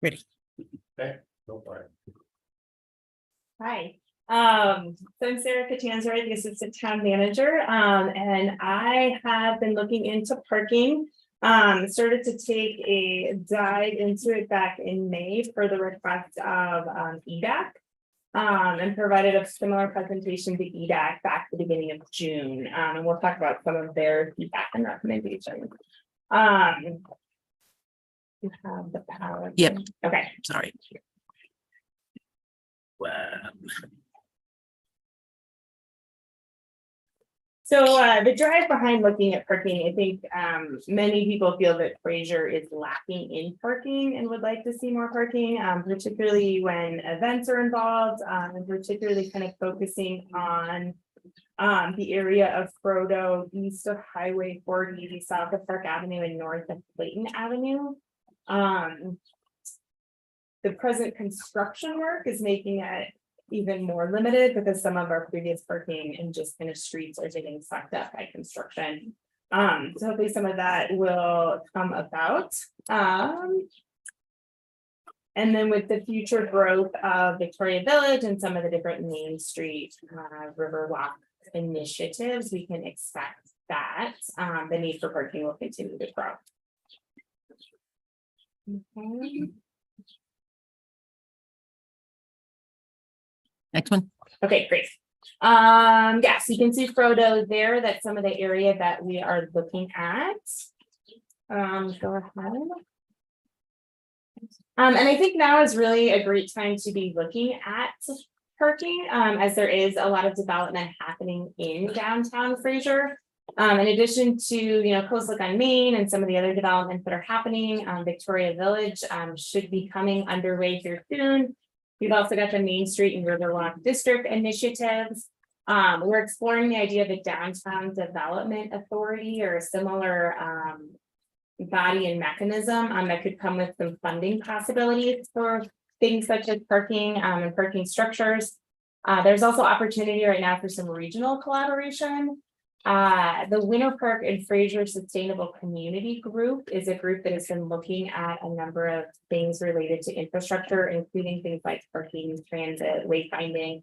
Ready. Okay, go for it. Hi, so I'm Sarah Catanzaro, the Assistant Town Manager, and I have been looking into parking. Started to take a dive into it back in May for the request of EDAC. And provided a similar presentation to EDAC back at the beginning of June, and we'll talk about some of their feedback and recommendations. You have the power. Yep. Okay. Sorry. Wow. So the drive behind looking at parking, I think many people feel that Fraser is lacking in parking and would like to see more parking, particularly when events are involved, and particularly kind of focusing on the area of Frodo, east of Highway 40, south of Park Avenue and north of Clayton Avenue. The present construction work is making it even more limited because some of our previous parking and just kind of streets are getting sucked up by construction. So hopefully some of that will come about. And then with the future growth of Victoria Village and some of the different Main Street Riverwalk initiatives, we can expect that the need for parking will continue to grow. Okay. Next one. Okay, great. Yes, you can see Frodo there. That's some of the area that we are looking at. Go ahead. And I think now is really a great time to be looking at parking, as there is a lot of development happening in downtown Fraser. In addition to, Coast Look on Main and some of the other developments that are happening, Victoria Village should be coming underway here soon. We've also got the Main Street and Riverwalk District initiatives. We're exploring the idea of a downtown development authority or a similar body and mechanism that could come with some funding possibilities for things such as parking and parking structures. There's also opportunity right now for some regional collaboration. The Winter Park and Fraser Sustainable Community Group is a group that has been looking at a number of things related to infrastructure, including things like parking, transit, wayfinding.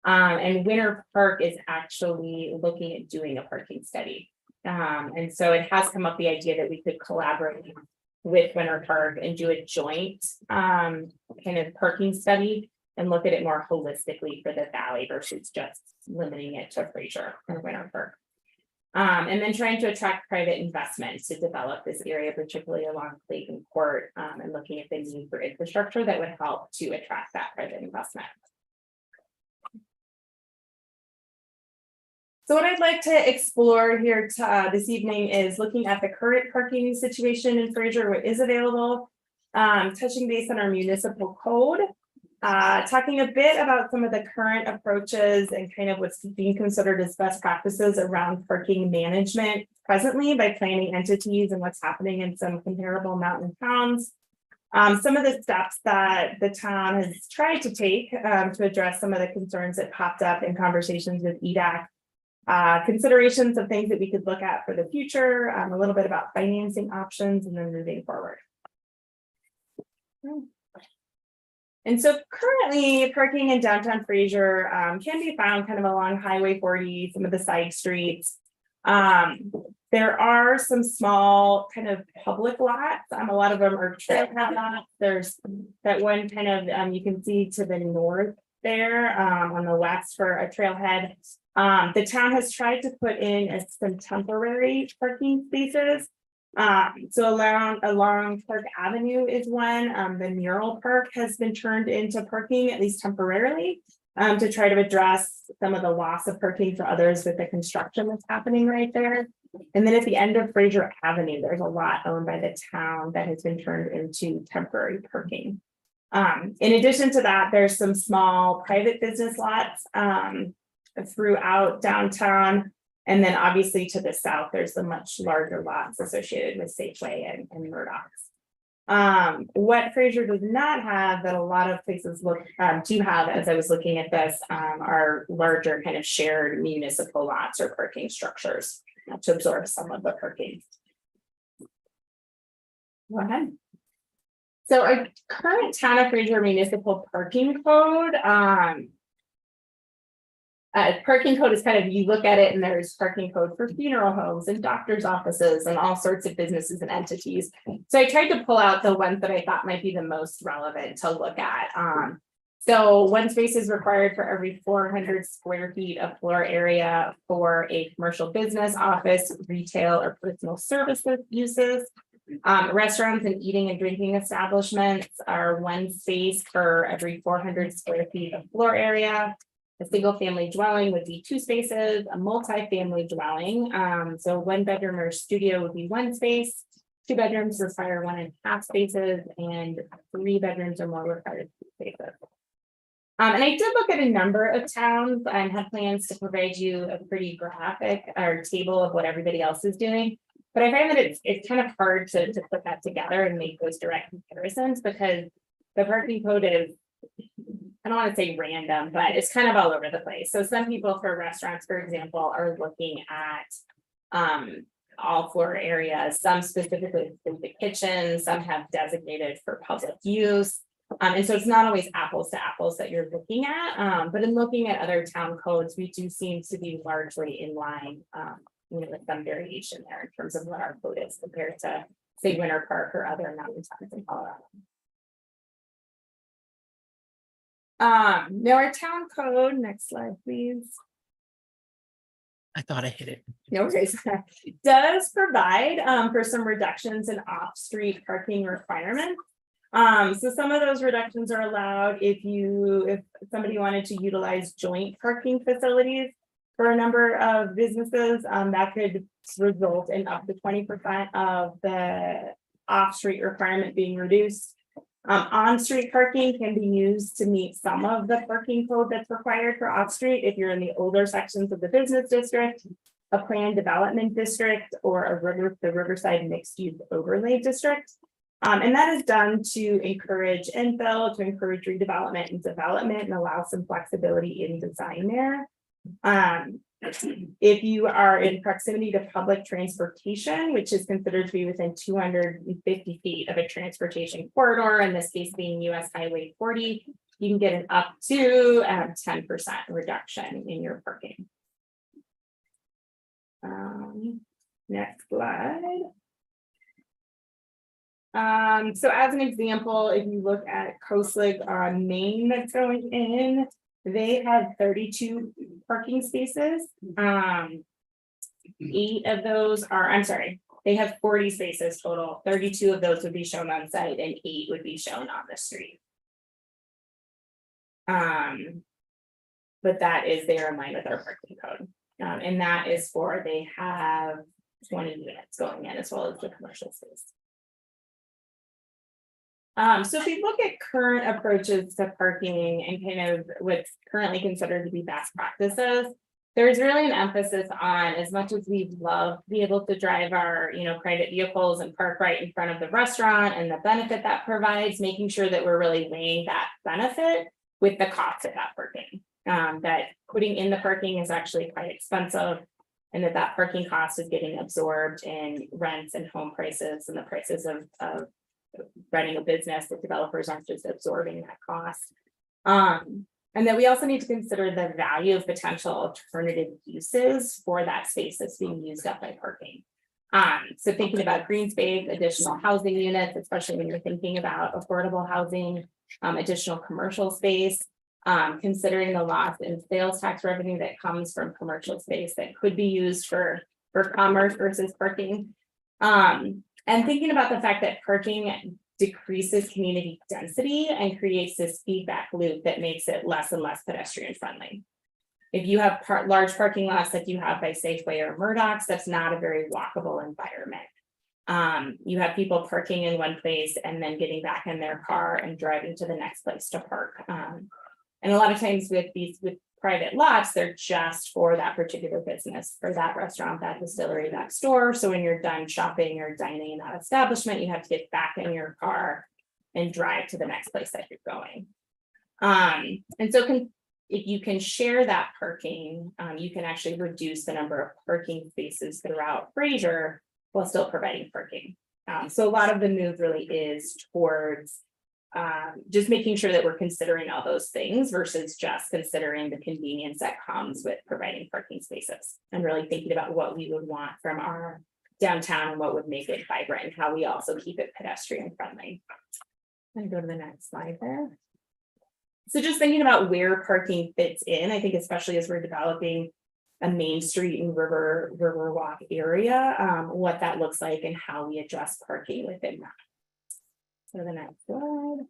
And Winter Park is actually looking at doing a parking study. And so it has come up the idea that we could collaborate with Winter Park and do a joint kind of parking study and look at it more holistically for the valley versus just limiting it to Fraser and Winter Park. And then trying to attract private investments to develop this area, particularly along Clayton Court, and looking at the need for infrastructure that would help to attract that private investment. So what I'd like to explore here this evening is looking at the current parking situation in Fraser, what is available, touching base on our municipal code, talking a bit about some of the current approaches and kind of what's being considered as best practices around parking management presently by planning entities and what's happening in some comparable mountain towns. Some of the steps that the town has tried to take to address some of the concerns that popped up in conversations with EDAC. Considerations of things that we could look at for the future, a little bit about financing options, and then moving forward. And so currently parking in downtown Fraser can be found kind of along Highway 40, some of the side streets. There are some small kind of public lots. A lot of them are trailhead lots. There's that one kind of you can see to the north there on the west for a trailhead. The town has tried to put in some temporary parking spaces. So along Park Avenue is one. The mural park has been turned into parking, at least temporarily, to try to address some of the loss of parking for others with the construction that's happening right there. And then at the end of Fraser Avenue, there's a lot owned by the town that has been turned into temporary parking. In addition to that, there's some small private business lots throughout downtown. And then obviously to the south, there's the much larger lots associated with Safeway and Murdoch's. What Fraser does not have that a lot of places do have, as I was looking at this, are larger kind of shared municipal lots or parking structures to absorb some of the parking. Go ahead. So our current town of Fraser municipal parking code, parking code is kind of, you look at it and there's parking code for funeral homes and doctor's offices and all sorts of businesses and entities. So I tried to pull out the ones that I thought might be the most relevant to look at. So one space is required for every 400 square feet of floor area for a commercial business, office, retail, or personal services uses. Restaurants and eating and drinking establishments are one space for every 400 square feet of floor area. A single family dwelling would be 2 spaces, a multi-family dwelling. So 1 bedroom or studio would be 1 space, 2 bedrooms require 1.5 spaces, and 3 bedrooms or more require 2 spaces. And I did look at a number of towns and had plans to provide you a pretty graphic or table of what everybody else is doing. But I find that it's kind of hard to put that together and make those direct comparisons because the parking code is, I don't want to say random, but it's kind of all over the place. So some people for restaurants, for example, are looking at all floor areas, some specifically the kitchen, some have designated for public use. And so it's not always apples to apples that you're looking at, but in looking at other town codes, we do seem to be largely in line, with some variation there in terms of what our code is compared to, say, Winter Park or other mountain towns in Colorado. Now our town code, next slide, please. I thought I hit it. No worries. Does provide for some reductions in off-street parking requirements. So some of those reductions are allowed if somebody wanted to utilize joint parking facilities for a number of businesses, that could result in up to 20% of the off-street requirement being reduced. On-street parking can be used to meet some of the parking code that's required for off-street if you're in the older sections of the business district, a planned development district, or the Riverside mixed-use overlay district. And that is done to encourage infill, to encourage redevelopment and development and allow some flexibility in design there. If you are in proximity to public transportation, which is considered to be within 250 feet of a transportation corridor, in this case being US Highway 40, you can get an up to 10% reduction in your parking. Next slide. So as an example, if you look at Coastlag on Main that's going in, they have 32 parking spaces. 8 of those are, I'm sorry, they have 40 spaces total. 32 of those would be shown on site and 8 would be shown on the street. But that is, they are in line with our parking code. And that is for, they have 20 units going in as well as the commercial space. So if we look at current approaches to parking and kind of what's currently considered to be best practices, there's really an emphasis on, as much as we'd love to be able to drive our, private vehicles and park right in front of the restaurant and the benefit that provides, making sure that we're really weighing that benefit with the cost of that parking. That putting in the parking is actually quite expensive, and that parking cost is getting absorbed in rents and home prices and the prices of running a business. The developers aren't just absorbing that cost. And then we also need to consider the value of potential alternative uses for that space that's being used up by parking. So thinking about green space, additional housing units, especially when you're thinking about affordable housing, additional commercial space, considering the loss in sales tax revenue that comes from commercial space that could be used for commerce versus parking. And thinking about the fact that parking decreases community density and creates this feedback loop that makes it less and less pedestrian friendly. If you have large parking lots like you have by Safeway or Murdoch's, that's not a very walkable environment. You have people parking in one place and then getting back in their car and driving to the next place to park. And a lot of times with private lots, they're just for that particular business, for that restaurant, that distillery, that store. So when you're done shopping or dining in that establishment, you have to get back in your car and drive to the next place that you're going. And so if you can share that parking, you can actually reduce the number of parking spaces throughout Fraser while still providing parking. So a lot of the move really is towards just making sure that we're considering all those things versus just considering the convenience that comes with providing parking spaces and really thinking about what we would want from our downtown and what would make it vibrant and how we also keep it pedestrian friendly. I'm gonna go to the next slide there. So just thinking about where parking fits in, I think especially as we're developing a Main Street and Riverwalk area, what that looks like and how we address parking within that. So the next slide.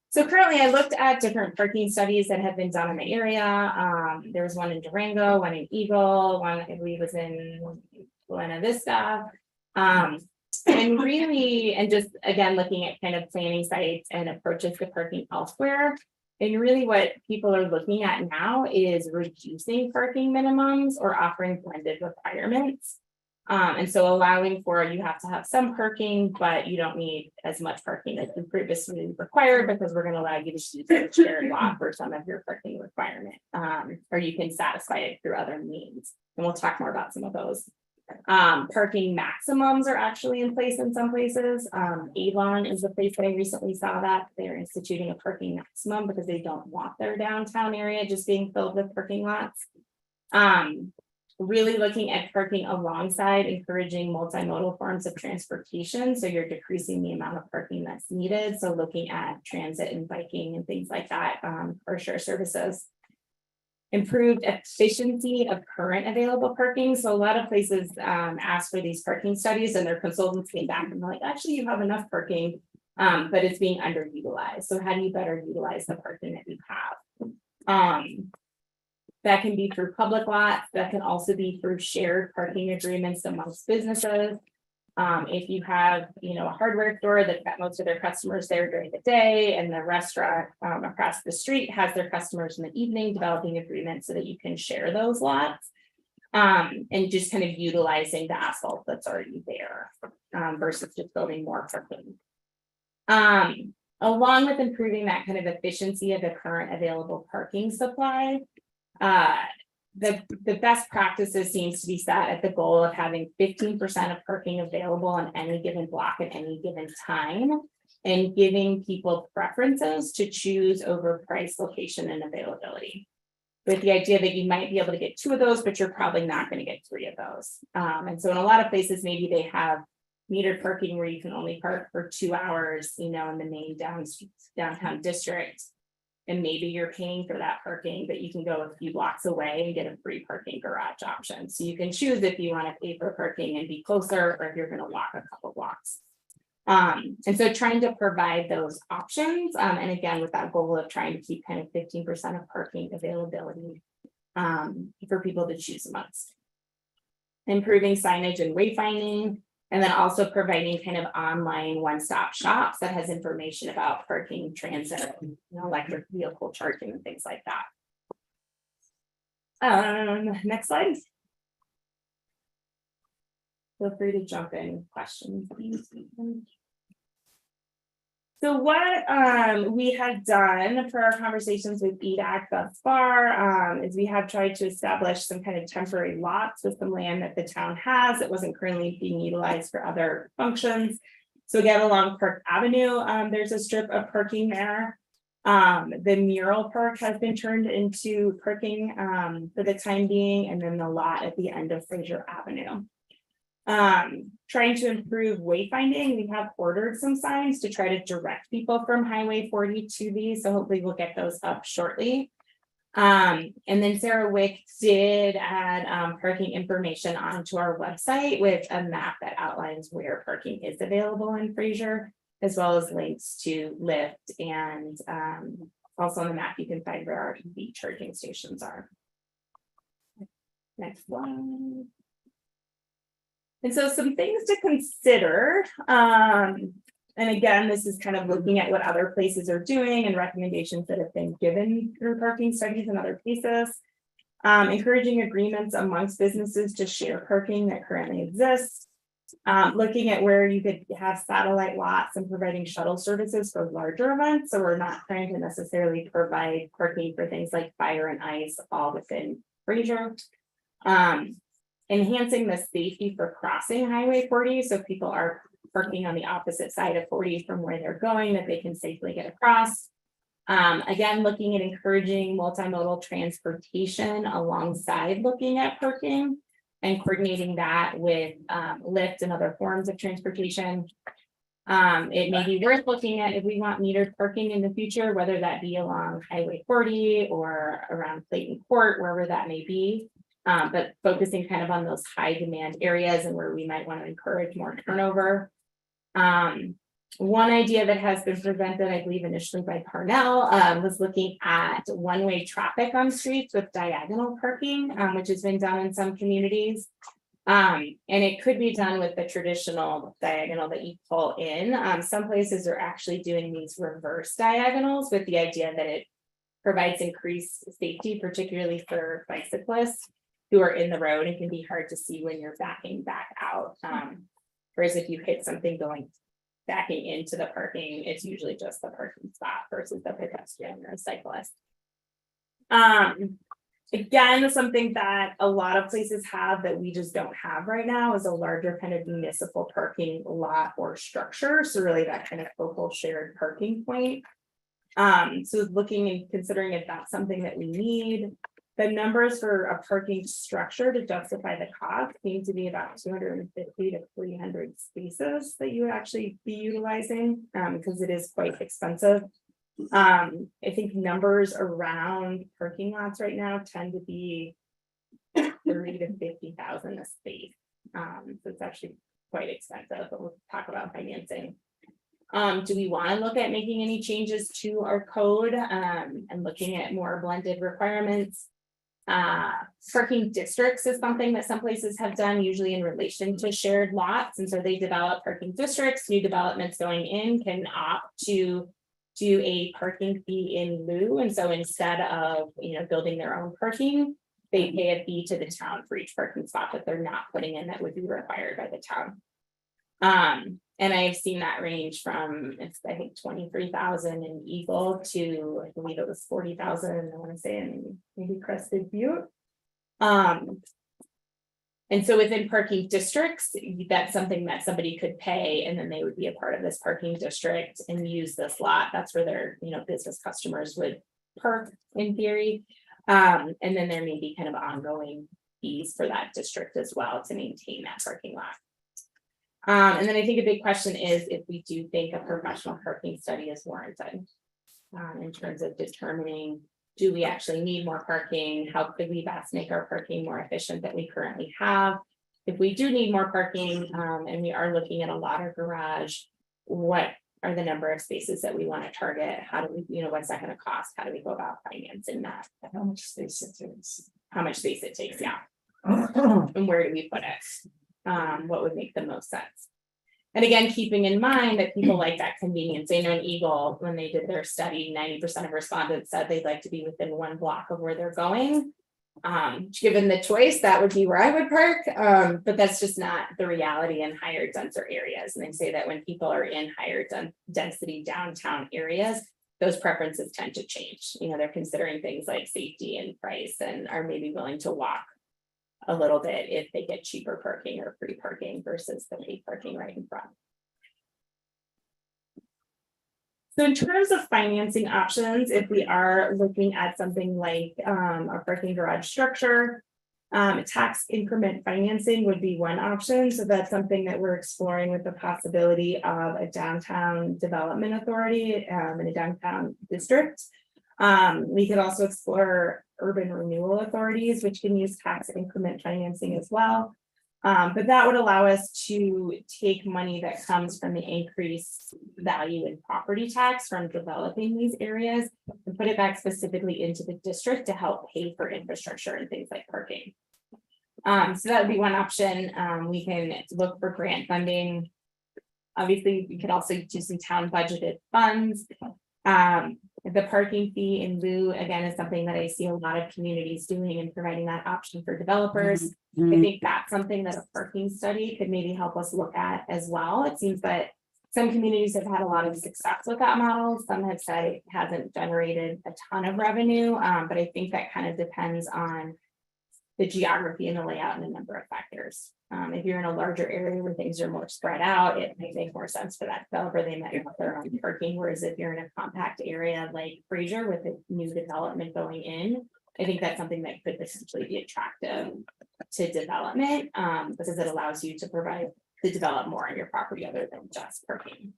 So currently I looked at different parking studies that have been done in the area. There was one in Durango, one in Eagle, one I believe was in Buena Vista. And really, and just again, looking at kind of planning sites and approaches to parking elsewhere. And really what people are looking at now is reducing parking minimums or offering blended requirements. And so allowing for, you have to have some parking, but you don't need as much parking as you previously required because we're going to allow you to use the shared lot for some of your parking requirement. Or you can satisfy it through other means. And we'll talk more about some of those. Parking maximums are actually in place in some places. Avon is the place that I recently saw that they're instituting a parking maximum because they don't want their downtown area just being filled with parking lots. Really looking at parking alongside encouraging multimodal forms of transportation. So you're decreasing the amount of parking that's needed. So looking at transit and biking and things like that for share services. Improved efficiency of current available parking. So a lot of places ask for these parking studies and their consultants came back and they're like, actually, you have enough parking, but it's being underutilized. So how do you better utilize the parking that you have? That can be through public lots. That can also be through shared parking agreements amongst businesses. If you have, a hardware store that's got most of their customers there during the day and the restaurant across the street has their customers in the evening, developing agreements so that you can share those lots and just kind of utilizing the asphalt that's already there versus just building more parking. Along with improving that kind of efficiency of the current available parking supply, the best practices seems to be set at the goal of having 15% of parking available on any given block at any given time and giving people preferences to choose over price, location, and availability. With the idea that you might be able to get 2 of those, but you're probably not going to get 3 of those. And so in a lot of places, maybe they have metered parking where you can only park for 2 hours, in the main downtown district. And maybe you're paying for that parking, but you can go a few blocks away and get a free parking garage option. So you can choose if you want to pay for parking and be closer, or if you're going to walk a couple blocks. And so trying to provide those options, and again, with that goal of trying to keep kind of 15% of parking availability for people to choose amongst. Improving signage and wayfinding. And then also providing kind of online one-stop shops that has information about parking, transit, electric vehicle charging and things like that. Next slide. Feel free to jump in questions, please. So what we have done for our conversations with EDAC thus far is we have tried to establish some kind of temporary lots with some land that the town has that wasn't currently being utilized for other functions. So again, along Park Avenue, there's a strip of parking there. The mural park has been turned into parking for the time being, and then the lot at the end of Fraser Avenue. Trying to improve wayfinding, we have ordered some signs to try to direct people from Highway 40 to these, so hopefully we'll get those up shortly. And then Sarah Wick did add parking information onto our website with a map that outlines where parking is available in Fraser, as well as links to Lyft, and also on the map you can find where our EV charging stations are. Next one. And so some things to consider, and again, this is kind of looking at what other places are doing and recommendations that have been given through parking studies in other places. Encouraging agreements amongst businesses to share parking that currently exists. Looking at where you could have satellite lots and providing shuttle services for larger events. So we're not trying to necessarily provide parking for things like fire and ice all within Fraser. enhancing the safety for crossing Highway 40, so people are parking on the opposite side of 40 from where they're going, that they can safely get across. Again, looking at encouraging multimodal transportation alongside looking at parking and coordinating that with Lyft and other forms of transportation. It may be worth looking at if we want metered parking in the future, whether that be along Highway 40 or around Clayton Court, wherever that may be. But focusing kind of on those high demand areas and where we might want to encourage more turnover. One idea that has been presented, I believe initially by Parnell, was looking at one-way traffic on streets with diagonal parking, which has been done in some communities. And it could be done with the traditional diagonal that you pull in. Some places are actually doing these reverse diagonals with the idea that it provides increased safety, particularly for bicyclists who are in the road. It can be hard to see when you're backing back out. Whereas if you hit something backing into the parking, it's usually just the parking spot versus the pedestrian or cyclist. Again, something that a lot of places have that we just don't have right now is a larger kind of municipal parking lot or structure. So really that kind of focal shared parking point. So looking and considering if that's something that we need. The numbers for a parking structure to justify the cost seem to be about 250 to 300 spaces that you would actually be utilizing, because it is quite expensive. I think numbers around parking lots right now tend to be 30 to 50,000 a space. So it's actually quite expensive, but we'll talk about financing. Do we want to look at making any changes to our code and looking at more blended requirements? Parking districts is something that some places have done, usually in relation to shared lots. And so they develop parking districts. New developments going in can opt to do a parking fee in lieu. And so instead of, building their own parking, they pay a fee to the town for each parking spot that they're not putting in that would be required by the town. And I've seen that range from, I think 23,000 in Eagle to, I believe it was 40,000, I want to say in maybe Crested Butte. And so within parking districts, that's something that somebody could pay, and then they would be a part of this parking district and use this lot. That's where their, business customers would park in theory. And then there may be kind of ongoing fees for that district as well to maintain that parking lot. And then I think a big question is if we do think a professional parking study is warranted in terms of determining, do we actually need more parking? How could we best make our parking more efficient than we currently have? If we do need more parking and we are looking at a lot garage, what are the number of spaces that we want to target? How do we, what's that going to cost? How do we go about financing that? How much space it takes? How much space it takes, yeah. And where do we put it? What would make the most sense? And again, keeping in mind that people like that convenience. I know in Eagle, when they did their study, 90% of respondents said they'd like to be within 1 block of where they're going. Given the choice, that would be where I would park. But that's just not the reality in higher denser areas. And they say that when people are in higher density downtown areas, those preferences tend to change. They're considering things like safety and price and are maybe willing to walk a little bit if they get cheaper parking or free parking versus the paid parking right in front. So in terms of financing options, if we are looking at something like a parking garage structure, tax increment financing would be one option. So that's something that we're exploring with the possibility of a downtown development authority in a downtown district. We could also explore urban renewal authorities, which can use tax increment financing as well. But that would allow us to take money that comes from the increased value in property tax from developing these areas and put it back specifically into the district to help pay for infrastructure and things like parking. So that would be one option. We can look for grant funding. Obviously, we could also do some town budgeted funds. The parking fee in lieu, again, is something that I see a lot of communities doing and providing that option for developers. I think that's something that a parking study could maybe help us look at as well. It seems that some communities have had a lot of success with that model. Some have said it hasn't generated a ton of revenue, but I think that kind of depends on the geography and the layout and a number of factors. If you're in a larger area where things are more spread out, it may make more sense for that developer. They might have their own parking, whereas if you're in a compact area like Fraser with a new development going in, I think that's something that could potentially be attractive to development, because it allows you to develop more on your property other than just parking.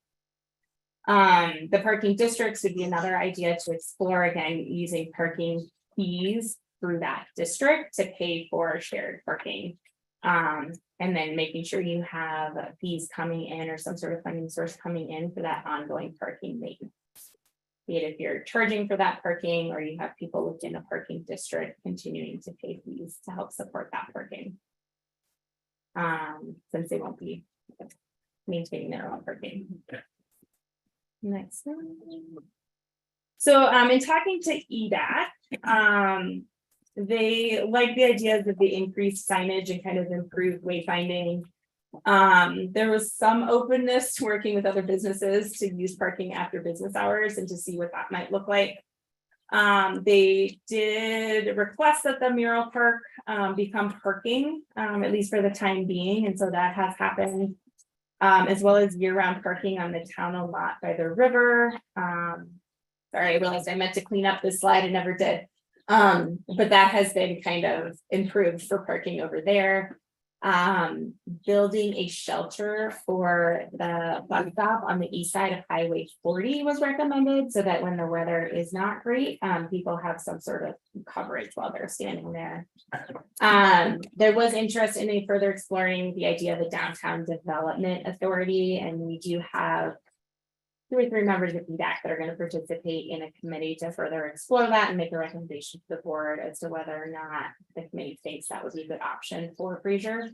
The parking districts would be another idea to explore, again, using parking fees through that district to pay for shared parking. And then making sure you have fees coming in or some sort of funding source coming in for that ongoing parking maintenance. Be it if you're charging for that parking or you have people within a parking district continuing to pay fees to help support that parking. Since they won't be maintaining their own parking. Next one. So in talking to EDAC, they like the ideas of the increased signage and kind of improved wayfinding. There was some openness to working with other businesses to use parking after business hours and to see what that might look like. They did request that the mural park become parking, at least for the time being, and so that has happened. As well as year-round parking on the town lot by the river. Sorry, I realized I meant to clean up this slide and never did. But that has been kind of improved for parking over there. Building a shelter for the bus stop on the east side of Highway 40 was recommended so that when the weather is not great, people have some sort of coverage while they're standing there. There was interest in a further exploring the idea of the Downtown Development Authority, and we do have 2 or 3 members of EDAC that are going to participate in a committee to further explore that and make a recommendation to the board as to whether or not the committee thinks that would be a good option for Fraser.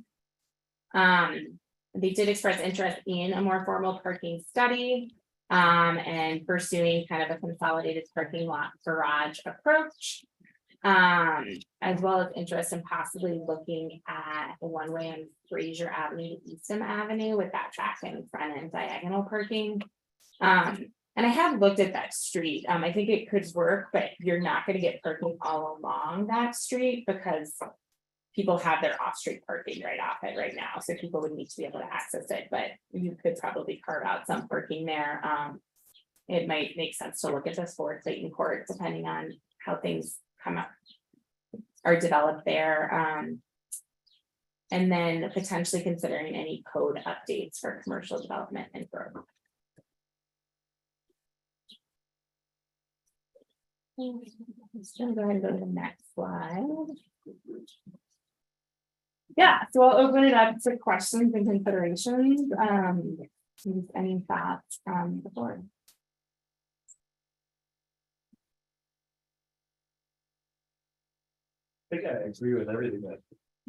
They did express interest in a more formal parking study and pursuing kind of a consolidated parking lot garage approach, as well as interest in possibly looking at a one-way on Fraser Avenue to Eastham Avenue with that track and front end diagonal parking. And I have looked at that street. I think it could work, but you're not going to get parking all along that street because people have their off-street parking right off it right now. So people would need to be able to access it, but you could probably carve out some parking there. It might make sense to look at this for Clayton Court, depending on how things come up are developed there. And then potentially considering any code updates for commercial development and growth. Let's go ahead and go to the next slide. Yeah, so I'll open it up to questions and considerations. Any thoughts from the board? I think I agree with everything that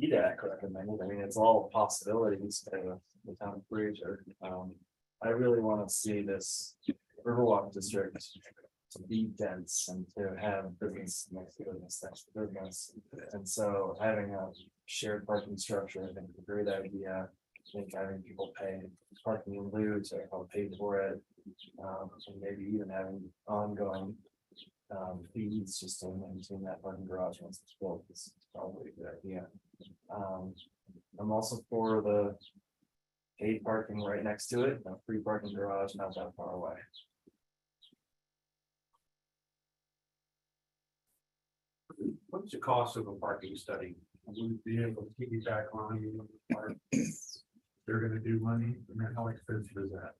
EDAC recommended. I mean, it's all possibilities for the town of Fraser. I really want to see this Riverwalk district to be dense and to have business next to business next to business. And so having a shared parking structure, I think is a great idea. I think having people pay parking in lieu to help pay for it. And maybe even having ongoing fees just to maintain that parking garage once it's built is probably a good idea. I'm also for the paid parking right next to it, a free parking garage not that far away. What's the cost of a parking study? Would we be able to piggyback on you? They're gonna do money, and how expensive is that?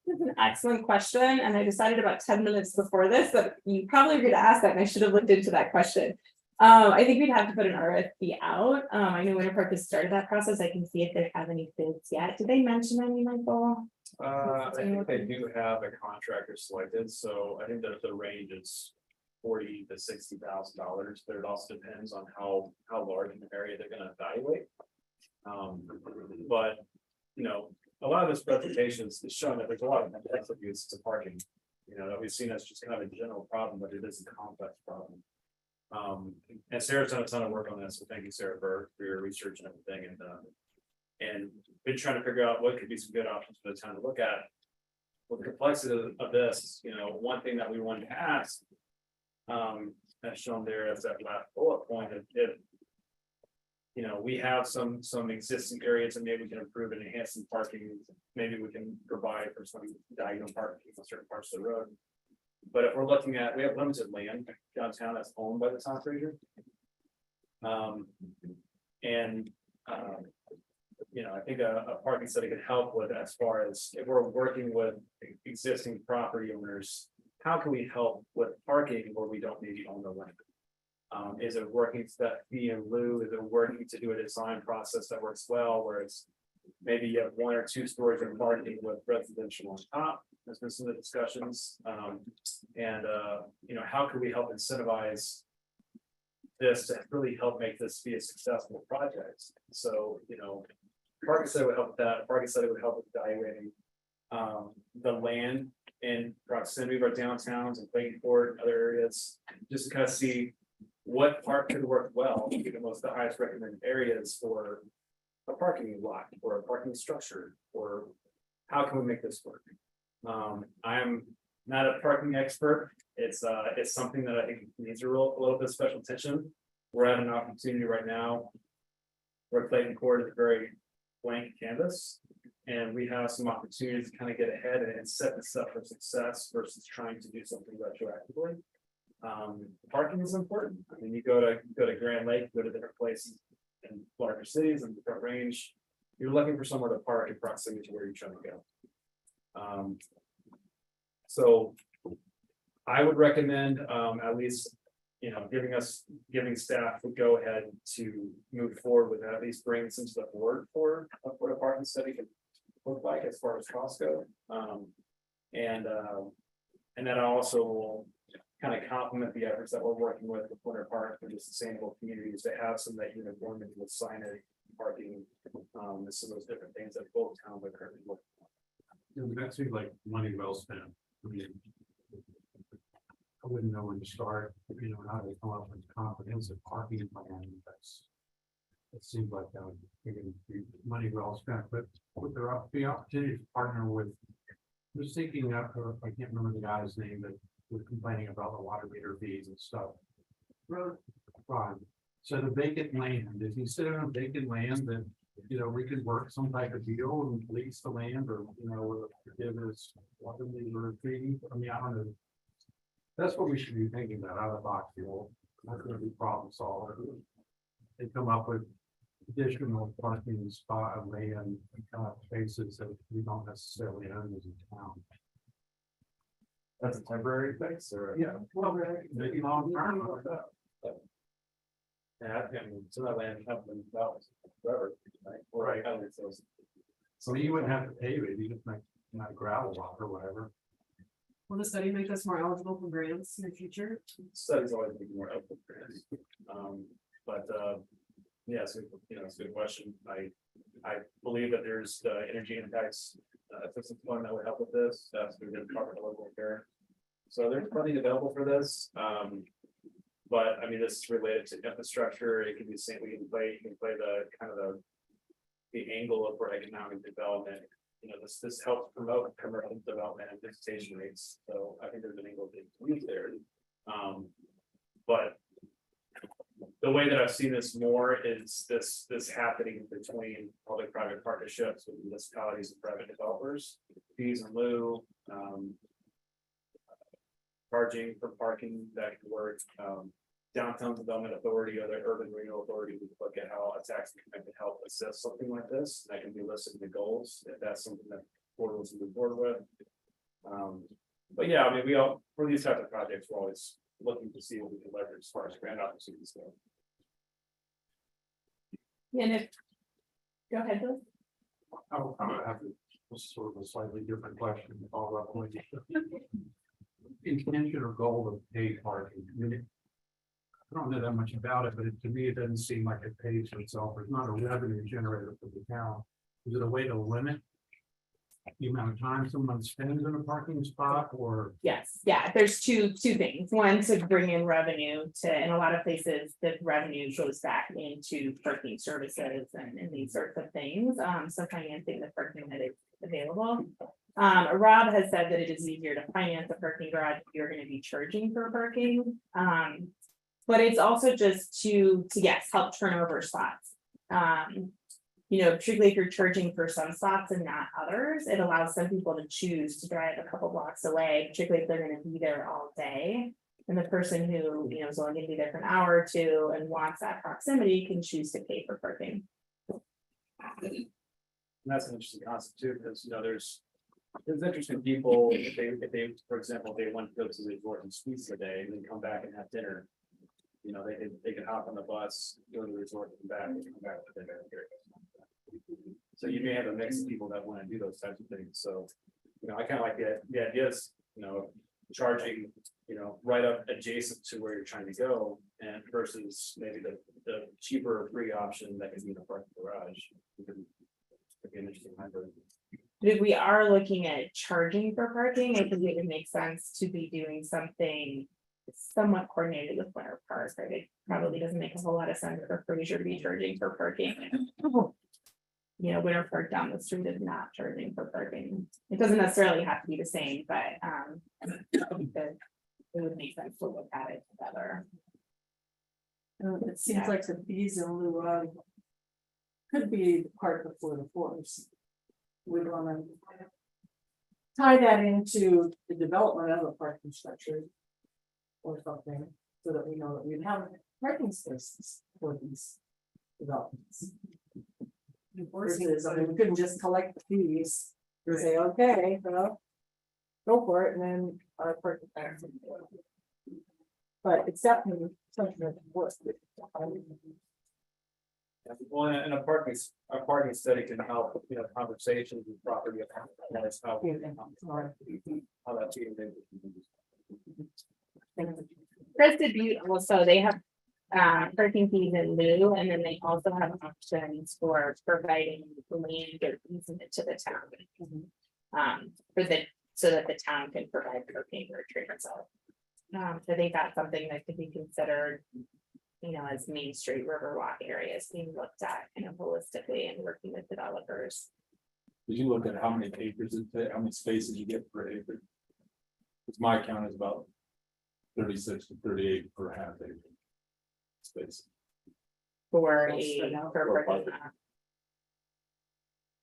That's an excellent question, and I decided about 10 minutes before this that you probably were going to ask that, and I should have looked into that question. I think we'd have to put an RFP out. I know Winter Park has started that process. I can see if they have any bids yet. Did they mention any, Michael? I think they do have a contractor selected, so I think that the range is $40,000 to $60,000, but it also depends on how large an area they're gonna evaluate. But, you know, a lot of this presentation is showing that there's a lot of attributes to parking, you know, that we've seen as just kind of a general problem, but it is a complex problem. And Sarah's done a ton of work on this, so thank you, Sarah, for your research and everything, and been trying to figure out what could be some good options for the town to look at. With the complexity of this, you know, one thing that we wanted to ask, as shown there as that last bullet point, if you know, we have some existing areas and maybe we can improve and enhance some parking. Maybe we can provide for some diagonal parking on certain parts of the road. But if we're looking at, we have limited land downtown that's owned by the town of Fraser. And, you know, I think a parking study could help with as far as if we're working with existing property owners, how can we help with parking where we don't maybe own the land? Is it working to that fee in lieu? Is it working to do a design process that works well, where it's maybe you have 1 or 2 stories of parking with residential on top? There's been some of the discussions, you know, how can we help incentivize this to really help make this be a successful project? So, you know, parking study would help with that. Parking study would help with evaluating the land in proximity of our downtowns and Clayton Court and other areas, just to kind of see what part could work well, the highest recommended areas for a parking lot or a parking structure, or how can we make this work? I am not a parking expert. It's something that I think needs a little bit of special attention. We're at an opportunity right now where Clayton Court is a very blank canvas, and we have some opportunities to kind of get ahead and set this up for success versus trying to do something retroactively. Parking is important. I mean, you go to Grand Lake, go to different places in larger cities and different range. You're looking for somewhere to park in proximity to where you're trying to go. So I would recommend at least, you know, giving staff the go ahead to move forward with at least bring this into the board for what a parking study can look like as far as costs go. And that also will kind of complement the efforts that we're working with Winter Park and the sustainable communities to have some of that uniformity with signage, parking, and some of those different things that both towns are currently working on. That seems like money well spent. I mean, I wouldn't know when to start, you know, how to come up with comprehensive parking plan. It seems like that would be money well spent, but would there be opportunity to partner with? I was thinking I can't remember the guy's name that was complaining about the water meter fees and stuff. Right. So the vacant land, if you sit on vacant land that, you know, we could work some type of deal and lease the land, or, you know, give us water meter fee. I mean, I don't know. That's what we should be thinking about, out of the box, you know, not gonna be problem solver. They come up with additional parking spot of land spaces that we don't necessarily own as a town. That's a temporary fix, or? Yeah, well, maybe long term. Yeah, I mean, some of that land hasn't been developed forever, right? Right. I mean, so So you wouldn't have to pave it, you just make not gravel walk or whatever. Will the study make us more eligible for grants in the future? studies always be more helpful. But yeah, so, you know, it's a good question. I believe that there's the energy impacts assistance fund that would help with this. That's through the Department of Local Care. So there's funding available for this. But I mean, this is related to infrastructure. It can be same. You can play the kind of the angle of for economic development. You know, this helps promote commercial development and visitation rates. So I think there's an angle to use there. But the way that I've seen this more is this happening between public-private partnerships with municipalities and private developers, fees in lieu, charging for parking that can work. Downtown Development Authority or the Urban Renewal Authority, we could look at how a tax can help assist something like this. That can be listed in the goals if that's something that the board wants to move forward with. But yeah, I mean, for these types of projects, we're always looking to see what we can leverage as far as grant opportunities go. And if, go ahead, Bill. I'm gonna have to sort of a slightly different question. All up with intention or goal of paid parking. I mean, I don't know that much about it, but to me, it doesn't seem like it pays for itself. It's not a revenue generator for the town. Is it a way to limit the amount of time someone spends in a parking spot, or? Yes, yeah, there's two things. One, to bring in revenue in a lot of places, the revenue goes back into parking services and these sorts of things. So financing the parking that is available. Rob has said that it is easier to finance a parking garage if you're going to be charging for parking. But it's also just to yes, help turn over spots. You know, particularly if you're charging for some spots and not others, it allows some people to choose to drive a couple blocks away, particularly if they're gonna be there all day. And the person who, you know, is only gonna be there for an hour or two and wants that proximity can choose to pay for parking. And that's an interesting concept too, because, you know, there's interesting people, if they, for example, if they want to go to the resort and squeeze a day and then come back and have dinner. You know, they can hop on the bus, go to the resort, and come back, and come back for dinner. So you may have a mix of people that want to do those types of things, so, you know, I kind of like the idea is, you know, charging, you know, right up adjacent to where you're trying to go. And versus maybe the cheaper or free option that can be in the parking garage. Could be an interesting hybrid. If we are looking at charging for parking, I think it would make sense to be doing something somewhat coordinated with Winter Park, right? It probably doesn't make a whole lot of sense for Fraser to be charging for parking. You know, Winter Park down the street is not charging for parking. It doesn't necessarily have to be the same, but I think that it would make sense to look at it together. It seems like the fees in lieu of could be part before the force. We'd wanna tie that into the development of a parking structure or something, so that we know that we have parking spaces for these developments. Versus, I mean, we couldn't just collect the fees and say, okay, well, go for it, and then our parking. But it's definitely something that's worth it. Well, and a parking study can help, you know, conversations with property. Owners, how that's being Crested Butte also, they have parking fees in lieu, and then they also have options for providing land or easement to the town. So that the town can provide parking or transit. So they got something that could be considered, you know, as Main Street Riverwalk areas being looked at, you know, holistically and working with developers. Did you look at how many acres how many spaces you get per acre? It's my count is about 36 to 38 per half acre. Space. For For parking.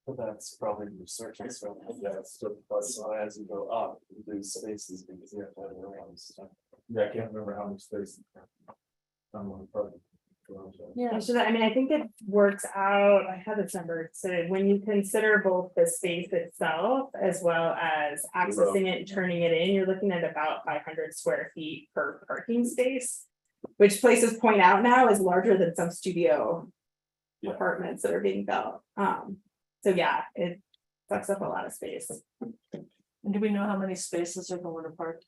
But that's probably research, so yeah, it's still plus as you go up, you lose spaces because you have to have around stuff. Yeah, I can't remember how much space. On one project. Yeah, so that, I mean, I think it works out, I have this number, so when you consider both the space itself as well as accessing it and turning it in, you're looking at about 500 square feet per parking space. Which places point out now is larger than some studio Yeah. apartments that are being built. So yeah, it sucks up a lot of space. And do we know how many spaces are going to park?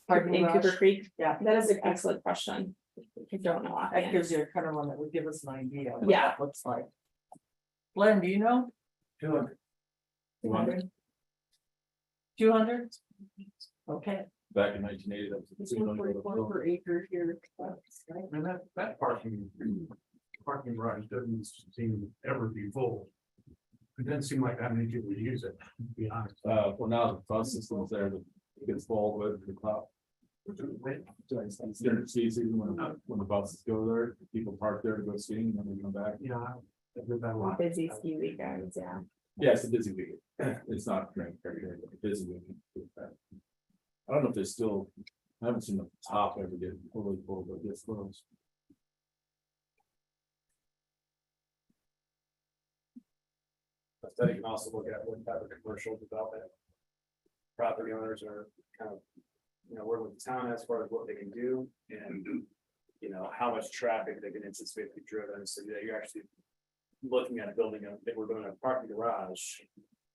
In Cooper Creek, Yeah, that is an excellent question. I don't know. that offhand. gives you a kind of one that would give us an idea. of what Yeah. that looks like. Glenn, do you know? 200. 200? Okay. Back in 1980, that was. 244 per acre here. And that parking garage doesn't seem to ever be full. It doesn't seem like that many people use it, to be honest. Well, now the bus system's there, that it gets full all the way to the cloud. It's during season when the buses go there, people park there to go skiing and then they come back. Yeah, I did that a lot. Busy ski weekends, yeah. Yeah, it's a busy weekend. It's not great every day, but a busy weekend. I don't know if there's still, I haven't seen the top ever get totally full, but it's close. A study can also look at what type of commercial development. Property owners are kind of, you know, working with the town as far as what they can do and, you know, how much traffic they can anticipate to be driven, so that you're actually. Looking at building if we're doing a parking garage,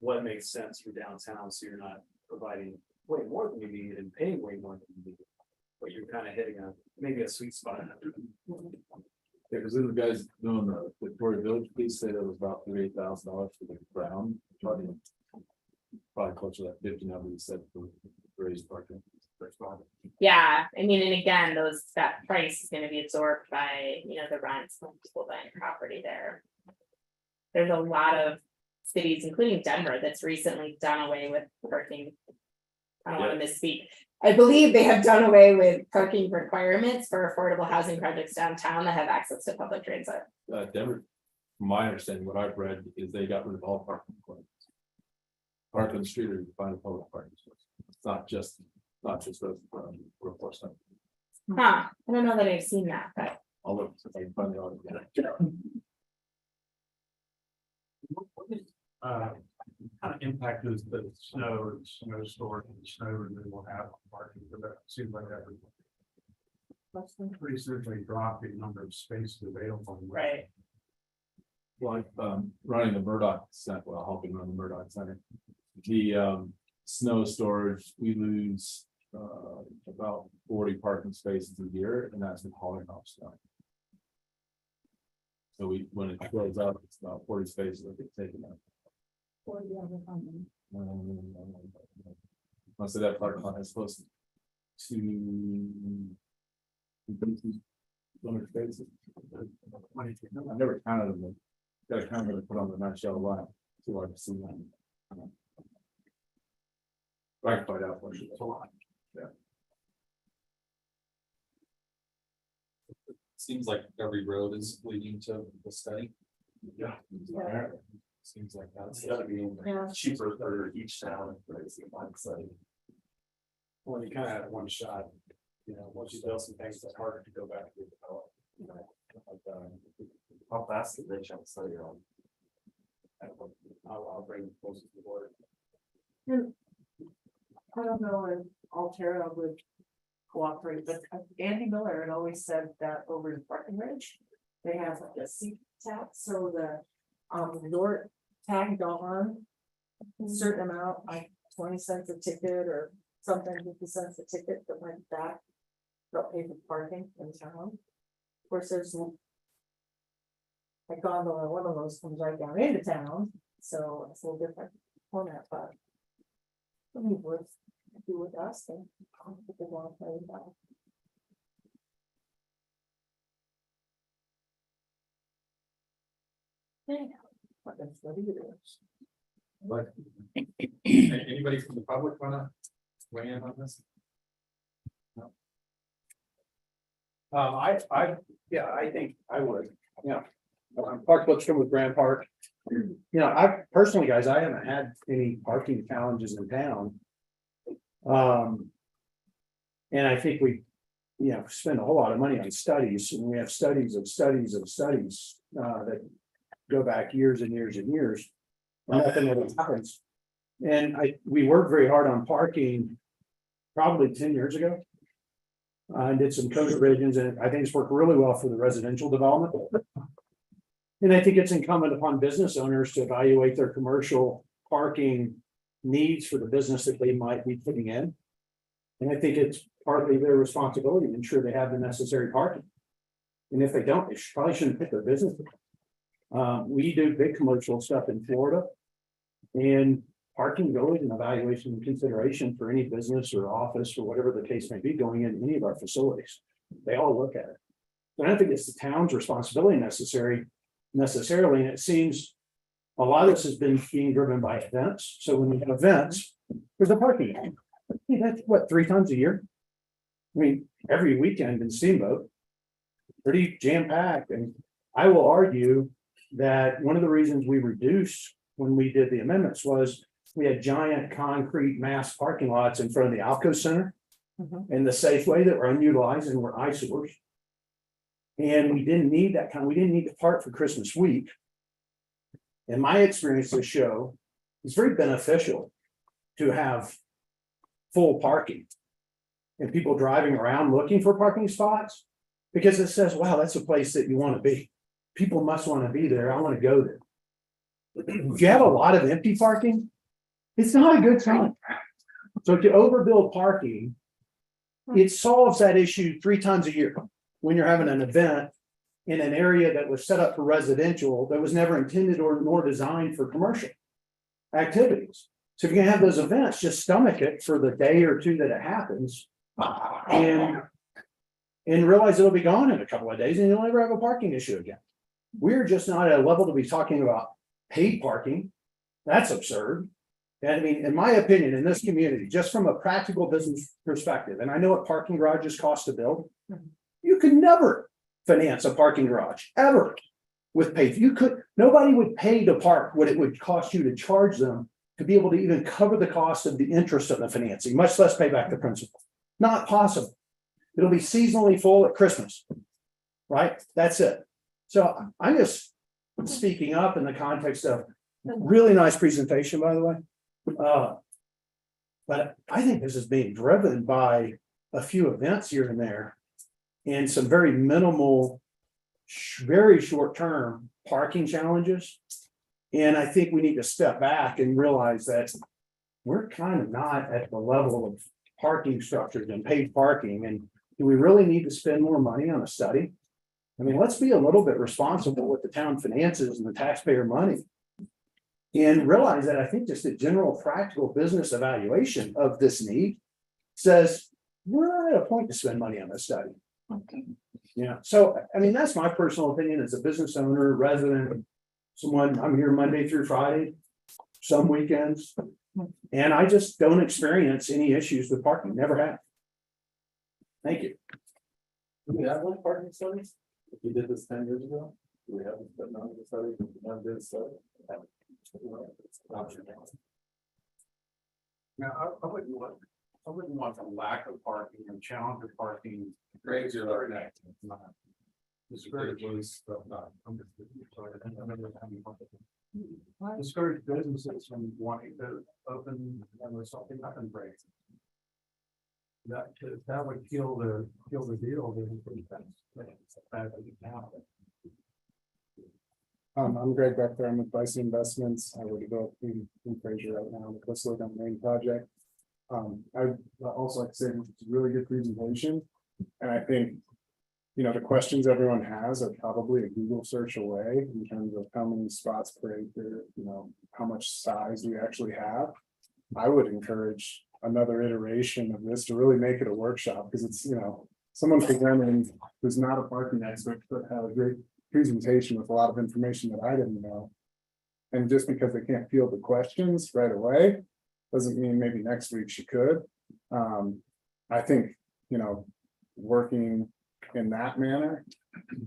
what makes sense for downtown, so you're not providing way more than you need and paying way more than you need. But you're kind of hitting maybe a sweet spot. Yeah, because the guys doing the Victoria Village piece said it was about $38,000 for the ground. Probably closer to that 50 number you said for raised parking. Yeah, I mean, and again, that price is gonna be absorbed by, you know, the rents when people buying property there. There's a lot of cities, including Denver, that's recently done away with parking. I don't wanna misspeak, I believe they have done away with parking requirements for affordable housing projects downtown that have access to public transit. Denver, from my understanding, what I've read is they got rid of all parking requirements. Park on the street or you find a public parking space. It's not just those, workforce. Huh, I don't know that I've seen that, but I'll look if I can find it all again. Kind of impact is the snow and snow storage and snow removal have on parking, but that seems like that would pretty seriously drop the number of spaces available. right. Like, running the Murdoch Center, well, helping run the Murdoch Center. The, snow storage, we lose, about 40 parking spaces a year, and that's with hauling off snow. So when it goes up, it's about 40 spaces that get taken out. I say that parking lot is close to 200 spaces. I never counted them. Got a camera to put on the nice yellow line. See what I see that. I can find out for you. It's a lot. Yeah. Seems like every road is leading to the study. Yeah. Seems like that's. It's gotta be Yeah. cheaper for each town, but it's a fun site. Well, you kind of have one shot, you know, once you build some things, it's harder to go back and redevelop. You know, like, How fast did they jump study on? I'll bring it closer to the board. I don't know if Altera would cooperate, but Andy Miller had always said that over in Breckenridge, they have like a seat tax, so the resort tagged on a certain amount, like 20 cents a ticket or something, 50 cents a ticket, that went back. They'll pay for parking in town. Of course, there's a gondola, one of those comes right down into town, so it's a little different format, but I mean, worth do with us, and if they want to play with that. Anyhow, what that's what it is. But anybody from the public wanna weigh in on this? I think I would, yeah. Park Lipscomb with Grand Park. You know, I personally, guys, I haven't had any parking challenges in town. And I think we, spend a whole lot of money on studies, and we have studies that go back years and years and years. And nothing ever happens. And we worked very hard on parking probably 10 years ago. And did some code revisions, and I think it's worked really well for the residential development. And I think it's incumbent upon business owners to evaluate their commercial parking needs for the business that they might be putting in. And I think it's partly their responsibility to ensure they have the necessary parking. And if they don't, they probably shouldn't put their business. We do big commercial stuff in Florida. And parking goes an evaluation and consideration for any business or office or whatever the case may be going in any of our facilities. They all look at it. So I don't think it's the town's responsibility necessarily, and it seems a lot of this has been being driven by events. So when we have events, there's a parking. That's what, 3 times a year? I mean, every weekend in Steamboat, pretty jam-packed. And I will argue that one of the reasons we reduced when we did the amendments was we had giant concrete mass parking lots in front of the Alco Center and the Safeway that were unutilized and were eyesores. And we didn't need that we didn't need to park for Christmas week. And my experience to show it's very beneficial to have full parking and people driving around looking for parking spots, because it says, wow, that's a place that you want to be. People must want to be there. I want to go there. If you have a lot of empty parking, it's not a good sign. So if you overbuild parking, it solves that issue 3 times a year. When you're having an event in an area that was set up for residential, that was never intended or nor designed for commercial activities. So if you're gonna have those events, just stomach it for the day or two that it happens. And realize it'll be gone in a couple of days and you'll never have a parking issue again. We're just not at a level to be talking about paid parking. That's absurd. And I mean, in my opinion, in this community, just from a practical business perspective, and I know what parking garages cost to build. You could never finance a parking garage, ever. With pay, nobody would pay to park what it would cost you to charge them to be able to even cover the cost of the interest of the financing, much less pay back the principal. Not possible. It'll be seasonally full at Christmas. Right? That's it. So I'm just speaking up in the context of really nice presentation, by the way. But I think this is being driven by a few events here and there and some very minimal, very short-term parking challenges. And I think we need to step back and realize that we're kind of not at the level of parking structures and paid parking. And do we really need to spend more money on a study? I mean, let's be a little bit responsible with the town finances and the taxpayer money. And realize that I think just a general practical business evaluation of this need says we're at a point to spend money on this study. Yeah, so I mean, that's my personal opinion as a business owner, resident, someone, I'm here Monday through Friday, some weekends. And I just don't experience any issues with parking, never have. Thank you. Do we have one parking study? If we did this 10 years ago, do we have none of the study? None of this study? Now, I wouldn't want the lack of parking and challenge of parking. Grades are already active. Discourage discourage businesses from wanting to open and something up and break. That would kill the deal. That's bad for the town. I'm Greg Becker. I'm with Bison Investments. I would go in Fraser right now with Let's Look on the Main project. I also like to say it's a really good presentation. And I think, you know, the questions everyone has are probably a Google search away in terms of how many spots per acre, you know, how much size we actually have. I would encourage another iteration of this to really make it a workshop because it's, you know, someone presenting who's not a parking expert but have a great presentation with a lot of information that I didn't know. And just because they can't field the questions right away, doesn't mean maybe next week she could. I think, you know, working in that manner.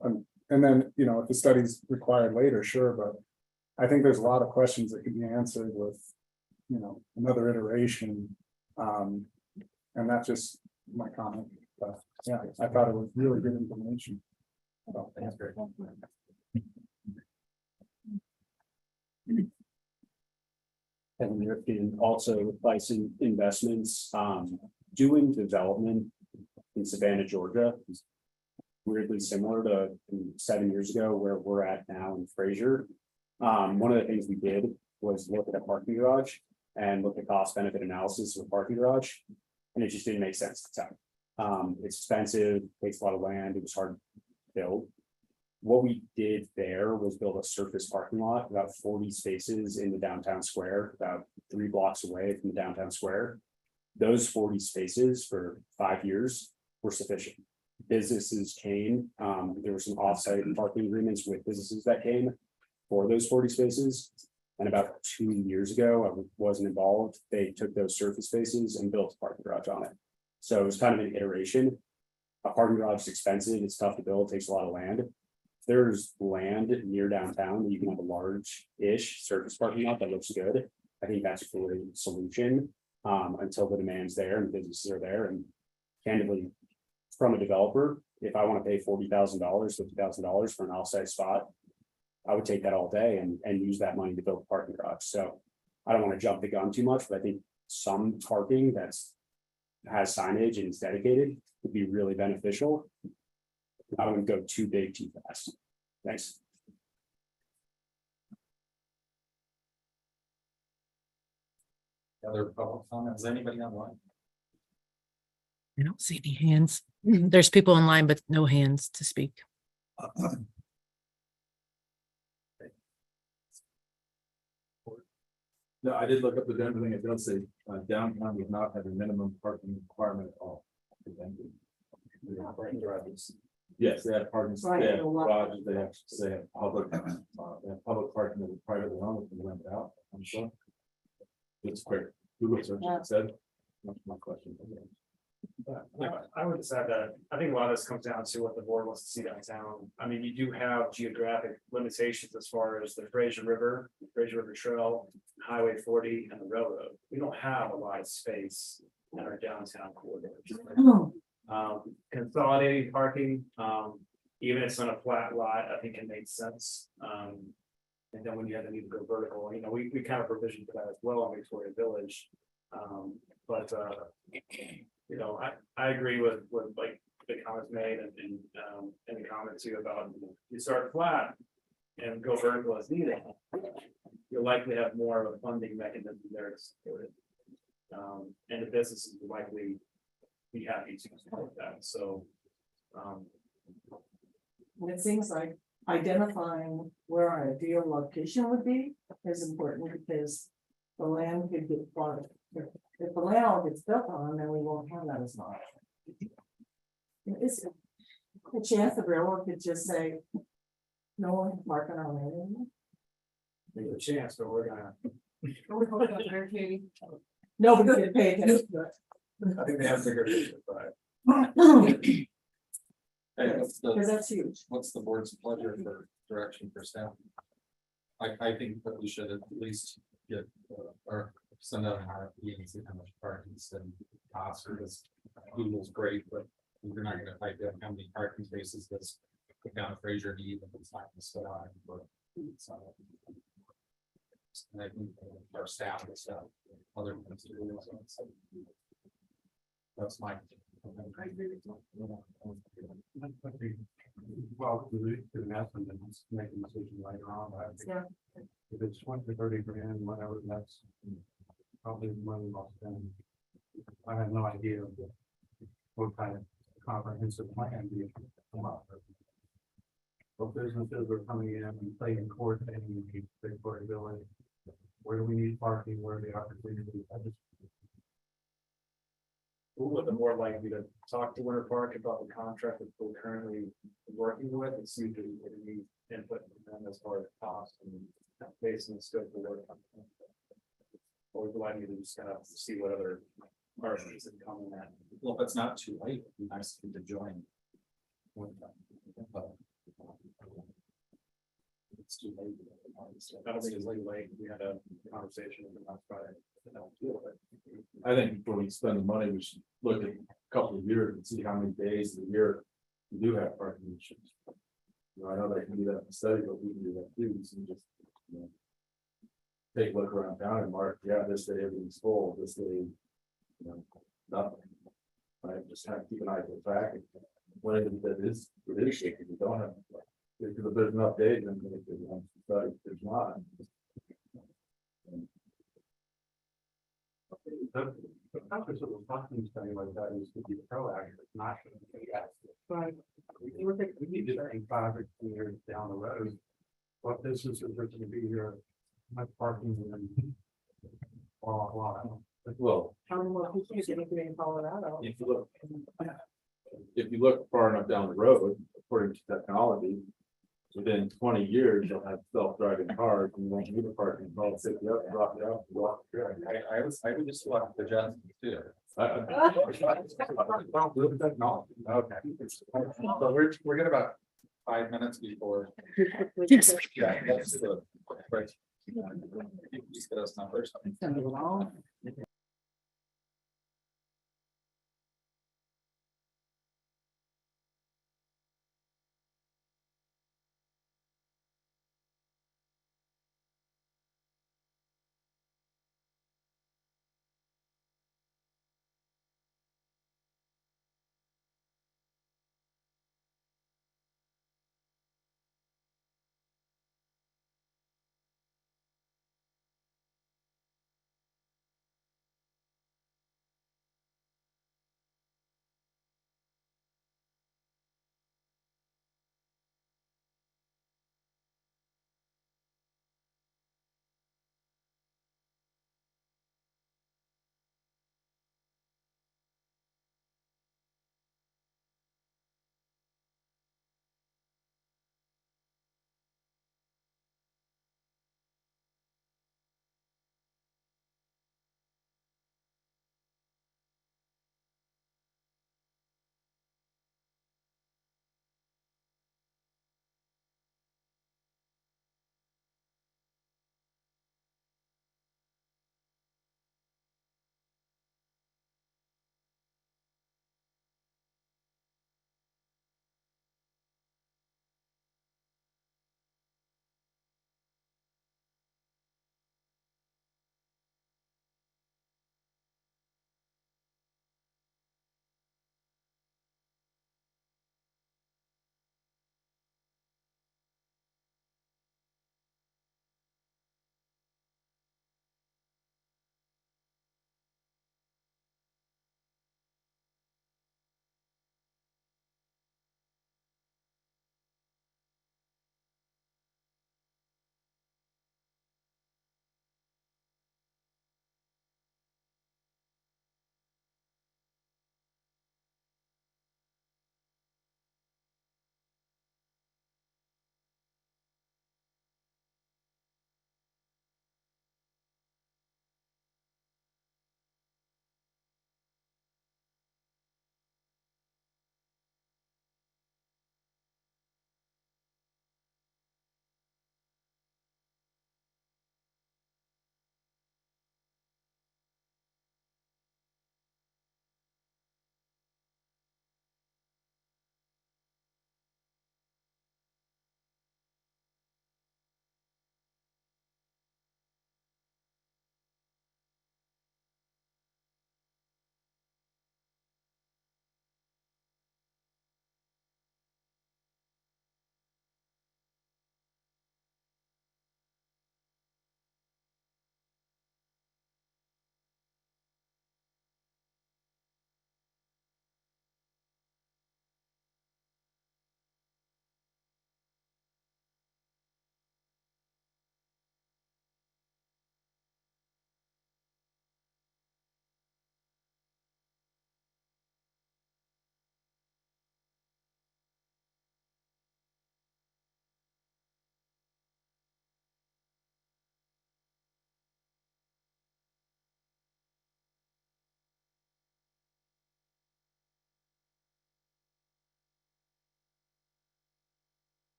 And then, you know, if the study's required later, sure, but I think there's a lot of questions that could be answered with, you know, another iteration. And that's just my comment. But yeah, I thought it was really good information. That's great. Kevin Rifkin, also with Bison Investments, doing development in Savannah, Georgia. Is weirdly similar to 7 years ago where we're at now in Fraser. One of the things we did was look at a parking garage and look at cost benefit analysis of a parking garage. And it just didn't make sense at the time. It's expensive, takes a lot of land, it was hard to build. What we did there was build a surface parking lot, about 40 spaces in the downtown square, about 3 blocks away from the downtown square. Those 40 spaces for 5 years were sufficient. Businesses came, there were some offsite parking agreements with businesses that came for those 40 spaces. And about 2 years ago, I wasn't involved. They took those surface spaces and built a parking garage on it. So it was kind of an iteration. A parking garage is expensive, it's tough to build, takes a lot of land. There's land near downtown, you can have a large-ish surface parking lot that looks good. I think that's a great solution until the demand's there and businesses are there. And candidly, from a developer, if I want to pay $40,000, $50,000 for an offsite spot, I would take that all day and use that money to build a parking garage. So I don't want to jump the gun too much, but I think some parking has signage and is dedicated would be really beneficial. I wouldn't go too big too fast. Thanks. Other public comments, anybody online? I don't see any hands. There's people online, but no hands to speak. No, I did look up the Denver thing. It does say downtown does not have a minimum parking requirement at all. Yes, they have parking, they have garages, they have public parking that is privately owned and rent out, I'm sure. It's quick, Google search said, that's my question. I would just add that, I think a lot of this comes down to what the board wants to see downtown. I mean, you do have geographic limitations as far as the Fraser River Trail, Highway 40 and the railroad. We don't have a lot of space in our downtown corridors. Consolidating parking, even if it's on a flat lot, I think it makes sense. And then when you have the need to go vertical, we kind of provision for that as well in Victoria Village. But I agree with like the comments made and the comment too about you start flat and go vertical as needed. You'll likely have more of a funding mechanism there to support it. And the businesses will likely be happy to support that. So It seems like identifying where our ideal location would be is important because the land could get bought. If the land all gets built on, then we won't have that as much. It's a chance the railroad could just say, no one can park on our land. there's a chance, but we're gonna. Nobody could pay attention to I think they have bigger vision, but it. Hey, Because that's huge. what's the board's pleasure for direction for staff? I think that we should at least get, or send out an RFP and see how much parking and costs, because Google's great, but you're not gonna type in how many parking spaces does put down Fraser need, and it's not gonna sit on, but. And I think our staff and stuff, other things to do. So that's my. Well, the estimate, and let's make a decision later on, but I think Yeah. if it's 20 to 30 grand, whatever, that's probably the money well spent. I have no idea of what kind of comprehensive plan we can come up with. What businesses are coming in and playing coordinating the affordability? Where do we need parking? Where are the opportunities? Who would the more likely to talk to Winter Park about the contract that we're currently working with and see if there's any input from them as far as cost and based on the scope of work. Or do I need to just kind of see what other parties have come in that? Well, if it's not too late, it'd be nice to join. It's too late. I don't think it's late. We had a conversation with them last Friday. I think before we spend the money, we should look at a couple of years and see how many days of the year we do have parking issues. I know they can do that in the study, but we can do that too. So just, take a look around town and mark, yeah, this day everything's full, this day, nothing. Right, just kind of keep an eye on the track. When it is shaking, we don't have, if there's enough days, then there's not. The purpose of a parking study like that is to be proactive, not. Right. We need to think 5 or 10 years down the road. What businesses are going to be here, much parking and blah, blah, blah. Well, How many more people are getting in Colorado? if you look far enough down the road, according to technology, within 20 years, you'll have self-driving cars and you won't need a parking, they'll pick you up, drop you off, walk through. I would just walk the Johnson too. Look at technology. Okay. So we're getting about 5 minutes before. Yes. Yeah, that's the. Right. Just get us numbers.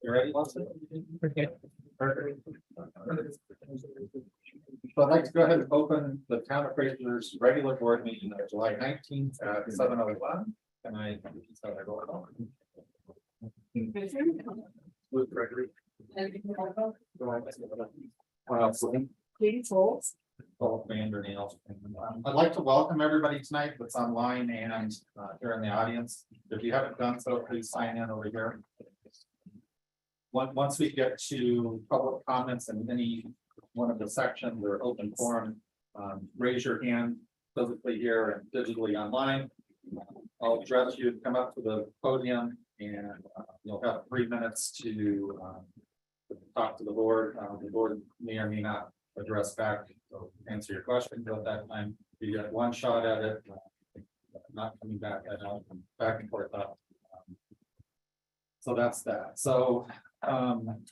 You ready, Leslie? Okay. Perfect. So I'd like to go ahead and open the town of Fraser's regular board meeting of July 19th at 7:01. Can I start my roll call? Luke Gregory. Katie Foltz. Paul Vandernail. I'd like to welcome everybody tonight that's online and here in the audience. If you haven't done so, please sign in over here. Once we get to public comments in any one of the sections or open forum, raise your hand physically here and digitally online. I'll address you to come up to the podium and you'll have 3 minutes to talk to the board. The board may or may not address back, so answer your questions at that time. You get one shot at it, not coming back, back and forth up. So that's that. So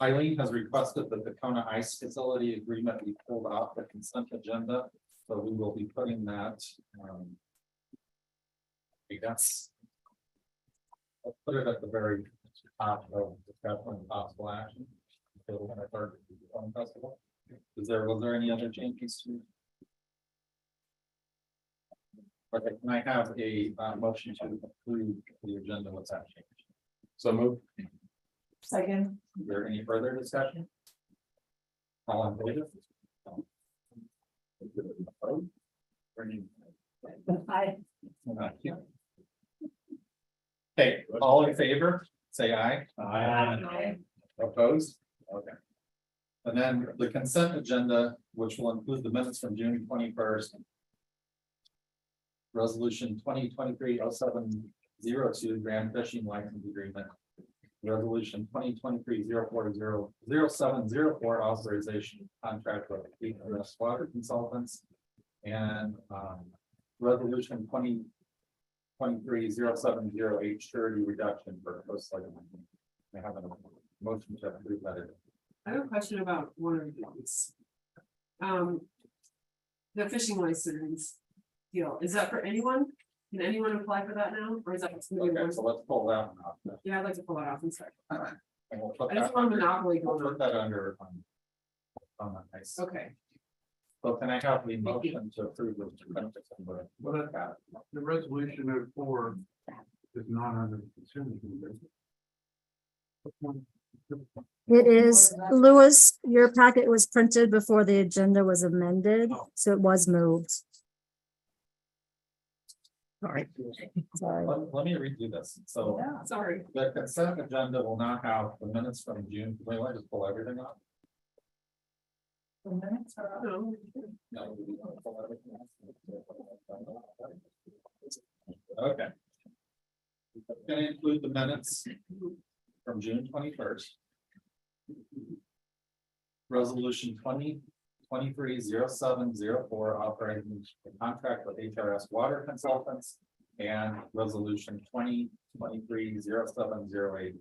Eileen has requested that the Kona Ice Facility Agreement be pulled off the consent agenda, so we will be putting that. I guess I'll put it at the very top of discussion and possible action. So we're gonna start with the film festival. Was there any other changes to? Okay, can I have a motion to approve the agenda? What's that change? So move. Second. Is there any further discussion? All in favor? Aye. Okay, all in favor, say aye. Aye. Opposed? Okay. And then the consent agenda, which will include the minutes from June 21st. Resolution 2023-0702 Grand Fishing License Agreement. Resolution 2023-040-0704 authorization contract with HRS Water Consultants. And resolution 2023-0708 surety reduction for coastal. I have a motion to approve that. I have a question about one of these. The fishing license deal, is that for anyone? Can anyone apply for that now, or is that? Okay, so let's pull that one off. Yeah, I'd like to pull it off and start. And we'll put I just that, want a monopoly we'll going put on. that under. On that nice. Okay, So can I have the motion to approve those two benefits? Well, the resolution of 4 is not under the consent agenda. It is, Louis, your packet was printed before the agenda was amended, so it was moved. Sorry. Sorry. Let me redo this. So sorry. the consent agenda will not have the minutes from June. We want to just pull everything off. No. No, we don't pull everything off. Okay. Going to include the minutes from June 21st. Resolution 2023-0704 authorizing the contract with HRS Water Consultants, and resolution 2023-0708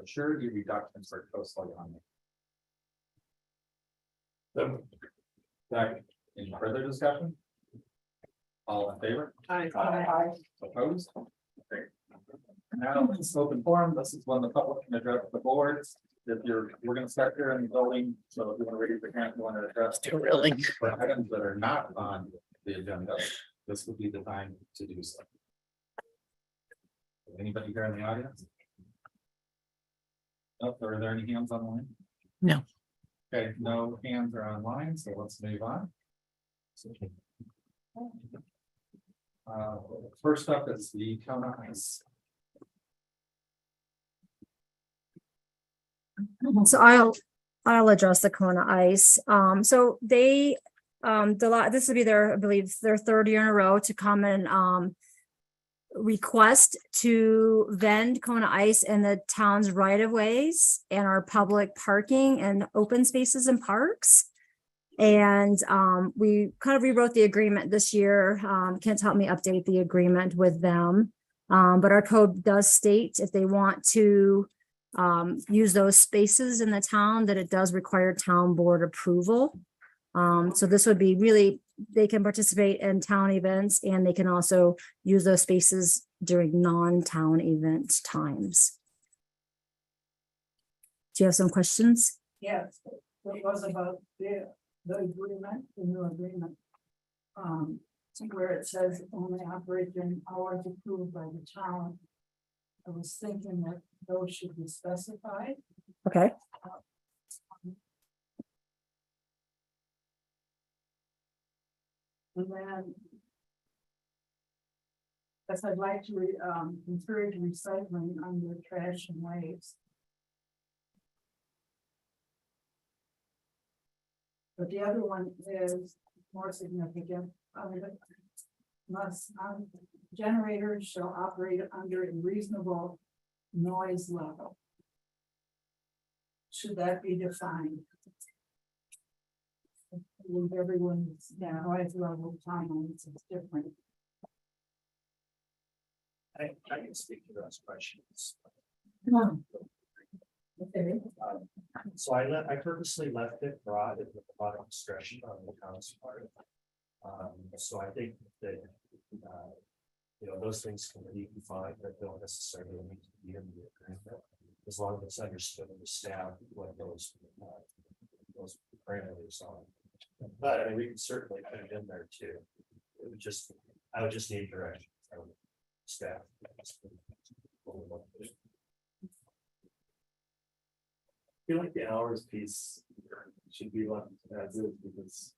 surety reductions for coastal Yonge. Any further discussion? All in favor? Aye. Opposed? Great. Now, it's open forum. This is when the public can address the boards. If we're gonna start here in the building, so if you want to raise your hand, you want to address. Really? For items that are not on the agenda, this would be the time to do so. Anybody here in the audience? Oh, are there any hands online? No. Okay, no hands are online, so let's move on. First up is the Kona Ice. So I'll address the Kona Ice. So they, this will be their, I believe, their 3rd year in a row to come and, request to vend Kona Ice in the town's right of ways and our public parking and open spaces and parks. And, we kind of rewrote the agreement this year. Kent helped me update the agreement with them. But our code does state if they want to use those spaces in the town, that it does require town board approval. So this would be really, they can participate in town events and they can also use those spaces during non-town event times. Do you have some questions? Yes, what was about the agreement, the new agreement? Where it says only operating hours approved by the town. I was thinking that those should be specified. Okay. And then. Because I'd like to encourage recycling under trash and waste. But the other one is more significant. Generators shall operate under a reasonable noise level. Should that be defined? With everyone's noise level tolerance is different. I can speak to those questions. Okay. So I purposely left it broad at the bottom discretion on the town's part. So I think that, those things can be defined, that don't necessarily need to be in the agreement. As long as it's understood in the staff what those parameters are. But I mean, we can certainly put it in there too. I would just need direction from staff. I feel like the hours piece should be left as is, because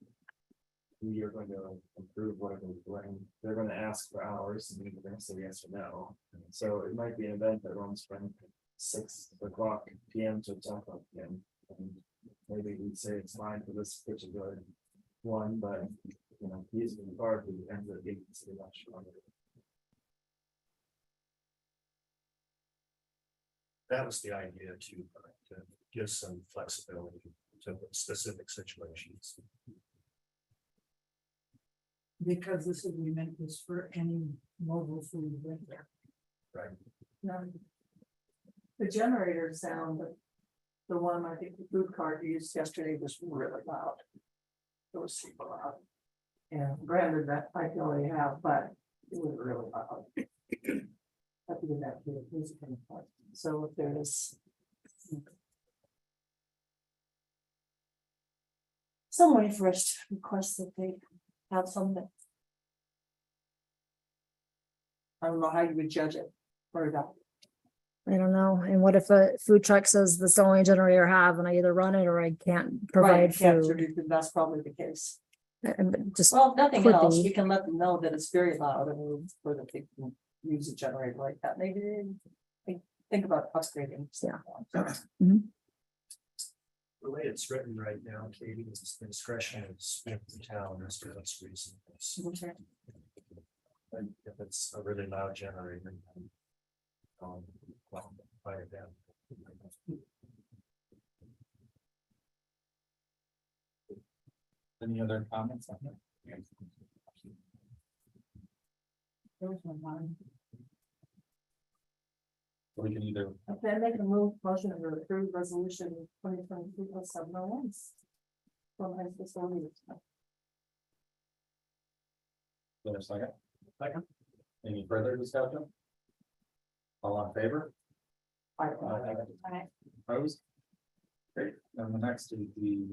we are going to improve whatever we're doing. They're going to ask for hours and we're going to say yes or no. So it might be an event that runs from 6 o'clock PM to 10 o'clock PM. And maybe we'd say it's fine for this particular one, but using the car for the end of the agency much longer. That was the idea to give some flexibility to specific situations. Because this agreement is for any mobile food vendor. Right. Now, the generator sound, the one I think the food cart used yesterday was really loud. It was super loud. And granted that I can already have, but it was really loud. I have to do that to the music and part. So if there's some way for us to request that they have something. I don't know how you would judge it or not. I don't know. And what if a food truck says this is the only generator I have and I either run it or I can't provide food? That's probably the case. And just Well, if nothing could else, be. we can let them know that it's very loud and for that they can use a generator like that. Maybe they think about upgrading. Yeah. The way it's written right now, Katie, is the discretion is with the town as to what's reasonable. Okay. And if it's a really loud generator, then, well, fire it down. Any other comments on that? There's one line. We can either, Okay, I make a motion to approve resolution 2023-701. From high facilities. there's a second. Second. Any further discussion? All in favor? Opposed? Great, and the next is the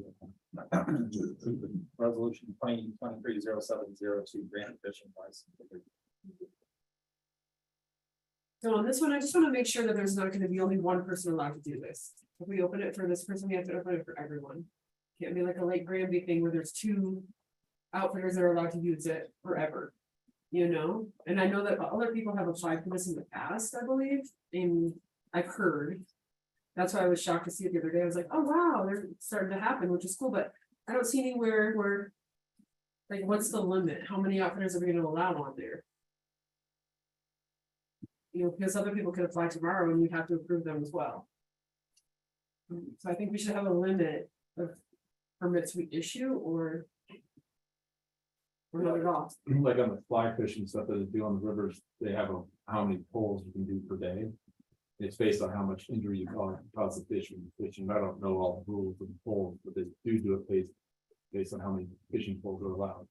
resolution 2023-0702 grant fishing license. So on this one, I just want to make sure that there's not going to be only one person allowed to do this. If we open it for this person, we have to open it for everyone. Can't be like a Lake Granby thing where there's 2 outfitters that are allowed to use it forever. And I know that other people have applied for this in the past, I believe, and I've heard. That's why I was shocked to see it the other day. I was like, oh wow, they're starting to happen, which is cool, but I don't see anywhere where. Like, what's the limit? How many outfitters are we gonna allow on there? Because other people could apply tomorrow and we have to approve them as well. So I think we should have a limit of permits we issue or not at all. Like on the fly fishing stuff that they do on the rivers, they have how many pulls you can do per day. It's based on how much injury you cause the fish when you're fishing. I don't know all the rules of the pulls, but they do it based on how many fishing pulls are allowed.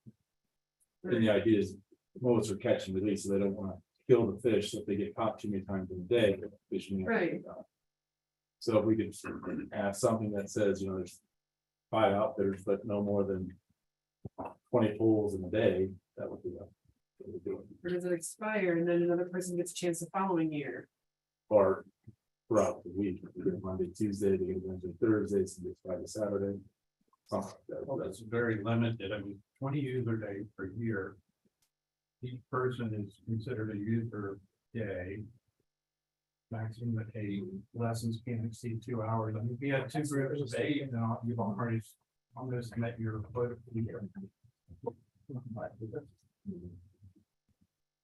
And the idea is most are catch and release, so they don't want to kill the fish. So if they get caught too many times in a day, fishing. Right. So if we could have something that says, there's 5 outfitters, but no more than 20 pools in a day, that would be. Or does it expire and then another person gets a chance the following year? Or throughout the week, Monday, Tuesday, they get Wednesday, Thursday, so it's Friday, Saturday. Something like that. Well, that's very limited. I mean, 20 user days per year. Each person is considered a user day. Maximum 8 lessons can't exceed 2 hours. I mean, if you had 2 groups of 8, you've already almost met your quota for the year.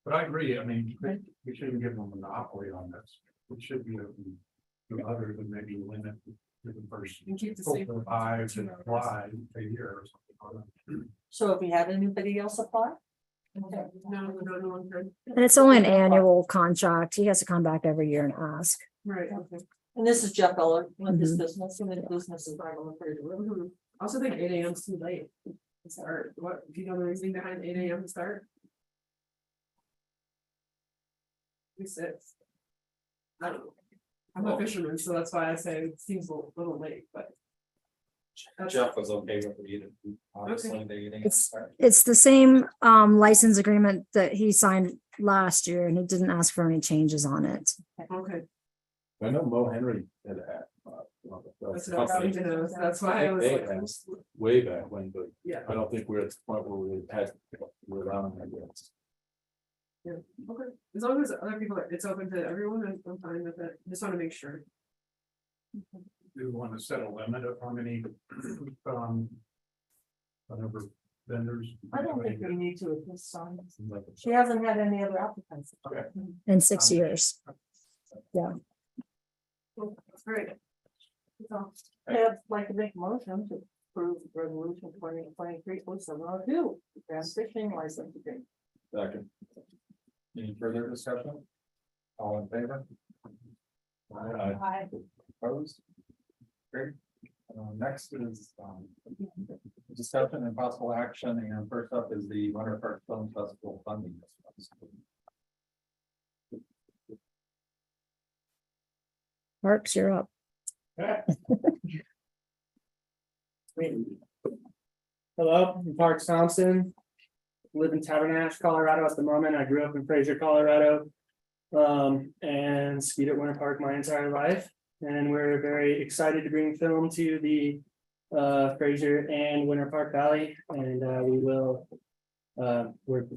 But I agree. I mean, we shouldn't give them a monopoly on this. It should be open to others and maybe limit to the first And keep the 4 same. or 5 to apply a year or something. So if we had anybody else apply? No, no one heard. And it's only an annual contract. He has to come back every year and ask. Right, okay. And this is Jeff Eller with his Mhm. business, and his business is right on the Fraser Road. Mhm. I also think 8 a.m. is too late to start. What, do you know the reasoning behind 8 a.m. to start? 6. I don't know. I'm a fisherman, so that's why I say it seems a little late, but. that's- Jeff was okay with the eating, obviously, the eating. It's the same license agreement that he signed last year and he didn't ask for any changes on it. Okay, I know Mo Henry had. that's what I was thinking of. That's why I was They like, asked way back when, but yeah, I don't think we're at the point where we had, we're allowing that yet. okay. As long as other people, it's open to everyone, I'm fine with it. Just want to make sure. Do you want to set a limit of how many, whatever vendors? I don't think we need to at this time. She hasn't had any other applicants. In 6 years. Great. So, I'd like to make a motion to approve resolution 2023-0702, grand fishing license agreement. Second. Any further discussion? All in favor? Aye. Opposed? Great. Next is discussion and possible action, and first up is the Winter Park Film Festival funding. Marks, you're up. Hello, I'm Parks Thompson. Live in Tabernacle, Colorado at the moment. I grew up in Fraser, Colorado. And skied at Winter Park my entire life. And we're very excited to bring film to the Fraser and Winter Park Valley. And we will, we're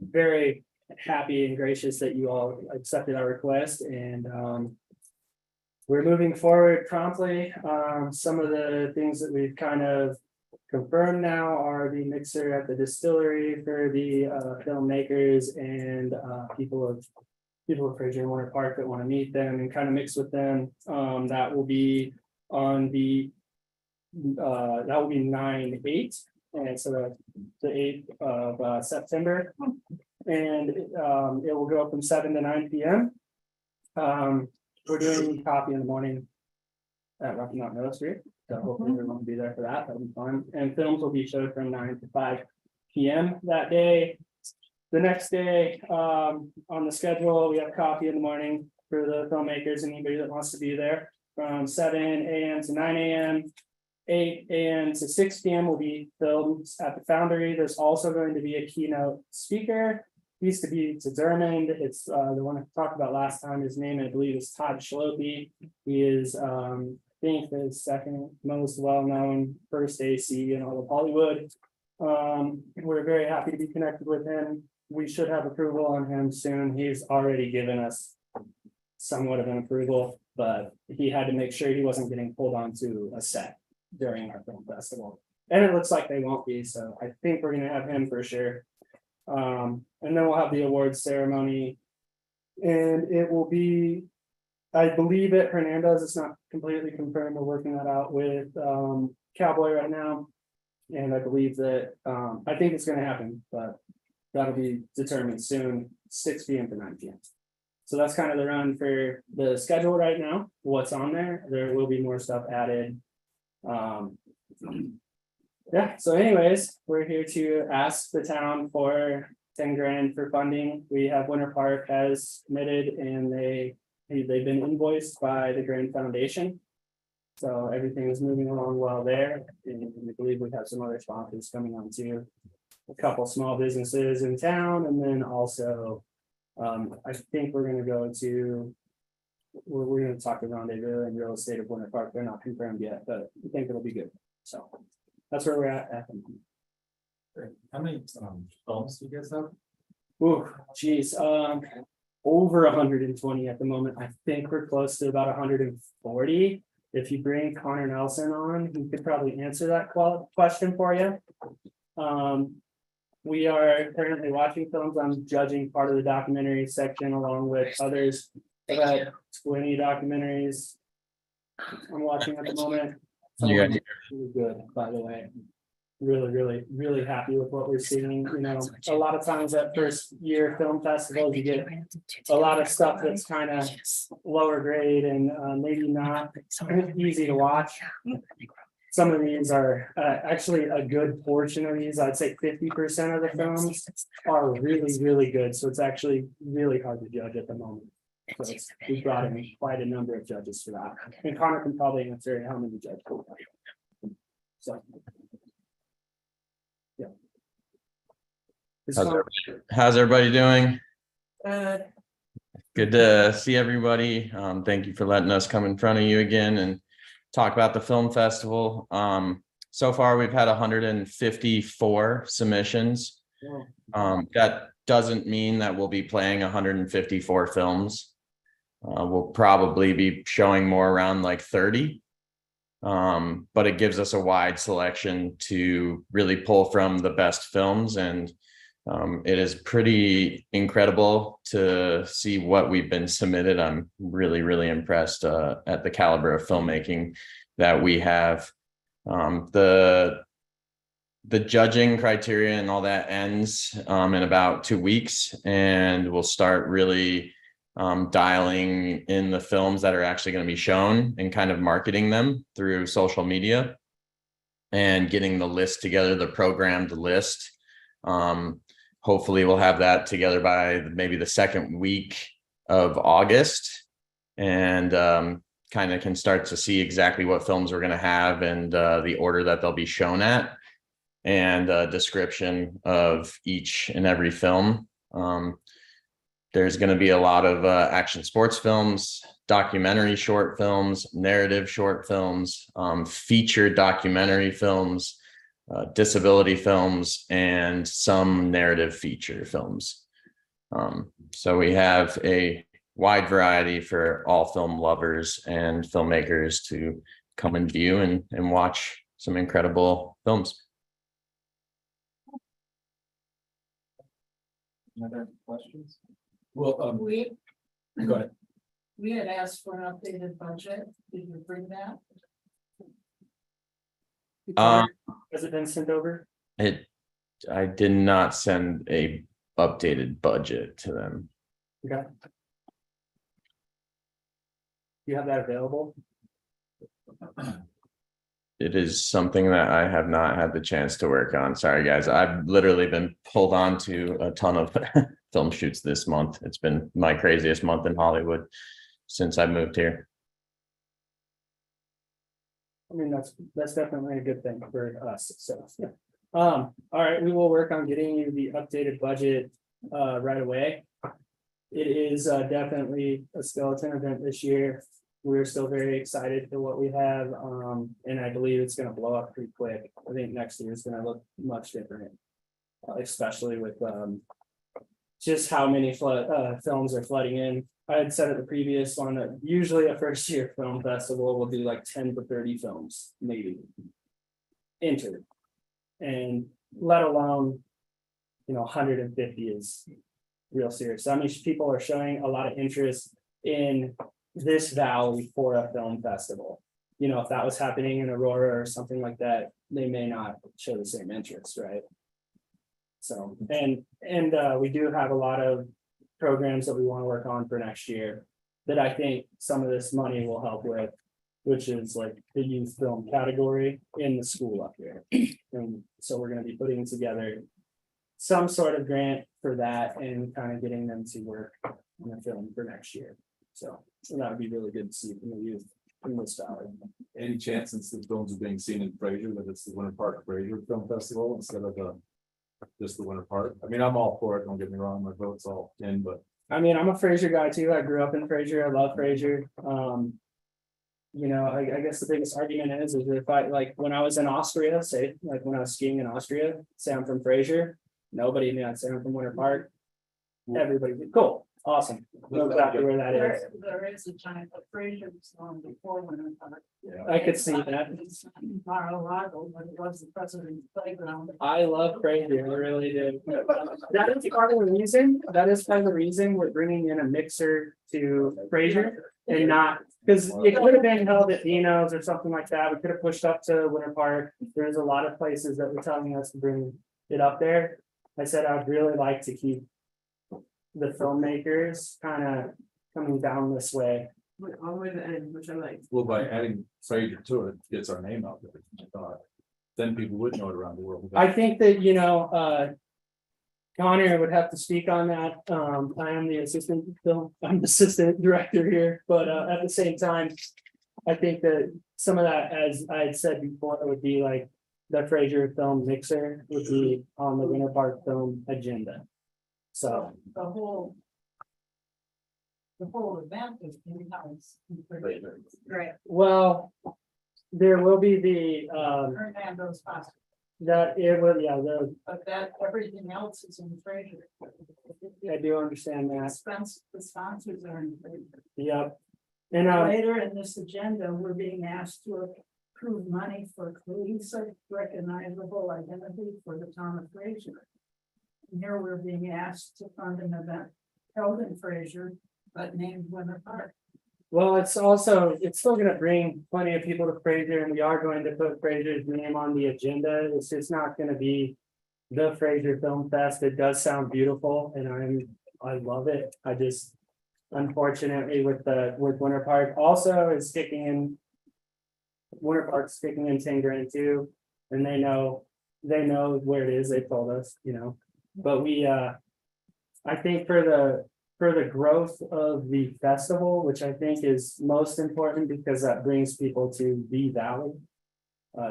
very happy and gracious that you all accepted our request, and we're moving forward promptly. Some of the things that we've kind of confirmed now are the mixer at the distillery for the filmmakers and people of Fraser and Winter Park that want to meet them and kind of mix with them. That will be on the 9/8, and so the 8th of September. And it will go from 7 to 9 p.m. We're doing coffee in the morning at Rocky Mountain Middle Street. So hopefully everyone will be there for that. That'll be fun. And films will be showed from 9 to 5 p.m. that day. The next day, on the schedule, we have coffee in the morning for the filmmakers and anybody that wants to be there. From 7 a.m. to 9 a.m. 8 a.m. to 6 p.m. will be filmed at the Foundry. There's also going to be a keynote speaker. He used to be determined. It's the one I talked about last time. His name, I believe, is Todd Schlope. He is, I think, the second most well-known first AC in all of Hollywood. We're very happy to be connected with him. We should have approval on him soon. He's already given us somewhat of an approval, but he had to make sure he wasn't getting pulled onto a set during our film festival. And it looks like they won't be, so I think we're gonna have him for sure. And then we'll have the awards ceremony. And it will be, I believe at Hernandez, it's not completely confirmed. We're working that out with Cowboy right now. And I believe that, I think it's gonna happen, but that'll be determined soon, 6 p.m. to 9 p.m. So that's kind of the run for the schedule right now, what's on there. There will be more stuff added. Yeah, so anyways, we're here to ask the town for 10 grand for funding. We have Winter Park has submitted and they They've been invoiced by the Grand Foundation. So everything is moving along well there, and we believe we have some other sponsors coming on too. A couple small businesses in town, and then also, I think we're gonna go to. We're gonna talk to Rendezvous and Real Estate of Winter Park. They're not confirmed yet, but we think it'll be good. So that's where we're at the moment. Great. How many films do you guys have? Ooh, geez, over 120 at the moment. I think we're close to about 140. If you bring Connor Nelson on, he could probably answer that question for you. We are currently watching films. I'm judging part of the documentary section along with others. About 20 documentaries I'm watching at the moment. Some of them are really good, by the way. Really happy with what we're seeing. You know, a lot of times at first year film festivals, you get a lot of stuff that's kind of lower grade and maybe not easy to watch. Some of these are actually a good portion of these. I'd say 50% of the films are really good. So it's actually really hard to judge at the moment. So we brought in quite a number of judges for that. And Connor can probably answer how many judges. So. Yeah. How's everybody doing? Uh, Good to see everybody. Thank you for letting us come in front of you again and talk about the film festival. So far, we've had 154 submissions. That doesn't mean that we'll be playing 154 films. We'll probably be showing more around like 30. But it gives us a wide selection to really pull from the best films, and it is pretty incredible to see what we've been submitted. I'm really impressed at the caliber of filmmaking that we have. The judging criteria and all that ends in about 2 weeks, and we'll start really dialing in the films that are actually going to be shown and kind of marketing them through social media and getting the list together, the programmed list. Hopefully we'll have that together by maybe the second week of August, and kind of can start to see exactly what films we're going to have and the order that they'll be shown at, and a description of each and every film. There's going to be a lot of action sports films, documentary short films, narrative short films, feature documentary films, disability films, and some narrative feature films. So we have a wide variety for all film lovers and filmmakers to come and view and watch some incredible films. Any other questions? Well, we, go ahead. we had asked for an updated budget. Did you bring that? Has it been sent over? I did not send a updated budget to them. Okay. You have that available? It is something that I have not had the chance to work on. Sorry, guys. I've literally been pulled on to a ton of film shoots this month. It's been my craziest month in Hollywood since I moved here. I mean, that's definitely a good thing for us. So, yeah. All right, we will work on getting you the updated budget right away. It is definitely a skeleton event this year. We're still very excited for what we have, and I believe it's going to blow up pretty quick. I think next year is going to look much different, especially with just how many films are flooding in. I had said at the previous one that usually a first year film festival will do like 10 to 30 films, maybe entered, and let alone, 150 is real serious. That means people are showing a lot of interest in this valley for a film festival. If that was happening in Aurora or something like that, they may not show the same interest, right? So, and we do have a lot of programs that we want to work on for next year that I think some of this money will help with, which is like the youth film category in the school up here. And so we're going to be putting together some sort of grant for that and kind of getting them to work on a film for next year. So that would be really good to see from the youth in this valley. Any chance since the films are being seen in Fraser that it's the Winter Park Fraser Film Festival instead of just the Winter Park? I mean, I'm all for it, don't get me wrong, my vote's all in, but I mean, I'm a Fraser guy too. I grew up in Fraser. I love Fraser. You know, I guess the biggest argument is if I, like, when I was in Austria, say, like when I was skiing in Austria, say I'm from Fraser, nobody knew I'd say I'm from Winter Park. Everybody, cool, awesome. Know exactly where that is. There is a giant, but Fraser was on before Winter Park. I could see that. Mar-a-Lago, but it was the president's playground. I love Fraser, I really do. That is part of the reason, we're bringing in a mixer to Fraser and not, because it could have been held at Dino's or something like that. We could have pushed up to Winter Park. There's a lot of places that were telling us to bring it up there. I said I'd really like to keep the filmmakers kind of coming down this way. All the way to the end, which I like. well, by adding Fraser to it, gets our name out there. I thought. Then people would know it around the world. I think that, you know, Connor would have to speak on that. I am the I'm the assistant director here, but at the same time, I think that some of that, as I had said before, would be like the Fraser film mixer would be on the Winter Park film agenda. So, The whole event is in-house. Right. well, there will be the, Fernando's possible, that it will, yeah, but that, everything else is in Fraser. I do understand that. The sponsors are in Fraser. Yep. And, Later in this agenda, we're being asked to approve money for cohesive, recognizable identity for the town of Fraser. And here we're being asked to fund an event held in Fraser, but named Winter Park. well, it's still gonna bring plenty of people to Fraser, and we are going to put Fraser's name on the agenda. It's just not gonna be the Fraser Film Fest. It does sound beautiful, and I love it. I just, unfortunately, with Winter Park also is kicking in. Winter Park's kicking in 10 grand too, and they know where it is. They told us, you know, but we, I think for the growth of the festival, which I think is most important because that brings people to the valley.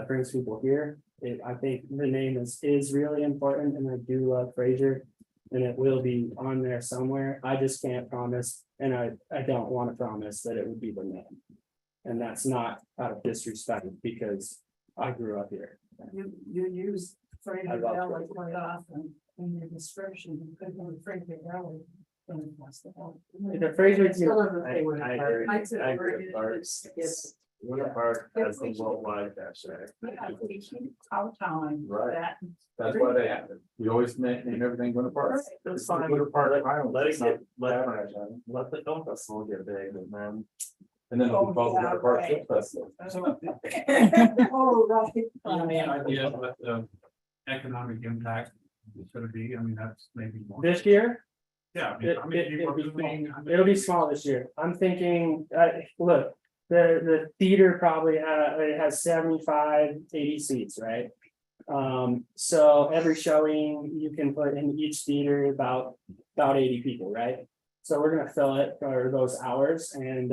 Brings people here. I think the name is really important, and I do love Fraser, and it will be on there somewhere. I just can't promise, and I don't want to promise that it would be the name. And that's not out of disrespect because I grew up here. You use I Fraser love Valley Fraser. quite often in your description, you could go to Fraser Valley. The Fraser, Winter Park has the worldwide dash. Outline Right. that. That's why they have it. We always name everything Winter Park. That's fine. Winter Park. Let the film festival get big, and then. And then it'll be called Oh, Winter Park Film Festival. Oh, right. Any idea what the economic impact is gonna be? I mean, that's maybe more. this year, Yeah, I mean, how many people are doing? it'll be small this year. I'm thinking, look, the theater probably has 75, 80 seats, right? So every showing you can put in each theater about 80 people, right? So we're gonna fill it for those hours, and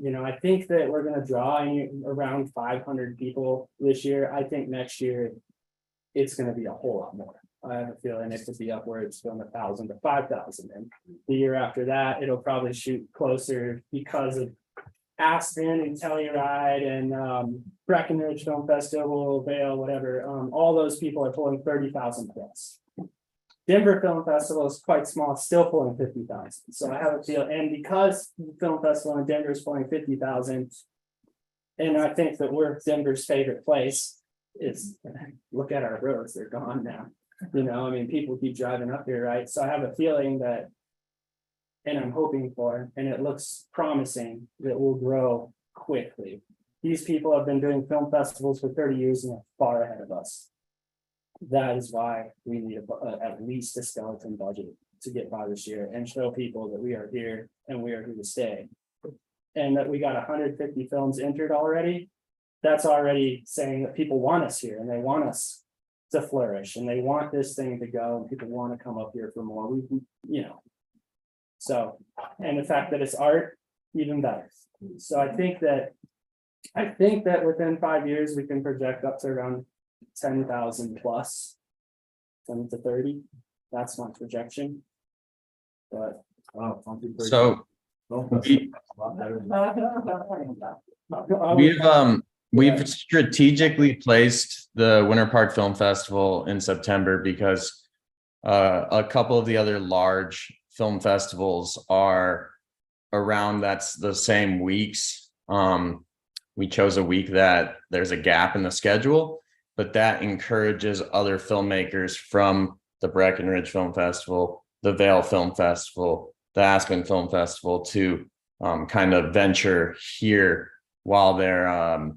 you know, I think that we're gonna draw around 500 people this year. I think next year it's gonna be a whole lot more. I have a feeling it could be upwards from 1,000 to 5,000, and the year after that, it'll probably shoot closer because of Aspen and Telluride and Breckenridge Film Festival, Vail, whatever. All those people are pulling 30,000 plus. Denver Film Festival is quite small, still pulling 50,000. So I have a feel, and because the film festival in Denver is pulling 50,000, and I think that we're Denver's favorite place. Is look at our roads; they're gone now. You know, I mean, people keep driving up here, right? So I have a feeling that, and I'm hoping for, and it looks promising that we'll grow quickly. These people have been doing film festivals for 30 years and are far ahead of us. That is why we need at least a skeleton budget to get by this year and show people that we are here and we are here to stay. And that we got 150 films entered already. That's already saying that people want us here and they want us to flourish and they want this thing to go and people want to come up here for more. We, you know. So, and the fact that it's art even better. So I think that within 5 years, we can project up to around 10,000 plus. 10 to 30, that's my projection. But So we've strategically placed the Winter Park Film Festival in September because a couple of the other large film festivals are around that's the same weeks. We chose a week that there's a gap in the schedule, but that encourages other filmmakers from the Breckenridge Film Festival, the Vale Film Festival, the Aspen Film Festival to kind of venture here while they're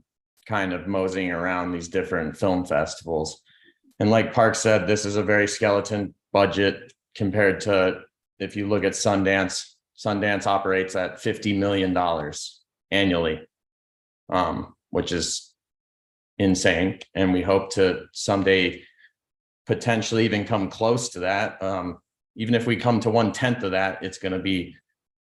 kind of moseying around these different film festivals. And like Park said, this is a very skeleton budget compared to if you look at Sundance. Sundance operates at $50 million annually, which is insane. And we hope to someday potentially even come close to that. Even if we come to 1/10 of that, it's going to be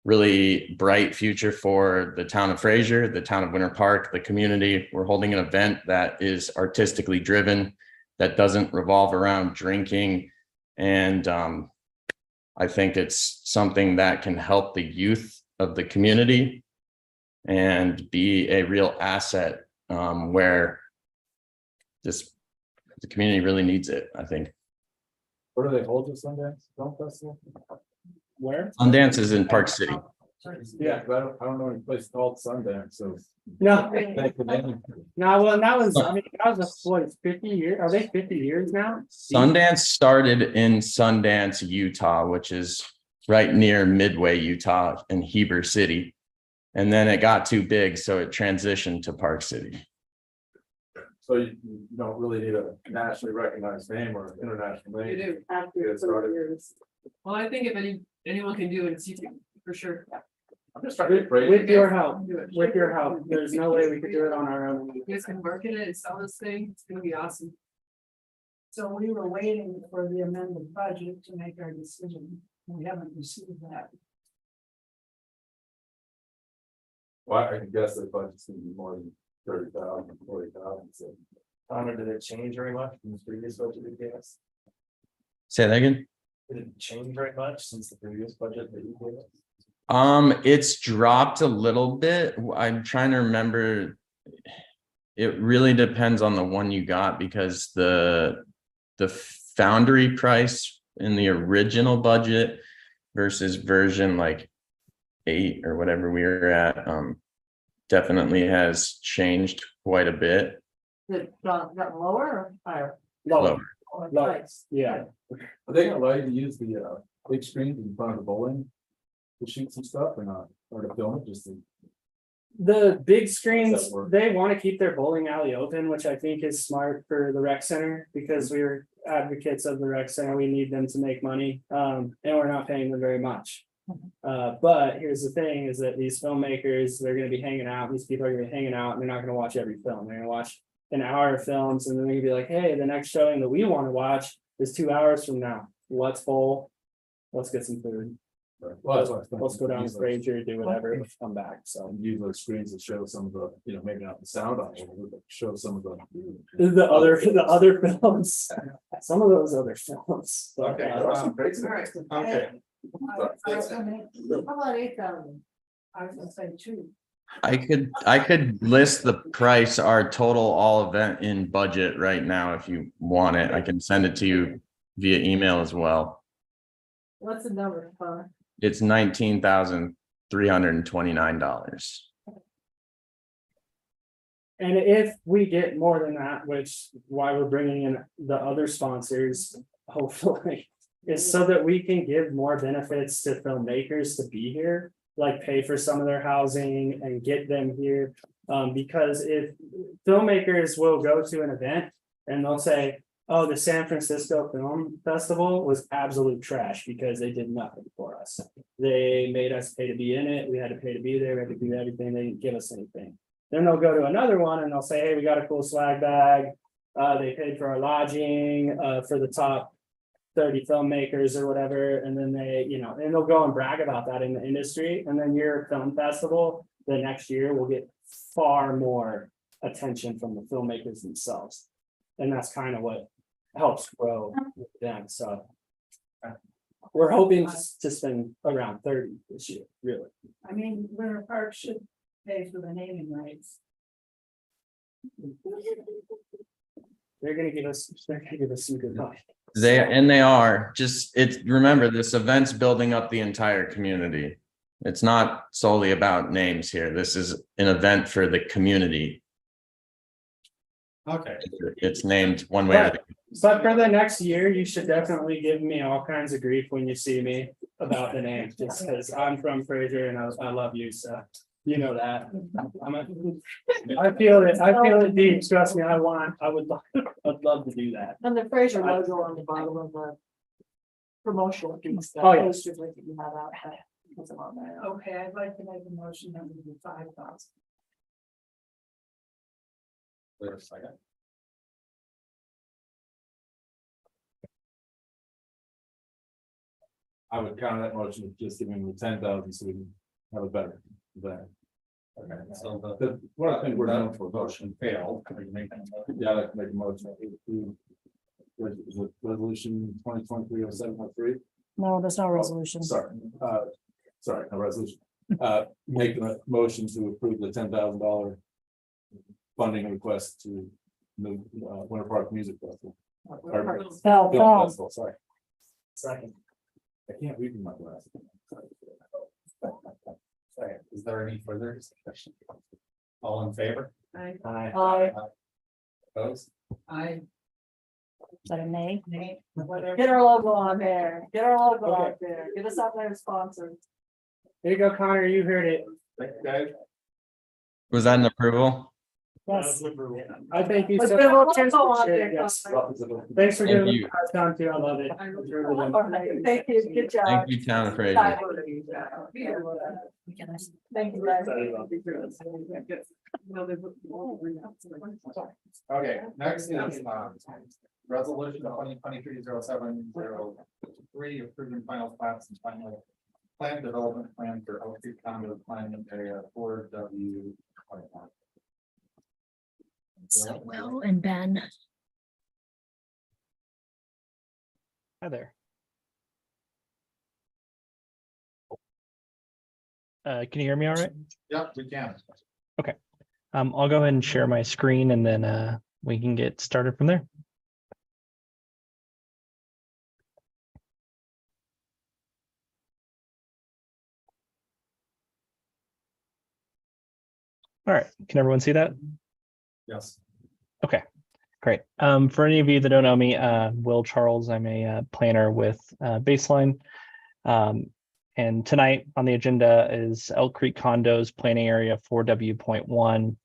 really bright future for the town of Fraser, the town of Winter Park, the community. We're holding an event that is artistically driven, that doesn't revolve around drinking. And I think it's something that can help the youth of the community and be a real asset where the community really needs it, I think. Where do they hold the Sundance Film Festival? where? Sundance is in Park City. Yeah, but I don't know any place called Sundance, so. No, no, well, that was, I mean, that was what, it's 50 years, are they 50 years now? Sundance started in Sundance, Utah, which is right near Midway, Utah, in Heber City. And then it got too big, so it transitioned to Park City. So you don't really need a nationally recognized name or international You name. do. After Get started. 30 years. Well, I think if anyone can do it, it's you two, for sure. I'm just trying to get brave. With your help, there's no way we could do it on our own. You guys can market it and sell this thing, it's gonna be awesome. So we were waiting for the amended budget to make our decision. We haven't received that. Well, I can guess the budget's gonna be more than 30,000, 40,000, so. Connor, did it change very much from the previous budget we gave us? Say that again? Did it change very much since the previous budget that you gave us? It's dropped a little bit. I'm trying to remember. It really depends on the one you got because the foundry price in the original budget versus version like 8 or whatever we were at definitely has changed quite a bit. It got lower or higher? Lower. Lower. Yeah. Are they gonna allow you to use the big screens in front of the bowling? To shoot some stuff or not, or to film it, just to. The big screens, Does that work? they want to keep their bowling alley open, which I think is smart for the rec center because we were advocates of the rec center. We need them to make money. And we're not paying them very much. But here's the thing is that these filmmakers, they're going to be hanging out. These people are going to be hanging out and they're not going to watch every film. They're going to watch an hour of films and then they're going to be like, hey, the next showing that we want to watch is 2 hours from now. Let's bowl. Let's get some food. Well, that's what I was thinking. Let's go down to Use those- Fraser, do whatever, come back. So Use those screens to show some of the, maybe not the sound on it, but show some of the. the other films, some of those other films. but, Okay, awesome, great. Alright. Okay. How about 8,000? I was gonna say 2. I could list the price, our total all event in budget right now if you want it. I can send it to you via email as well. What's the number, Connor? It's $19,329. And if we get more than that, which why we're bringing in the other sponsors, hopefully, is so that we can give more benefits to filmmakers to be here, like pay for some of their housing and get them here. Because if filmmakers will go to an event and they'll say, oh, the San Francisco Film Festival was absolute trash because they did nothing for us. They made us pay to be in it. We had to pay to be there. We had to do everything. They didn't give us anything. Then they'll go to another one and they'll say, hey, we got a cool swag bag. They paid for our lodging, for the top 30 filmmakers or whatever, and then they, you know, and they'll go and brag about that in the industry, and then your film festival the next year will get far more attention from the filmmakers themselves. And that's kind of what helps grow with them, so. We're hoping to spend around 30 this year, really. I mean, Winter Park should pay for the naming rights. They're gonna give us some good money. They are just, it's, remember, this event's building up the entire community. It's not solely about names here. This is an event for the community. Okay. It's named one way or the other. But for the next year, you should definitely give me all kinds of grief when you see me about the name, just because I'm from Fraser and I love you, so you know that. I feel it deep, trust me, I'd love to do that. And the Fraser logo on the bottom of the promotional piece. Oh, yeah. Posters like you have out there. Puts them on there. Okay, I'd like to make a motion that we do 5,000. Wait a second. I would counter that motion with just giving them 10,000 so we can have a better event. Okay, so What I think we're that doing for motion failed. Can we make that motion? Yeah, I'd like to make a motion. Is it resolution 2023-0703? No, there's no resolution. Sorry, no resolution. Make a motion to approve the $10,000 funding request to move Winter Park Music Festival. Or Film, Film Festival, sorry. Second. I can't read in my glasses. Okay, is there any further discussion? All in favor? Aye. Opposed? I. Is that a nay? Get our logo on there, get our logo Okay. out there, get us out there sponsored. There you go, Connor, you heard it. Thank you, guys. Was that an approval? Yes. I thank you Let's so get a much. little logo on there. Yes. Connor. Thanks for Thank doing you. that time too, I love it. All right, thank you, good job. Thank you, Town of Fraser. Thank you, guys. Okay, next is resolution 2023-0703, approving final plats and final plan development plan for Oak Creek Condo Planning Area 4W. So Will and Ben. Hi there. Can you hear me all right? Yep, we can. I'll go ahead and share my screen and then we can get started from there. All right, can everyone see that? Yes. Okay, great. For any of you that don't know me, Will Charles, I'm a planner with Baseline. And tonight on the agenda is Elk Creek Condos Planning Area 4W.1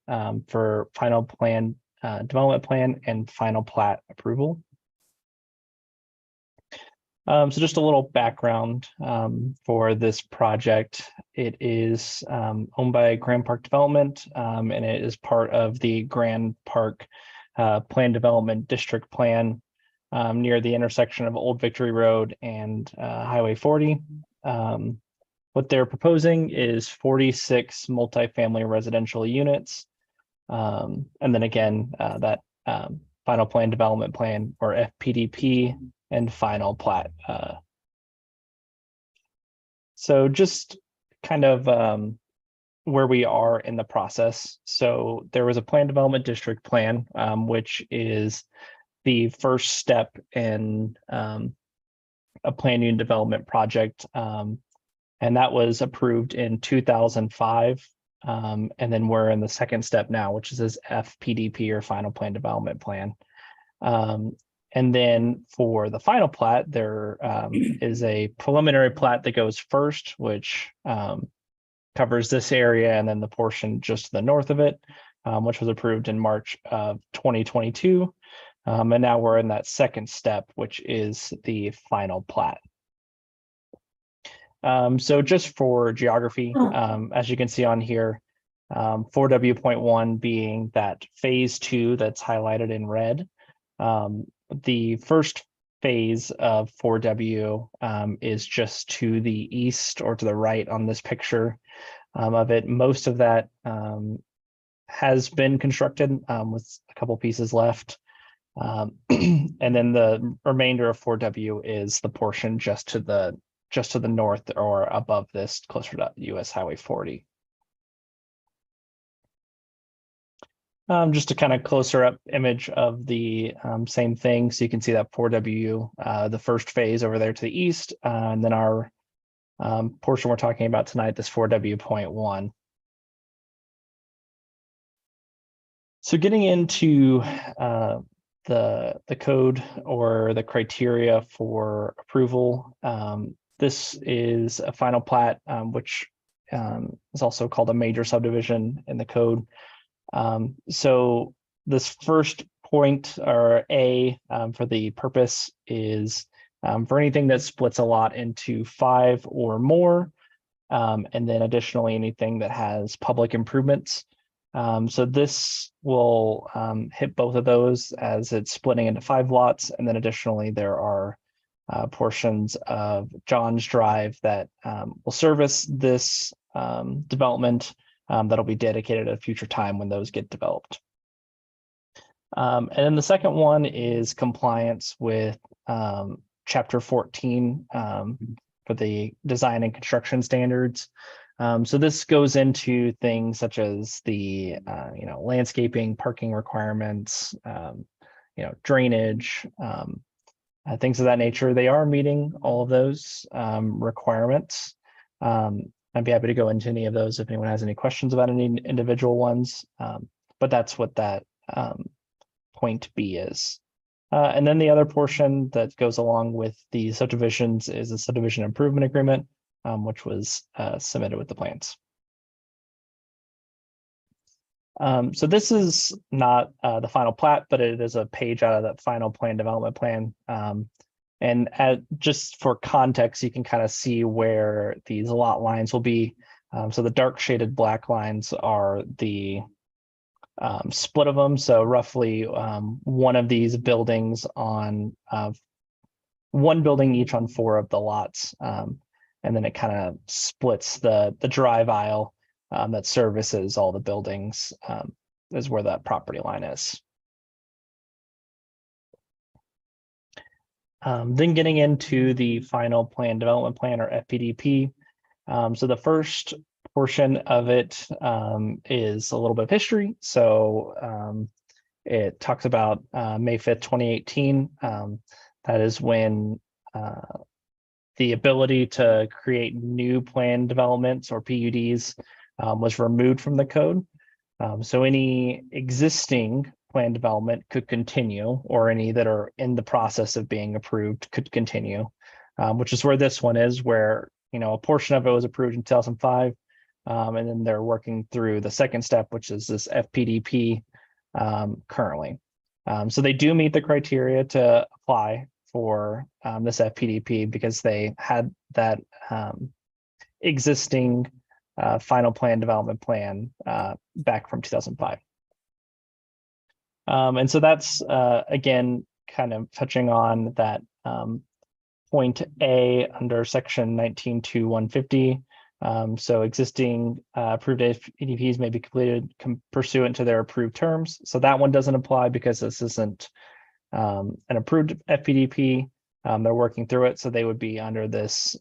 for final plan, development plan and final plat approval. So just a little background for this project. It is owned by Grand Park Development, and it is part of the Grand Park Plan Development District Plan near the intersection of Old Victory Road and Highway 40. What they're proposing is 46 multifamily residential units. And then again, that final plan development plan, or FPDP, and final plat. So just kind of where we are in the process. So there was a plan development district plan, which is the first step in a plan unit development project. And that was approved in 2005. And then we're in the second step now, which is this FPDP, or final plan development plan. And then for the final plat, there is a preliminary plat that goes first, which covers this area and then the portion just to the north of it, which was approved in March of 2022. And now we're in that second step, which is the final plat. So just for geography, as you can see on here, 4W.1 being that phase 2 that's highlighted in red. The first phase of 4W is just to the east or to the right on this picture of it. Most of that has been constructed with a couple pieces left. And then the remainder of 4W is the portion just to the north or above this, closer to US Highway 40. Just a kind of closer up image of the same thing. So you can see that 4W, the first phase over there to the east, and then our portion we're talking about tonight, this 4W.1. So getting into the code or the criteria for approval, this is a final plat, which is also called a major subdivision in the code. So this first point, or A, for the purpose is for anything that splits a lot into 5 or more, and then additionally anything that has public improvements. So this will hit both of those as it's splitting into 5 lots, and then additionally there are portions of John's Drive that will service this development. That'll be dedicated at a future time when those get developed. And then the second one is compliance with Chapter 14 for the design and construction standards. So this goes into things such as the landscaping, parking requirements, drainage, things of that nature. They are meeting all of those requirements. I'd be happy to go into any of those if anyone has any questions about any individual ones, but that's what that point B is. And then the other portion that goes along with the subdivisions is a subdivision improvement agreement, which was submitted with the plans. So this is not the final plat, but it is a page out of that final plan development plan. And just for context, you can kind of see where these lot lines will be. So the dark shaded black lines are the split of them. So roughly one of these buildings on one building each on 4 of the lots. And then it kind of splits the drive aisle that services all the buildings is where that property line is. Then getting into the final plan development plan, or FPDP. So the first portion of it is a little bit of history. So it talks about May 5th, 2018. That is when the ability to create new plan developments, or PUDs, was removed from the code. So any existing plan development could continue, or any that are in the process of being approved could continue, which is where this one is, where a portion of it was approved in 2005, and then they're working through the second step, which is this FPDP currently. So they do meet the criteria to apply for this FPDP because they had that existing final plan development plan back from 2005. And so that's, again, kind of touching on that point A under section 19.2.150. So existing approved FPDPs may be completed pursuant to their approved terms. So that one doesn't apply because this isn't an approved FPDP. They're working through it, so they would be under this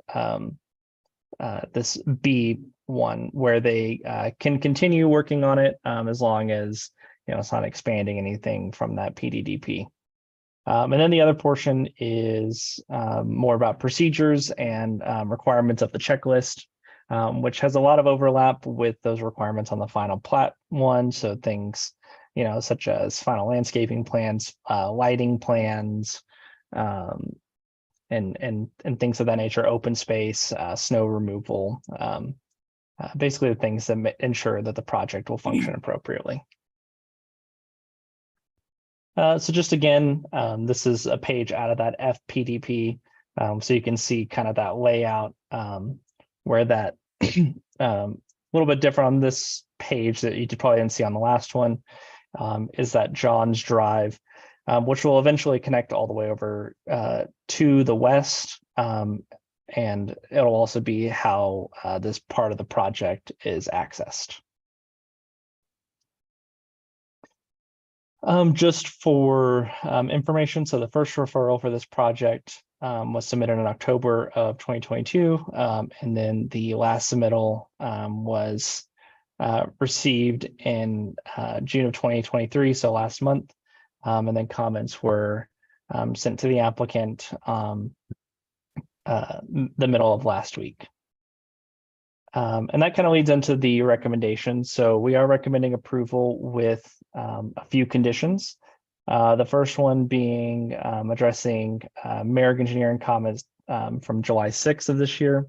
this B1, where they can continue working on it as long as it's not expanding anything from that PDDP. And then the other portion is more about procedures and requirements of the checklist, which has a lot of overlap with those requirements on the final plat one. So things, such as final landscaping plans, lighting plans, and things of that nature, open space, snow removal, basically the things that ensure that the project will function appropriately. So just again, this is a page out of that FPDP. So you can see kind of that layout where that a little bit different on this page that you probably didn't see on the last one is that John's Drive. which will eventually connect all the way over to the west. And it'll also be how this part of the project is accessed. Just for information, so the first referral for this project was submitted in October of 2022, and then the last submittal was received in June of 2023, so last month, and then comments were sent to the applicant the middle of last week. And that kind of leads into the recommendations. So we are recommending approval with a few conditions. The first one being addressing Merrick Engineering comments from July 6th of this year.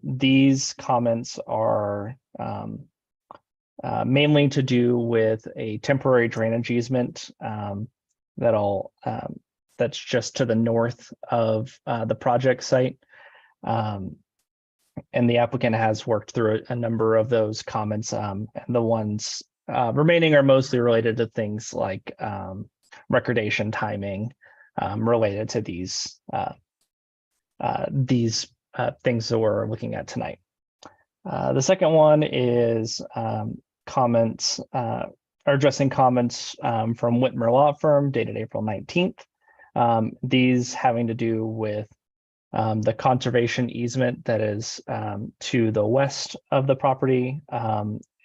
These comments are mainly to do with a temporary drainage easement that's just to the north of the project site. And the applicant has worked through a number of those comments, and the ones remaining are mostly related to things like recordation timing related to these things that we're looking at tonight. The second one is comments or addressing comments from Whitmer Law Firm dated April 19th. These having to do with the conservation easement that is to the west of the property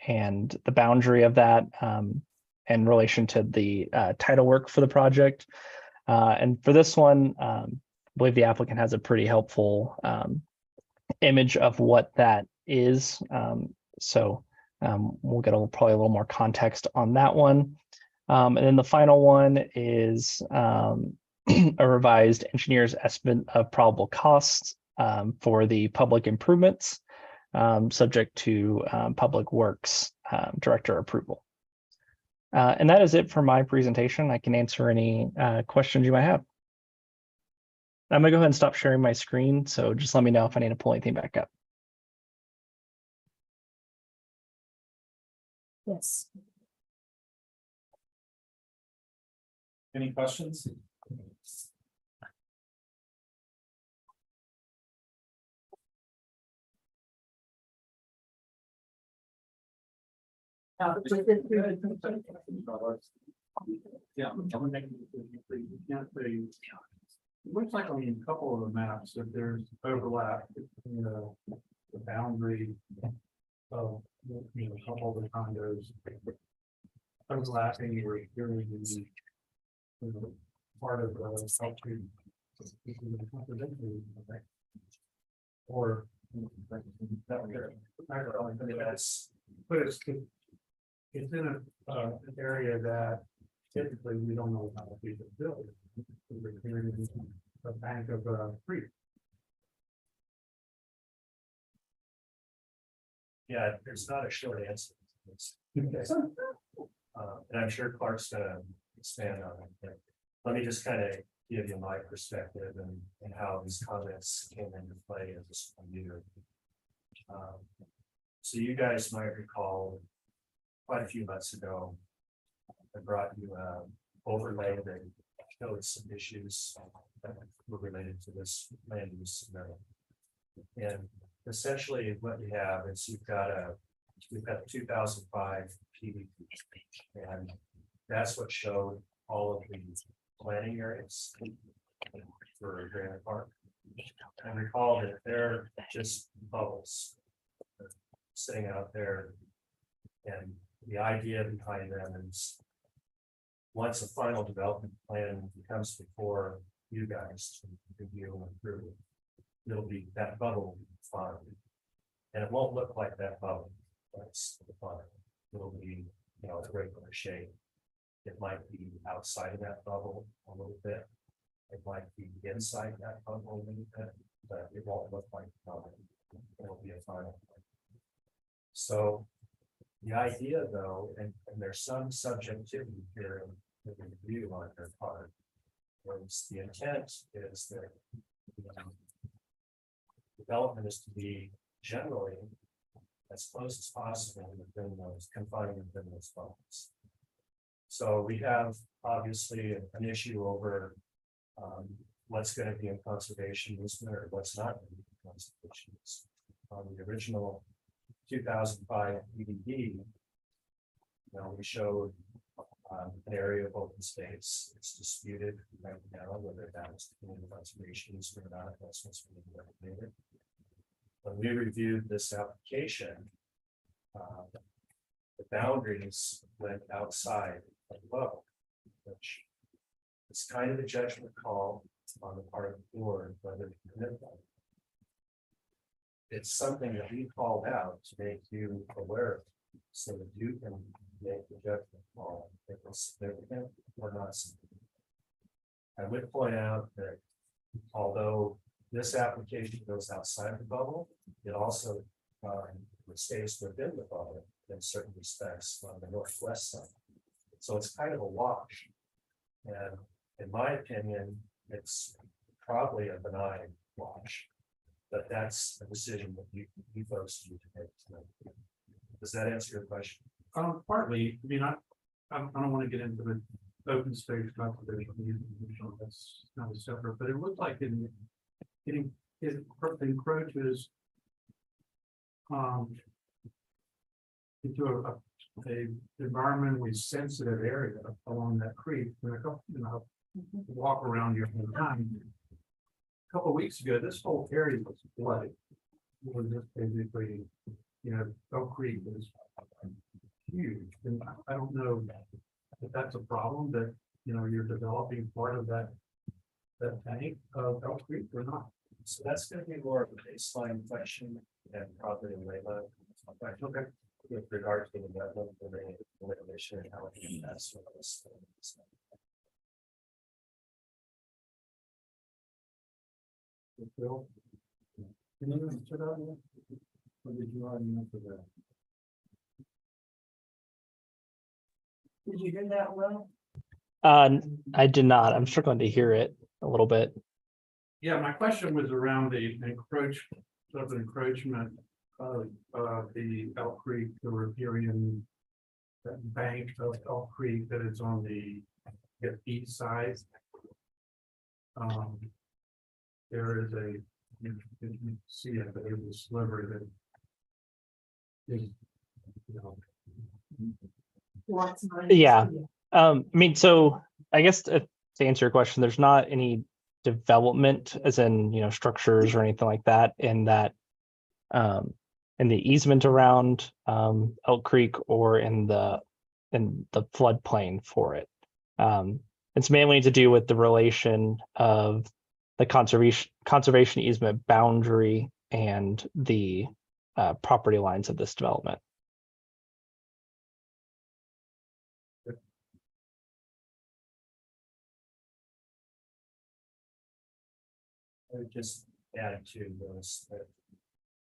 and the boundary of that in relation to the title work for the project. And for this one, I believe the applicant has a pretty helpful image of what that is. So we'll get probably a little more context on that one. And then the final one is a revised engineer's estimate of probable costs for the public improvements, subject to Public Works Director approval. And that is it for my presentation. I can answer any questions you might have. I'm gonna go ahead and stop sharing my screen, so just let me know if I need to pull anything back up. Yes. Any questions? Yeah. It looks like on a couple of the maps that there's overlap between the boundary of, a couple of the condos. Overlapping or hearing the part of the or but it's in an area that typically we don't know how to do the building. We're hearing a bank of creek. Yeah, there's not a short answer to this. And I'm sure Clark's gonna expand on it, but let me just kind of give you my perspective and how these comments came into play as a year. So you guys might recall quite a few months ago, I brought you a overlay that showed some issues that were related to this land use scenario. And essentially what we have is we've got the 2005 PDP, and that's what showed all of the planning areas for Granite Park. And recall that they're just bubbles sitting out there, and the idea behind them is once a final development plan comes before you guys to review and approve, it'll be that bubble will be fine, and it won't look like that bubble. That's the fun. It'll be, a regular shape. It might be outside of that bubble a little bit. It might be inside that bubble a little bit, but it won't look like a bubble. It'll be a final. So the idea though, and there's some subjectivity here in the review on their part, was the intent is that development is to be generally as close as possible within those confining within those bubbles. So we have obviously an issue over what's going to be in conservation easement or what's not going to be in conservation easement. On the original 2005 EDD, we showed an area of open space. It's disputed right now whether that was community conservation easement or not. That's what's being regulated. When we reviewed this application, the boundaries went outside of the bubble, which is kind of a judgment call on the part of the board whether to commit that. It's something that we called out to make you aware of, so that you can make the judgment call if it's significant or not significant. I would point out that although this application goes outside of the bubble, it also stays within the bubble in certain respects on the northwest side. So it's kind of a wash. And in my opinion, it's probably a benign wash. But that's a decision that you folks need to make tonight. Does that answer your question? Partly, I mean, I don't want to get into the open space conservation, that's not a separate, but it looked like it encroaches into a environmentally sensitive area along that creek. And walk around here all the time. A couple of weeks ago, this whole area was flooded. It was just basically, Elk Creek was huge, and I don't know if that's a problem that you're developing part of that tank of Elk Creek or not. So that's going to be more of a baseline question and probably a layman. Okay. With regard to the wetland, the regulation and how it impacts some of this. Bill, can you answer that one? Or did you already answer that? Did you hear that, Will? I did not. I'm struggling to hear it a little bit. Yeah, my question was around the encroachment of the Elk Creek, the riparian bank of Elk Creek that is on the east side. There is you can see it, but there's a sliver that is, Yeah. I mean, so I guess to answer your question, there's not any development as in, structures or anything like that in that in the easement around Elk Creek or in the floodplain for it. It's mainly to do with the relation of the conservation easement boundary and the property lines of this development. I would just add to those that,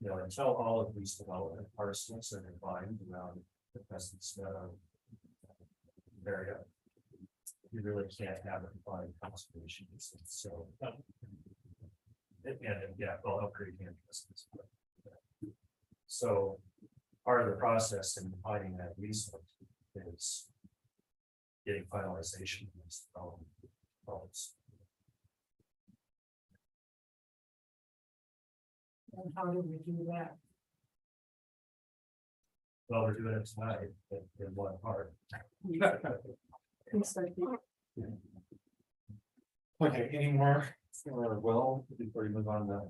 until all of these development parcels are defined around the present area, you really can't have a defined conservation easement. So, Elk Creek and so part of the process in defining that easement is getting finalization of these development goals. And how did we do that? Well, we're doing it tonight in one part. Okay, any more for Will before we move on to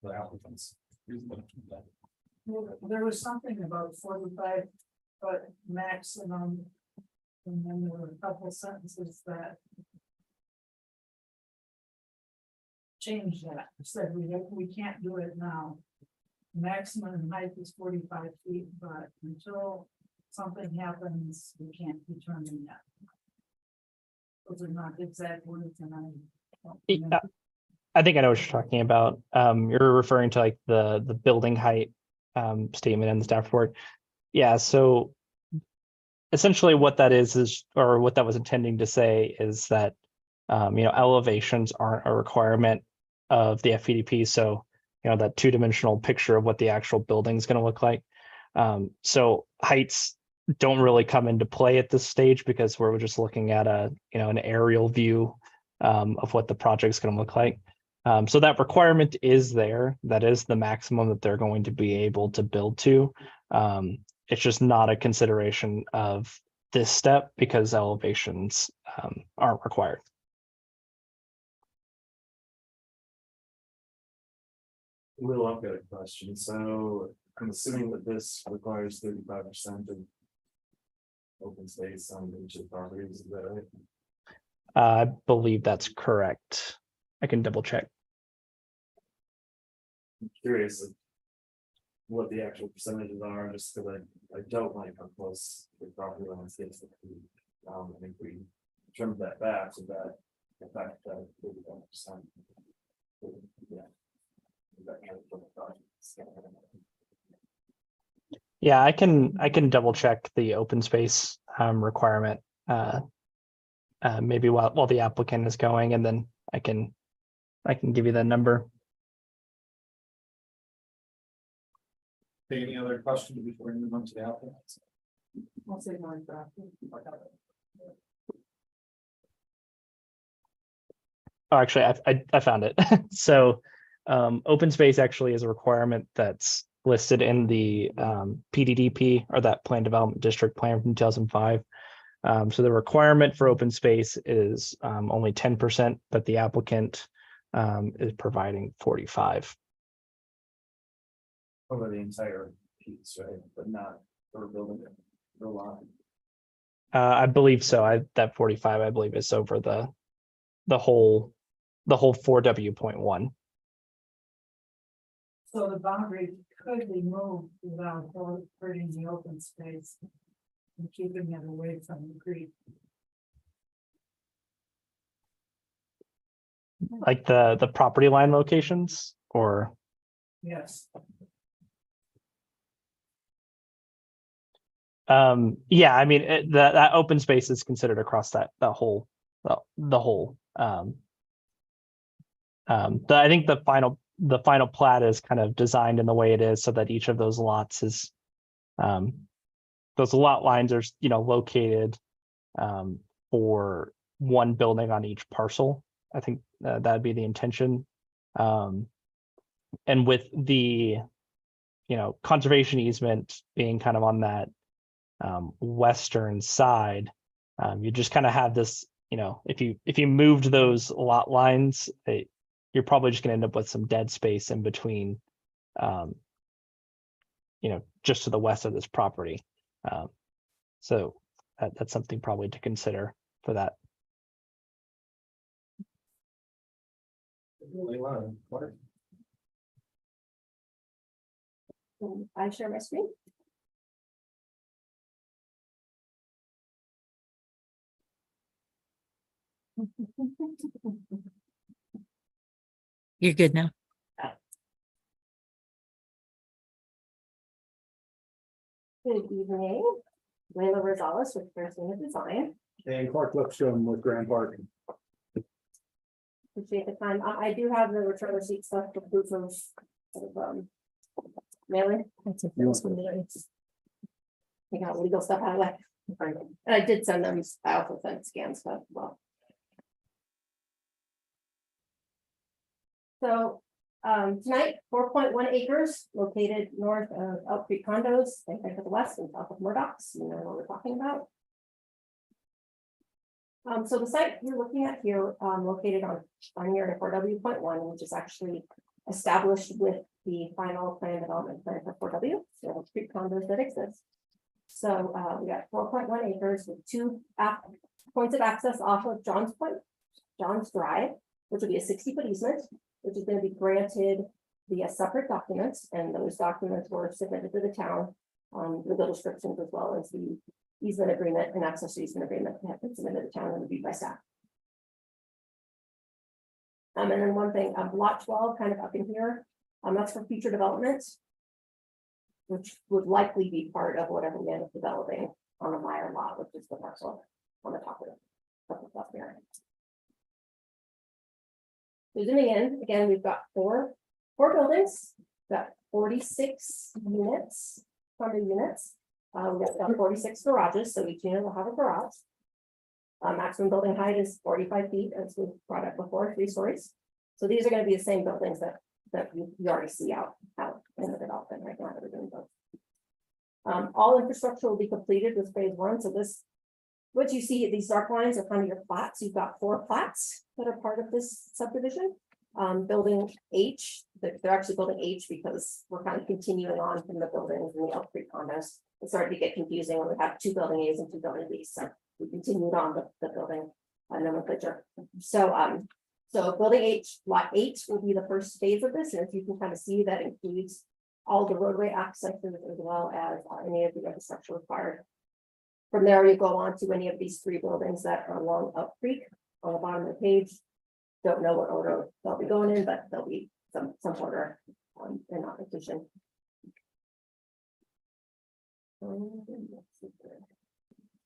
the applicants? There was something about 45 foot maximum. And then there were a couple sentences that changed that, said we can't do it now. Maximum height is 45 feet, but until something happens, we can't determine that. Those are not exact words, and I think I know what you're talking about. You're referring to like the building height statement in the staff report. Yeah, so essentially what that is, or what that was intending to say is that elevations aren't a requirement of the FPDP. So, that two-dimensional picture of what the actual building is going to look like. So heights don't really come into play at this stage because we're just looking at an aerial view of what the project's going to look like. So that requirement is there. That is the maximum that they're going to be able to build to. It's just not a consideration of this step because elevations aren't required. Little update question, so I'm assuming that this requires 35% of open space on each of the properties, is that right? I believe that's correct. I can double check. I'm curious of what the actual percentages are, just because I don't like how close the property lines gets to the, I think we trimmed that back so that in fact that 35%. Yeah. Yeah, I can double check the open space requirement maybe while the applicant is going, and then I can give you the number. Any other questions before we move on to the applicant? I'll say mine for after. Oh, actually, I found it. So open space actually is a requirement that's listed in the PDDP, or that Plan Development District Plan from 2005. So the requirement for open space is only 10%, but the applicant is providing 45. Over the entire piece, right, but not for building it, the lot. I believe so. That 45, I believe, is over the whole 4W.1. So the boundary could be moved without hurting the open space and keeping it away from the creek. Like the property line locations, or Yes. yeah, I mean that open space is considered across the whole. I think the final plat is kind of designed in the way it is so that each of those lots is those lot lines are located for one building on each parcel. I think that'd be the intention. And with the conservation easement being kind of on that western side, you just kind of have this, if you moved those lot lines, you're probably just going to end up with some dead space in between, just to the west of this property. So that's something probably to consider for that. I share my screen. You're good now. Good evening. Layla Rosales with First Unit Design. And Clark Lipscomb with Grand Park. Appreciate the time. I do have the return receipt stuff for proof of mailing. We got legal stuff out of the way. And I did send them, I also sent scan stuff as well. So tonight, 4.1 acres located north of Elk Creek condos, and to the west and south of Murdoch's. You know what we're talking about. So the site you're looking at here, located on your 4W.1, which is actually established with the final plan development plan for 4W, so Elk Creek condos that exist. So we got 4.1 acres with two points of access off of John's Drive, which will be a 60-foot easement, which is going to be granted via separate documents, and those documents were submitted to the town, legal descriptions as well as the easement agreement and access easement agreement that have been submitted to the town and reviewed by staff. And then one thing, lot 12 kind of up in here, that's for future development, which would likely be part of whatever we end up developing on the Meyer lot, which is the parcel on the top of it. Here. So zooming in, again, we've got four buildings, got 46 units, condo units. We got about 46 garages, so each unit will have a garage. Maximum building height is 45 feet, as we brought up before, 3 stories. So these are gonna be the same buildings that you already see out in the development right now that we're doing both. All infrastructure will be completed with phase 1, so this, what you see, these dark lines are kind of your plats. You've got 4 plats that are part of this subdivision. Building H, they're actually building H because we're kind of continuing on from the buildings in the Elk Creek condos. It started to get confusing when we have 2 building A's and 2 building B's, so we continued on the building nomenclature. So building H, lot 8 will be the first phase of this, and if you can kind of see, that includes all the roadway accesses as well as any of the infrastructure required. From there, you go on to any of these 3 buildings that are along Elk Creek on the bottom of the page. Don't know what order they'll be going in, but there'll be some order in application. And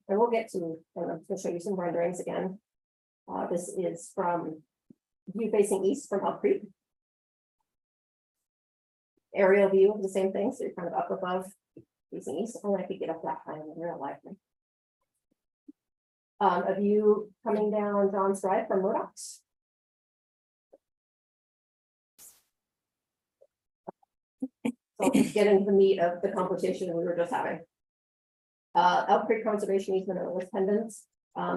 we'll get to, I'm going to show you some renderings again. This is from view facing east from Elk Creek. Aerial view of the same thing, so you're kind of up above facing east. Oh, I could get up that high in real life. A view coming down John's Drive from Murdoch's. So let's get into the meat of the conversation we were just having. Elk Creek Conservation Easement and List Pendants.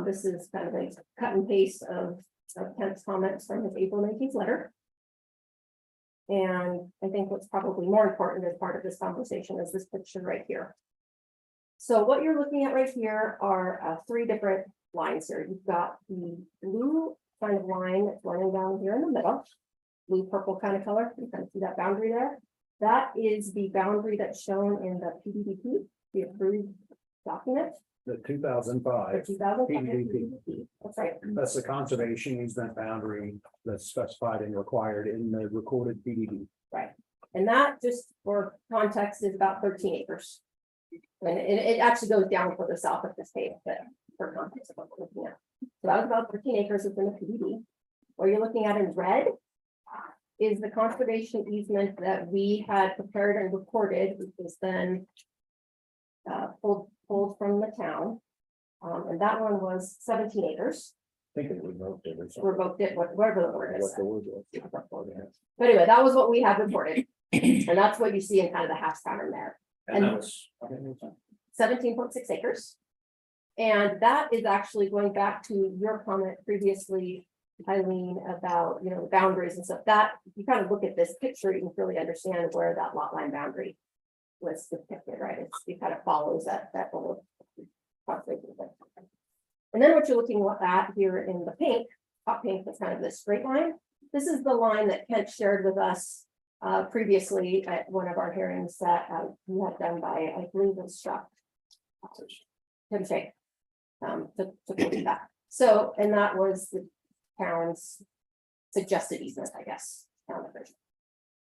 This is kind of a cut and paste of Kent's comments from his April 19th letter. And I think what's probably more important as part of this conversation is this picture right here. So what you're looking at right here are 3 different lines here. You've got the blue kind of line that's running down here in the middle, blue purple kind of color. You can see that boundary there. That is the boundary that's shown in the PDDP, the approved document. The 2005. The 2005 PDDP. That's right. That's the conservation easement boundary that's specified and required in the recorded PDD. Right. And that, just for context, is about 13 acres. And it actually goes down further south of this page, but for context of what we're looking at. So that was about 13 acres within the PDD. What you're looking at in red is the conservation easement that we had prepared and recorded, which was then pulled from the town. And that one was 17 acres. I think it revoked it or something. Revoked it, whatever the word is. What the word was. But anyway, that was what we had recorded. And that's what you see in kind of the half pattern there. And that was 17.6 acres. And that is actually going back to your comment previously, Eileen, about, you know, the boundaries and stuff. That, if you kind of look at this picture, you can really understand where that lot line boundary was depicted, right? It kind of follows that little conservation thing. And then what you're looking at here in the pink, hot pink, that's kind of this straight line. This is the line that Kent shared with us previously at one of our hearings that we had done by, I believe it was Chuck. Tim Shea. To that. So, and that was the town's suggested easement, I guess.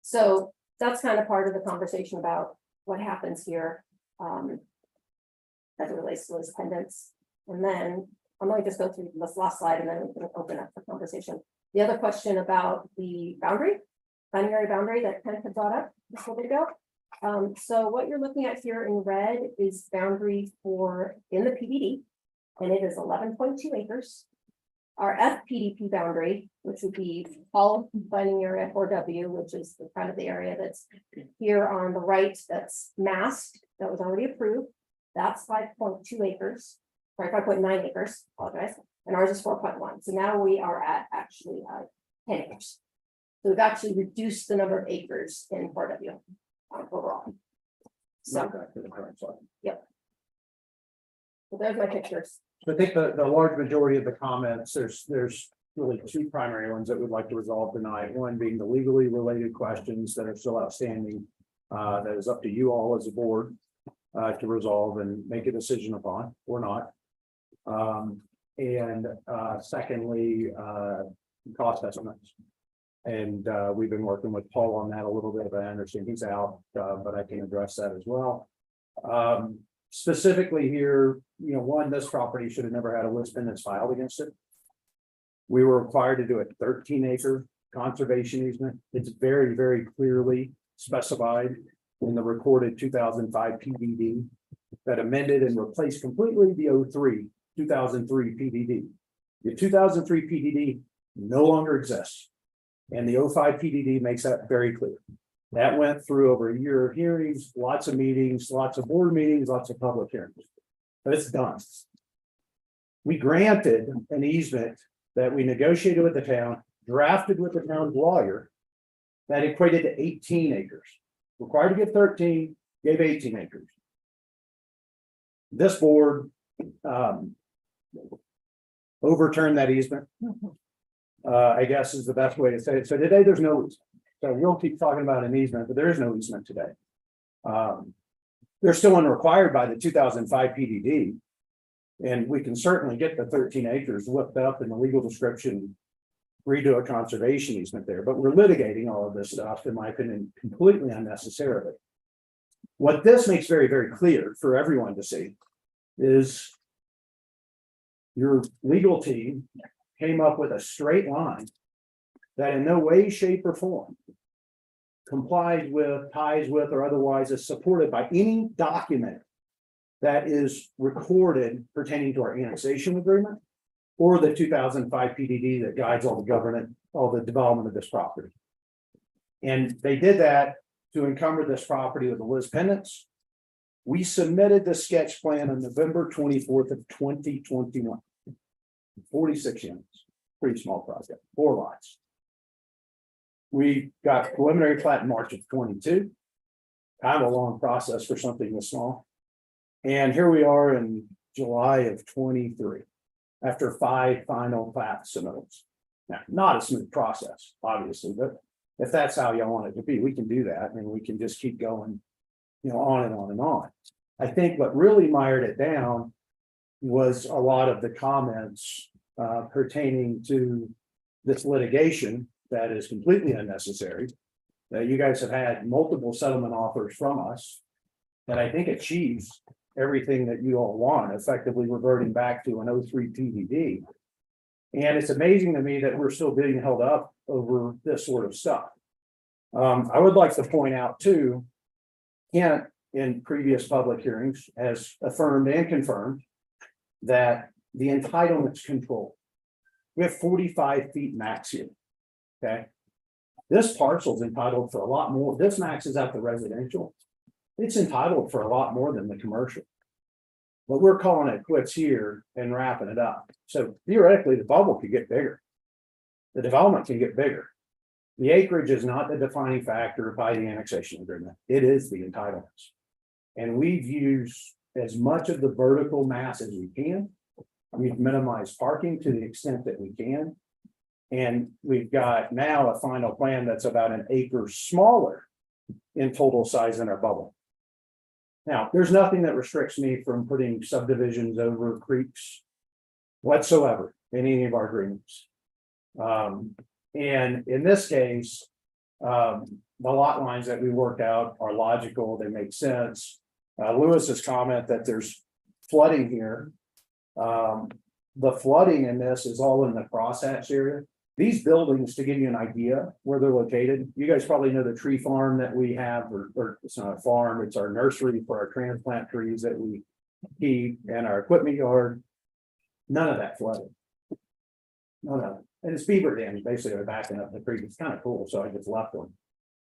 So that's kind of part of the conversation about what happens here as it relates to those pendants. And then I'm going to just go through this last slide and then we can open up the conversation. The other question about the boundary, binary boundary that Ken had brought up just a little bit ago. So what you're looking at here in red is boundary for in the PDD, and it is 11.2 acres. Our FPDP boundary, which would be all planning area 4W, which is the kind of the area that's here on the right, that's masked, that was already approved. That's 5.2 acres, sorry, 5.9 acres, apologize, and ours is 4.1. So now we are at actually 10 acres. So we've actually reduced the number of acres in 4W overall. So, yep. So there's my pictures. I think the large majority of the comments, there's really 2 primary ones that we'd like to resolve tonight. One being the legally related questions that are still outstanding. That is up to you all as a board to resolve and make a decision upon or not. And secondly, cost estimates. And we've been working with Paul on that a little bit, but I understand he's out, but I can address that as well. Specifically here, you know, one, this property should have never had a list pendants filed against it. We were required to do a 13-acre conservation easement. It's very, very clearly specified in the recorded 2005 PDD that amended and replaced completely the 2003 PDD. The 2003 PDD no longer exists. And the 05 PDD makes that very clear. That went through over a year of hearings, lots of meetings, lots of board meetings, lots of public hearings. But it's done. We granted an easement that we negotiated with the town, drafted with the town's lawyer, that equated to 18 acres. Required to get 13, gave 18 acres. This board overturned that easement. I guess is the best way to say it. So today there's no easement. So we'll keep talking about an easement, but there is no easement today. They're still unrequired by the 2005 PDD. And we can certainly get the 13 acres looked up in the legal description, redo a conservation easement there, but we're litigating all of this stuff, in my opinion, completely unnecessarily. What this makes very, very clear for everyone to see is your legal team came up with a straight line that in no way, shape, or form complies with, ties with, or otherwise is supported by any document that is recorded pertaining to our annexation agreement or the 2005 PDD that guides all the government, all the development of this property. And they did that to encumber this property with the Liz pendants. We submitted the sketch plan on November 24th of 2021. 46 units, pretty small project, 4 lots. We got preliminary plat in March of 22. Kind of a long process for something this small. And here we are in July of 23, after 5 final plat submittals. Now, not a smooth process, obviously, but if that's how y'all want it to be, we can do that, and we can just keep going, on and on and on. I think what really mired it down was a lot of the comments pertaining to this litigation that is completely unnecessary. That you guys have had multiple settlement offers from us that I think achieves everything that you all want, effectively reverting back to an 03 PDD. And it's amazing to me that we're still being held up over this sort of stuff. I would like to point out too, Kent in previous public hearings has affirmed and confirmed that the entitlements control. We have 45 feet max here. Okay. This parcel is entitled for a lot more. This maxes out the residential. It's entitled for a lot more than the commercial. But we're calling it quits here and wrapping it up. So theoretically, the bubble could get bigger. The development can get bigger. The acreage is not the defining factor by the annexation agreement. It is the entitlements. And we've used as much of the vertical mass as we can. We've minimized parking to the extent that we can. And we've got now a final plan that's about an acre smaller in total size in our bubble. Now, there's nothing that restricts me from putting subdivisions over creeks whatsoever in any of our agreements. And in this case, the lot lines that we worked out are logical, they make sense. Lewis's comment that there's flooding here. The flooding in this is all in the crosshatch area. These buildings, to give you an idea where they're located, you guys probably know the tree farm that we have, or it's not a farm, it's our nursery for our transplant trees that we keep, and our equipment yard. None of that flooded. None of it. And it's beaver dams, basically, they're backing up the creek. It's kind of cool, so I just left them.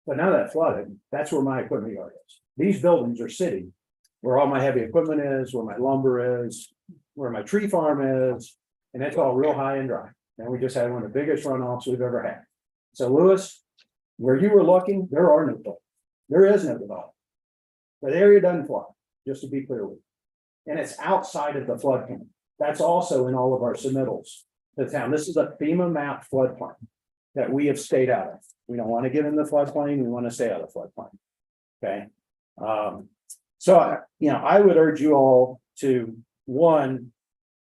But none of that flooded. That's where my equipment yard is. These buildings are sitting where all my heavy equipment is, where my lumber is, where my tree farm is, and it's all real high and dry. And we just had one of the biggest runoffs we've ever had. So Lewis, where you were looking, there are no development. There is no development. But the area doesn't flood, just to be clear with you. And it's outside of the floodplain. That's also in all of our submittals to the town. This is a FEMA mapped floodplain that we have stayed out of. We don't want to get in the floodplain. We want to stay out of the floodplain. Okay. So, I would urge you all to, one,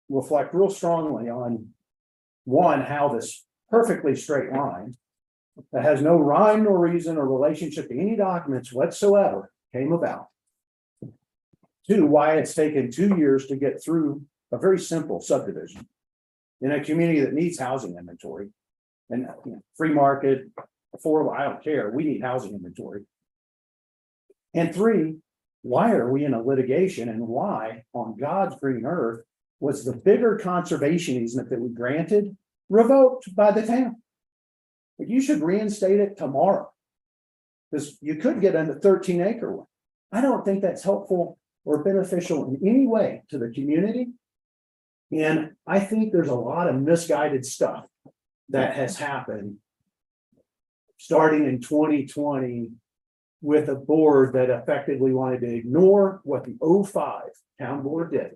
reflect real strongly on how this perfectly straight line that has no rhyme nor reason or relationship to any documents whatsoever came about. 2, why it's taken 2 years to get through a very simple subdivision in a community that needs housing inventory and free market, affordable, I don't care. We need housing inventory. And 3, why are we in a litigation and why on God's green earth was the bigger conservation easement that we granted revoked by the town? But you should reinstate it tomorrow. Because you could get into 13-acre one. I don't think that's helpful or beneficial in any way to the community. And I think there's a lot of misguided stuff that has happened starting in 2020 with a board that effectively wanted to ignore what the 05 town board did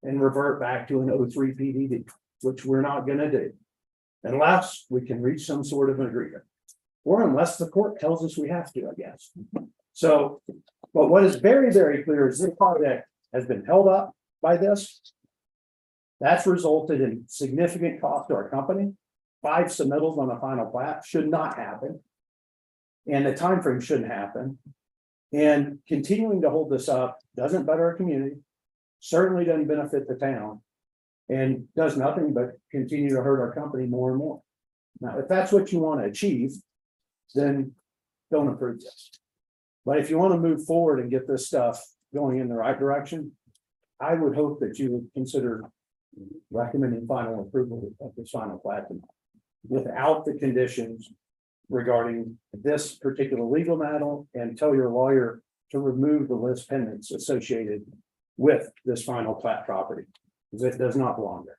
and revert back to an 03 PDD, which we're not going to do unless we can reach some sort of an agreement, or unless the court tells us we have to, I guess. So, but what is very, very clear is this project has been held up by this. That's resulted in significant cost to our company. 5 submittals on a final plat should not happen. And the timeframe shouldn't happen. And continuing to hold this up doesn't better our community, certainly doesn't benefit the town, and does nothing but continue to hurt our company more and more. Now, if that's what you want to achieve, then don't approve this. But if you want to move forward and get this stuff going in the right direction, I would hope that you would consider recommending final approval of this final plat without the conditions regarding this particular legal matter, and tell your lawyer to remove the list pendants associated with this final plat property, because it does not belong there.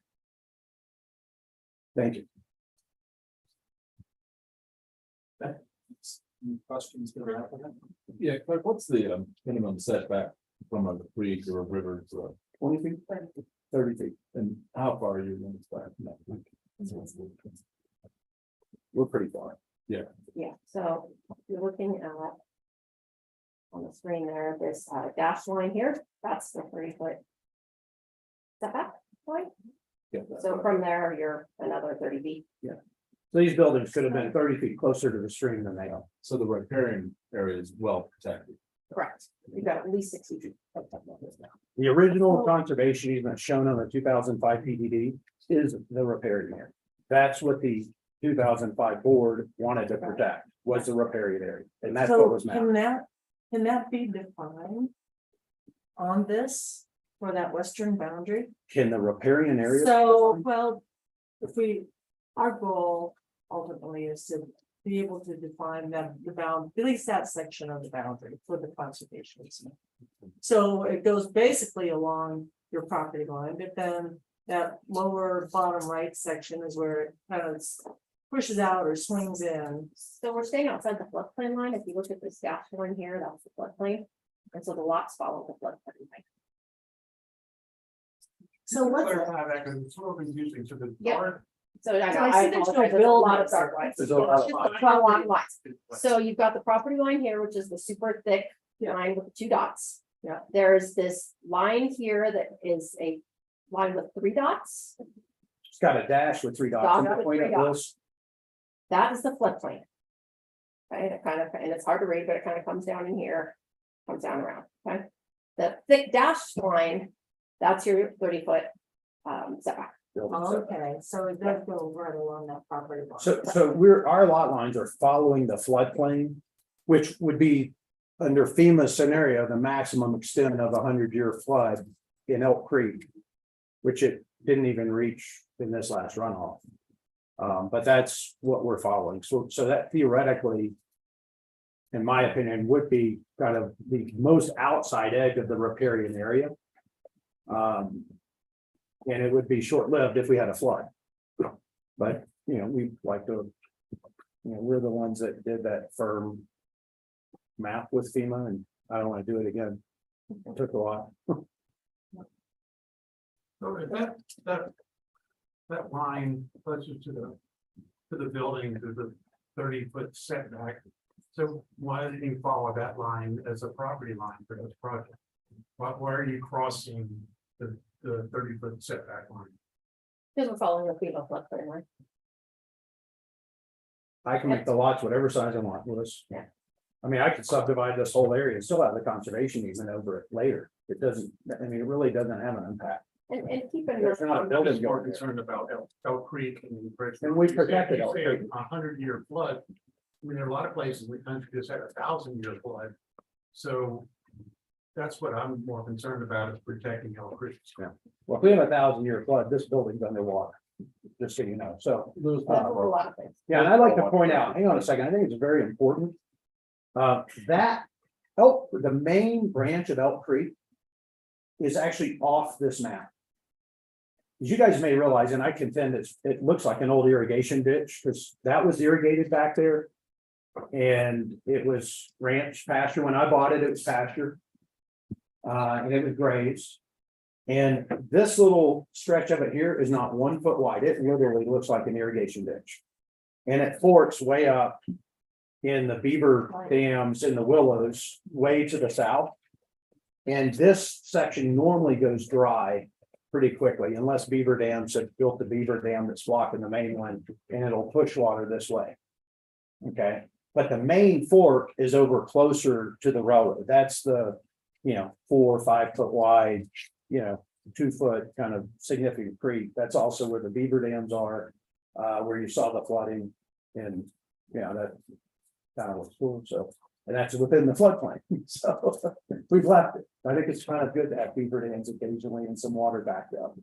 Thank you. Any questions for the applicant? Yeah, Clark, what's the minimum setback from a creek or a river to a 20 feet, 30 feet. and how far are you going to start from that? We're pretty far. Yeah, so you're looking at on the screen there, this dash line here, that's the 3-foot setback line. Yeah, So from there, you're another 30 feet. So these buildings could have been 30 feet closer to the stream than they are. so the riparian area is well protected. Correct. You've got at least 60 feet. The original conservation easement shown on the 2005 PDD is the riparian area. That's what the 2005 board wanted to protect, was the riparian area, and that's what So was mapped. can that be defined on this for that western boundary? Can the riparian area? So, well, if we, our goal ultimately is to be able to define that the bound, at least that section of the boundary for the conservation easement. So it goes basically along your property line, but then that lower bottom right section is where it kind of pushes out or swings in. So we're staying outside the floodplain line. If you look at this dash line here, that's the floodplain. And so the lots follow the floodplain line. So what's Clarify that, because it's sort of confusing to the Yeah. dark. So I So I see there's no apologize, there's a lot of buildings. dark lines. There's a lot of It's just a lot of lines. So you've got the property line here, which is the super thick line with the 2 dots. Yeah. There's this line here that is a line with 3 dots. It's got a dash with 3 dots. Dot in with between 3 it, dots. That is the floodplain. Okay, and it kind of, and it's hard to read, but it kind of comes down in here, comes down around, okay? The thick dashed line, that's your 30-foot setback. Okay, so it does go right along that property line. So our lot lines are following the floodplain, which would be under FEMA's scenario, the maximum extent of a 100-year flood in Elk Creek, which it didn't even reach in this last runoff. But that's what we're following. So that theoretically, in my opinion, would be kind of the most outside edge of the riparian area. And it would be short-lived if we had a flood. But, we like to, we're the ones that did that firm map with FEMA, and I don't want to do it again. It took a while. So is that line closest to the building, to the 30-foot setback. So why didn't you follow that line as a property line for this project? Why are you crossing the 30-foot setback line? Because we're following the FEMA floodplain line. I can make the lots whatever size I want, Louis. Yeah. I mean, I could subdivide this whole area and still have the conservation easement over it later. It doesn't, it really doesn't have an impact. And keep in There's not a mind, building I'm more going there. concerned about Elk Creek and. And we protected Elk You say Creek. 100-year flood. I mean, there are a lot of places in the country that's had a 1,000-year flood. So That's what I'm more concerned about is protecting Elk Creek. Well, if we have a 1,000-year flood, this building's underwater, just so you know, so. That's a lot of things. Yeah, and I'd like to point out, hang on a second, I think it's very important. That the main branch of Elk Creek is actually off this map. As you guys may realize, and I contend it looks like an old irrigation ditch, because that was irrigated back there. And it was ranch pasture. When I bought it, it was pasture. And it was grazed. And this little stretch of it here is not 1 foot wide. It literally looks like an irrigation ditch. And it forks way up in the beaver dams and the willows way to the south. And this section normally goes dry pretty quickly unless beaver dams have built the beaver dam that's blocking the main one and it'll push water this way. Okay, but the main fork is over closer to the railroad. That's the, 4 or 5 foot wide, 2 foot kind of significant creek. That's also where the beaver dams are, where you saw the flooding and, that kind of was cool. So, and that's within the floodplain. So we've left it. I think it's kind of good to have beaver dams occasionally and some water backed up.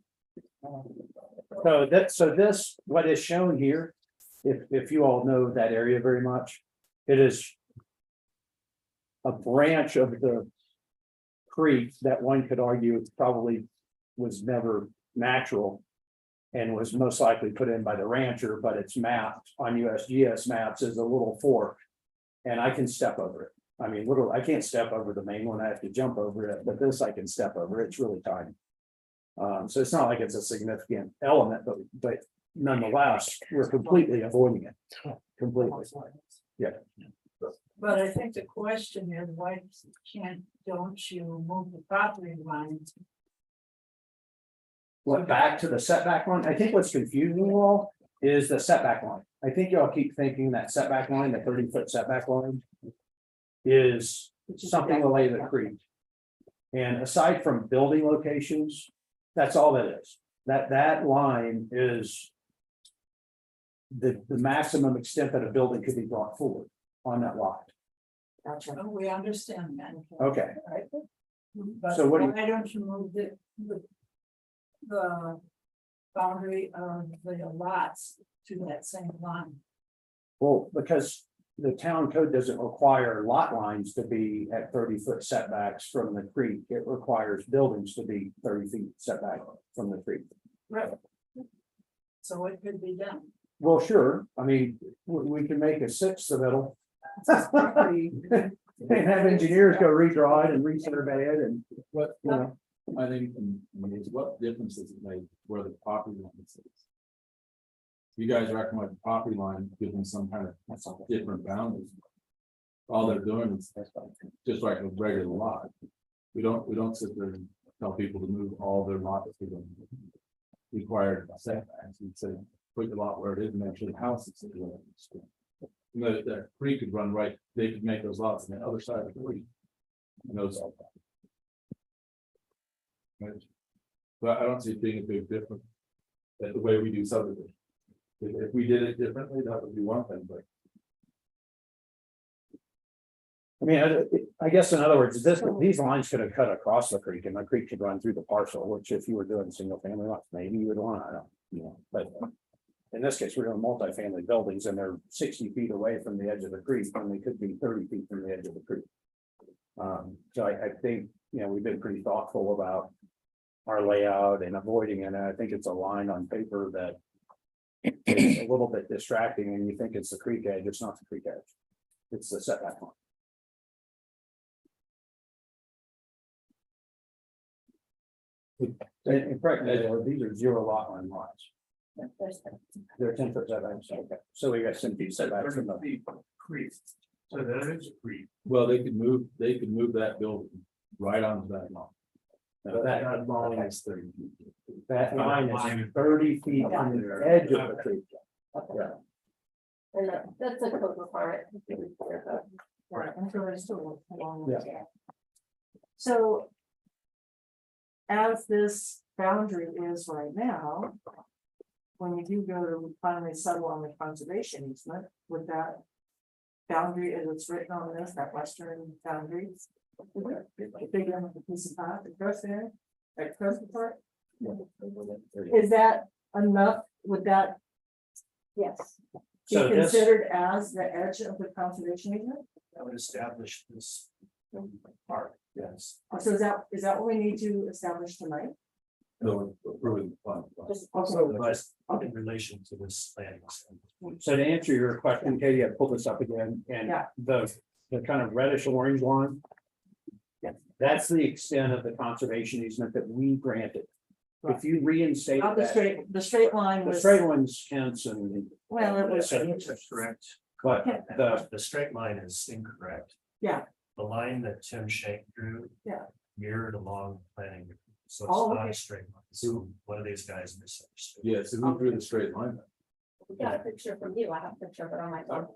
So this, what is shown here, if you all know that area very much, it is a branch of the creek that one could argue probably was never natural and was most likely put in by the rancher, but it's mapped on USGS maps as a little fork. And I can step over it. I mean, literally, I can't step over the main one. I have to jump over it, but this I can step over. It's really tiny. So it's not like it's a significant element, but nonetheless, we're completely avoiding it. Completely. Yeah. But I think the question is, why don't you move the property lines? What, back to the setback line? I think what's confusing you all is the setback line. I think y'all keep thinking that setback line, the 30-foot setback line, is something related to the creek. And aside from building locations, that's all that is. That line is the maximum extent that a building could be brought forward on that lot. Gotcha. We understand that. Okay. Right. But So what do you- why don't you move the boundary of the lots to that same line? Well, because the town code doesn't require lot lines to be at 30-foot setbacks from the creek. It requires buildings to be 30 feet setback from the creek. Right. So it could be done. Well, sure. I mean, we can make a 6 the middle. And have engineers go redraw it and resurvey it and What, you know. I think, is what difference does it make where the property line is? You guys recommend the property line giving some kind of different boundaries. All they're doing is just like a regular lot. We don't sit there and tell people to move all their lots to the required setbacks. We say, put your lot where it is and make sure the house is situated. You know, that creek could run right, they could make those lots on the other side of the creek. And those all. But I don't see it being a big difference. That the way we do subdivision. If we did it differently, that would be one thing, but. I mean, I guess in other words, these lines could have cut across the creek and the creek could run through the parcel, which if you were doing single family lots, maybe you would want, I don't, but. In this case, we're doing multifamily buildings and they're 60 feet away from the edge of the creek when they could be 30 feet from the edge of the creek. So I think, we've been pretty thoughtful about our layout and avoiding it. And I think it's a line on paper that is a little bit distracting and you think it's the creek edge. It's not the creek edge. It's the setback line. And correct, these are 0 lot line lots. They're 10-foot setbacks. Okay. So we got some feet setbacks from the creek. So that is a creek. Well, they could move that building right onto that line. That line is 30 feet. That line is 30 feet on the edge of the creek. Yeah. And that's a code requirement. Right. I'm sure it's still a long way. Yeah. So. As this boundary is right now. When you do go to finally settle on the conservation easement, with that boundary as it's written on this, that western boundary, Big enough a piece of pot, across there, across the part. Is that enough? Would that Yes. be So this, considered as the edge of the conservation easement? That would establish this part, yes. So is that what we need to establish tonight? No, approving the plan. Just, So, okay, but in relation to this planning. so to answer your question, Katie, I pulled this up again, and Yeah. the kind of reddish orange line. That's the extent of the conservation easement that we granted. If you reinstate not that, the straight line the was, straight one's Kent's and, well, it was, That's correct. but The straight line is incorrect. Yeah. The line that Tim Shank drew. Yeah. Mirrored along planning, so Oh, it's not okay. a straight line, so one of these guys misunderstood. Yeah, so we drew the straight line. We got a picture from you. I have a picture of it on my phone.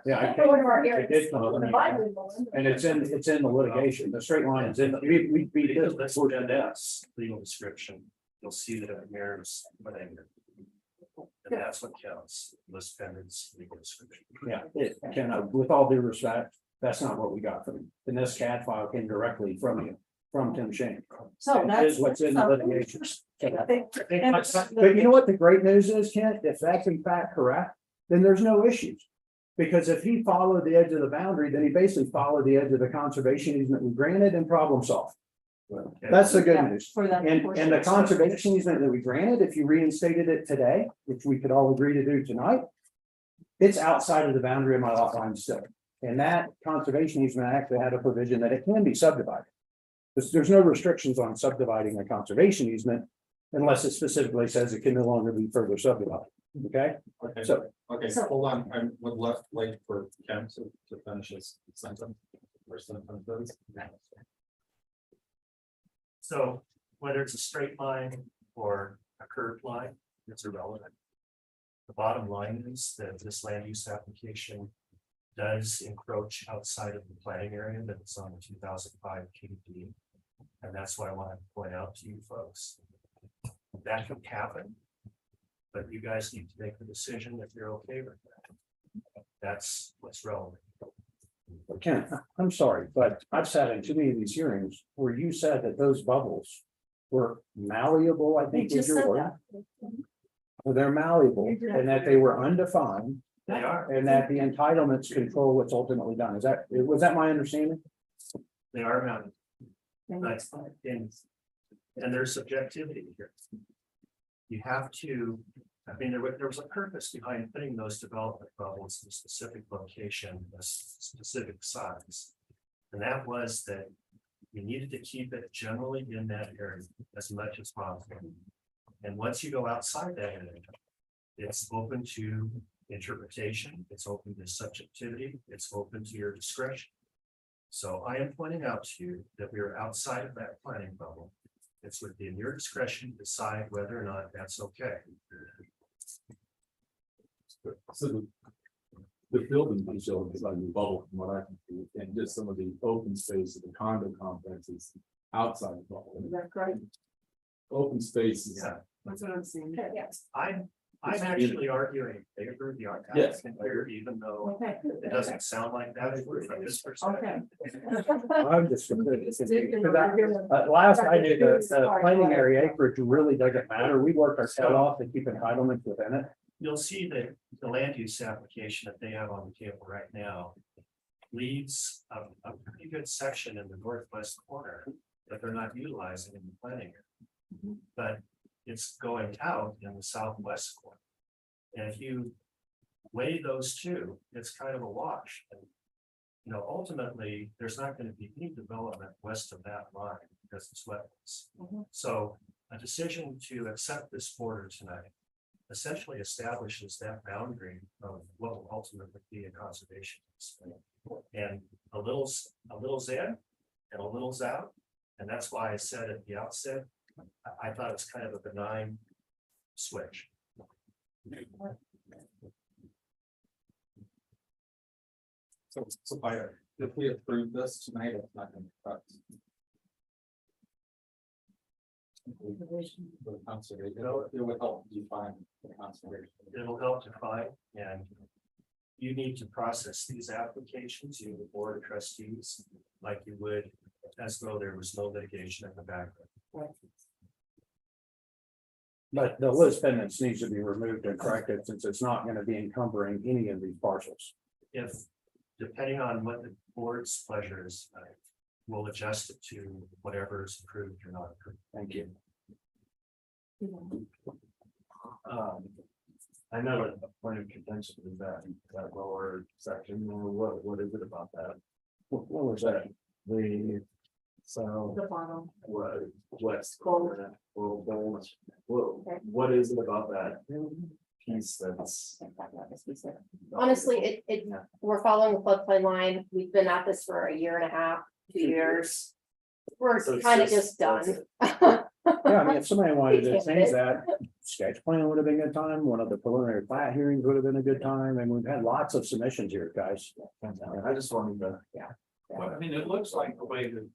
yeah, I One of our I areas. did come up with The it. Bible one. And it's in the litigation, the straight line is in, we beat Because this. let's look at this legal description, you'll see that it mirrors planning. And that's what counts, list pendants legal description. Yeah, it cannot, with all due respect, that's not what we got from him. And this CAD file came directly from you, from Tim Shane. so It that's. is what's in the litigation. And- But you know what the great news is, Kent? If that's in fact correct, then there's no issues. Because if he followed the edge of the boundary, then he basically followed the edge of the conservation easement we granted and problem solved. That's the good Yeah, news. For that. And portion. the conservation easement that we granted, if you reinstated it today, which we could all agree to do tonight. It's outside of the boundary of my lot line still. And that conservation easement actually had a provision that it can be subdivided. There's no restrictions on subdividing a conservation easement. Unless it specifically says it can no longer be further subdivided, okay? Okay, So, okay, so hold on, I would left wait for Ken to finish his sentence. Or sentence. So whether it's a straight line or a curved line, it's irrelevant. The bottom line is that this land use application does encroach outside of the planning area that it's on the 2005 KD. And that's what I want to point out to you folks. That can happen. But you guys need to make the decision if you're okay with that. That's what's relevant. Ken, I'm sorry, but I've sat in too many of these hearings where you said that those bubbles were malleable, I You think was just your said word. that. Well, they're malleable You did. and that they were undefined They are, and that the entitlements control what's ultimately done. Was that my understanding? they are mounted. But and there's subjectivity here. You have to, I mean, there was a purpose behind putting those development bubbles in a specific location, a specific size. And that was that you needed to keep it generally in that area as much as possible. And once you go outside that area, it's open to interpretation, it's open to subjectivity, it's open to your discretion. So I am pointing out to you that we are outside of that planning bubble. It's within your discretion to decide whether or not that's okay. So the building detail is like the bubble from what I can see, and just some of the open space of the condo complexes outside the bubble. Is that correct? Open spaces. Yeah. That's what I'm seeing. Yes. I'm actually arguing in favor of the art Yes. here, even though Okay. it doesn't sound like that from this perspective. Okay. I'm just. Last I knew, the planning area acreage really doesn't matter. We worked our tail off to keep entitlements within it. You'll see that the land use application that they have on the table right now leaves a pretty good section in the northwest corner that they're not utilizing in the planning area. But it's going out in the southwest corner. And if you weigh those two, it's kind of a wash. And, you know, ultimately, there's not going to be any development west of that line because it's wetlands. So a decision to accept this border tonight essentially establishes that boundary of what will ultimately be a conservation. And a little's in and a little's out. And that's why I said at the outset, I thought it's kind of a benign switch. So if we approve this tonight, it's not gonna cut. The conservation, it would help define the conservation. It'll help define, and you need to process these applications, you, the board of trustees, like you would as though there was no litigation in the background. But the list pendants needs to be removed and corrected since it's not gonna be encumbering any of these parcels. If, depending on what the board's pleasure is, we'll adjust it to whatever is approved or not approved. Thank you. I know that the point of contention is that lower section, what is it about that? What was that? So The bottom. what's what is it about that piece that's? Honestly, we're following the floodplain line. We've been at this for a year and a half, 2 years. We're So it's kind of just- just done. Yeah, I mean, if somebody wanted to can't change fit. that, sketch plan would have been a good time, one of the preliminary plat hearings would have been a good time, and we've had lots of submissions here, guys. I just wanted to. Well, I mean, it looks like the way that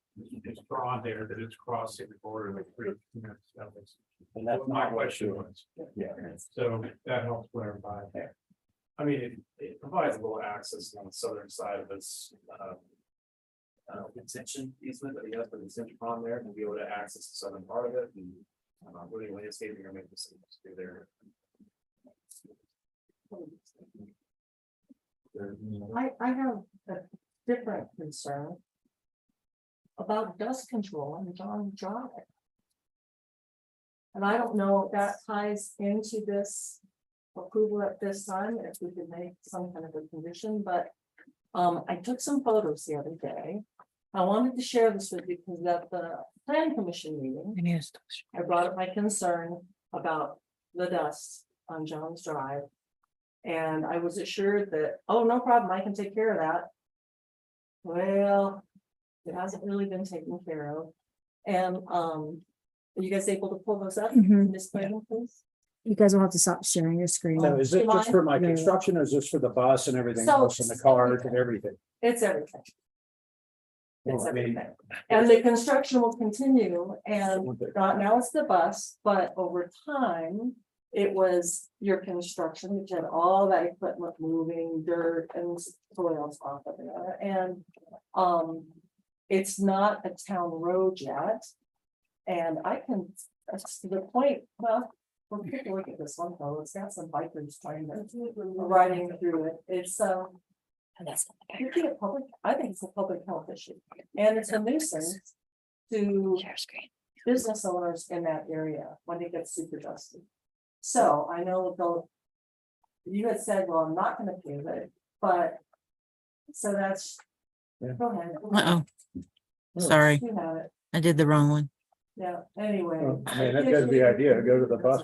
it's drawn there, that it's crossing the border of the creek. You know, that was- And that's my not what question she was. Yeah. So that helps clarify. I mean, it provides a little access on the southern side of this, extension easement that he has for the extension pond there, and be able to access the southern part of it, and, really landscaping or make this through there. I have a different concern about dust control on John Drive. And I don't know if that ties into this approval at this time, if we could make some kind of a condition, but I took some photos the other day. I wanted to share this with you because at the plan commission meeting, Maybe it's- I brought up my concern about the dust on Jones Drive. And I was assured that, oh, no problem, I can take care of that. Well, it hasn't really been taken care of. And, are you guys able to pull those up Mhm. in this plan, please? You guys will have to stop sharing your screen. So is it just for my Yeah. construction, or is this for the bus and everything So- else and the cars and everything? It's everything. It's Well, I mean, everything. And the construction will continue and now it's the bus, but over time. It was your construction, which had all that equipment moving, dirt and soils off of there, and, it's not a town road yet. And I can, that's to the point, well, we'll take a look at this one, though, it's got some bikers trying to, riding through it, it's, could be a public, I think it's a public health issue, and it's a nuisance to business owners in that area when it gets super dusty. So I know though. You had said, well, I'm not gonna pave it, but. So that's. Yeah. Go ahead. Uh-oh, sorry, You have it, I did the wrong one. yeah, anyway. Well, I mean, that gives the idea, to go to the bus.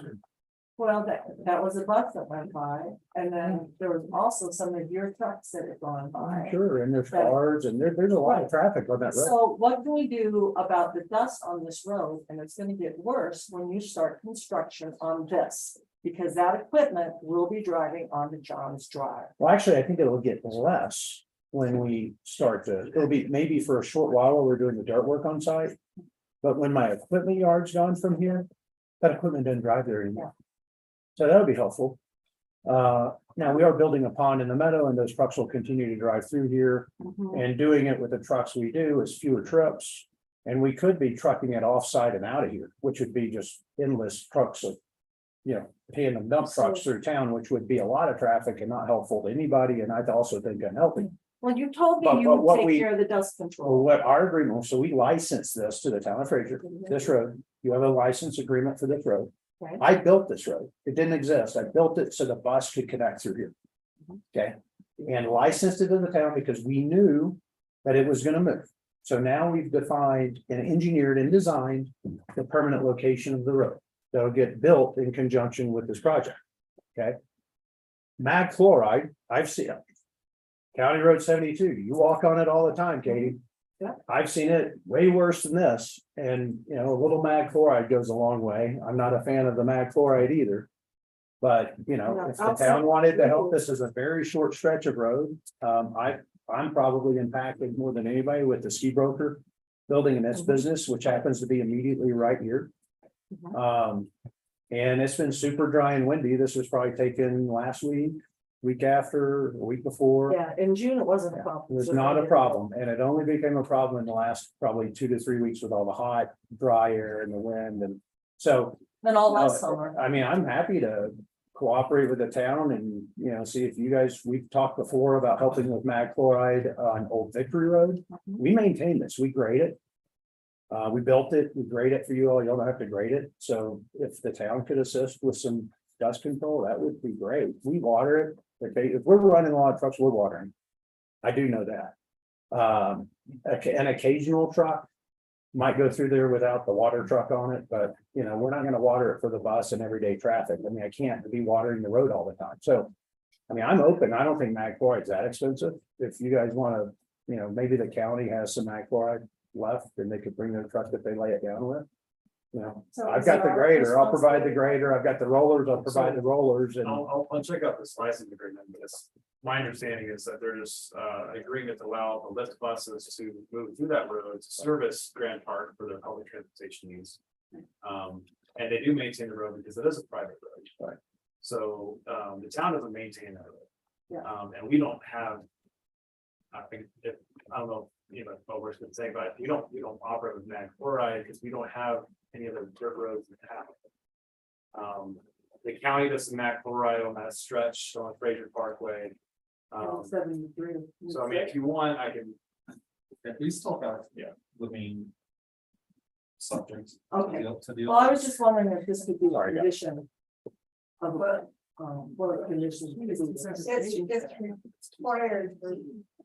Well, that was a bus that went by, and then there was also some of your trucks that had gone by. Sure, and there's cars and there's a lot of traffic on that road. So what can we do about the dust on this road? And it's gonna get worse when you start construction on this. Because that equipment will be driving onto John's Drive. Well, actually, I think it'll get less when we start to, it'll be maybe for a short while while we're doing the dirt work on site. But when my equipment yard's gone from here, that equipment doesn't drive there anymore. So that'll be helpful. Now we are building a pond in the meadow and those trucks will continue to drive through here. And doing it with the trucks we do is fewer trips. And we could be trucking it offsite and out of here, which would be just endless trucks of, tandem dump trucks through town, which would be a lot of traffic and not helpful to anybody. And I also think unhealthy. Well, you told me But you would what take we- care of the dust Well, control. what our agreement, so we licensed this to the town of Fraser, this road, you have a license agreement for this road. Okay. I built this road, it didn't exist, I built it so the bus could connect through here. Okay, and licensed it to the town because we knew that it was gonna move. So now we've defined and engineered and designed the permanent location of the road. That'll get built in conjunction with this project, okay? Mag chloride, I've seen it. County Road 72, you walk on it all the time, Katie. Yeah. I've seen it way worse than this, and a little mag chloride goes a long way. I'm not a fan of the mag chloride either. But No, if the outside- town wanted to help, this is a very short stretch of road. I'm probably impacted more than anybody with the ski broker building in this business, which happens to be immediately right here. And it's been super dry and windy. This was probably taken last week. week after, a week before. Yeah, in June, it wasn't a It problem. was not a problem, and it only became a problem in the last probably 2 to 3 weeks with all the hot, dry air and the wind, and so. Then all last summer. I mean, I'm happy to cooperate with the town and, see if you guys, we've talked before about helping with mag chloride on Old Victory Road. We maintain this, we grade it. We built it, we grade it for you all, you don't have to grade it, so if the town could assist with some dust control, that would be great. We water it, okay, if we're running a lot of trucks, we're watering. I do know that. An occasional truck might go through there without the water truck on it, but we're not gonna water it for the bus and everyday traffic. I mean, I can't be watering the road all the time, so. I mean, I'm open, I don't think mag chloride's that expensive. If you guys wanna, maybe the county has some mag chloride left, and they could bring their truck that they lay it down with. So I've is got it the our grader, I'll provide the responsibility? grader, I've got the rollers, I'll provide the rollers and. I'll check out this license agreement, but my understanding is that they're just agreement to allow the lift buses to move through that road to service Grand Park for their public transportation needs. And they do maintain the road because it is a private road. Right. So the town doesn't maintain that road. Yeah. And we don't have. I think I don't know, what we're gonna say, but we don't operate with mag chloride because we don't have any other dirt roads in town. The county does some mag chloride on that stretch on Fraser Parkway. 73. So I mean, if you want, I can. If we still have. Yeah. Living. Subjects. Okay. To deal. Well, I was just wondering if this could be a Sorry, guys. condition. Of what conditions.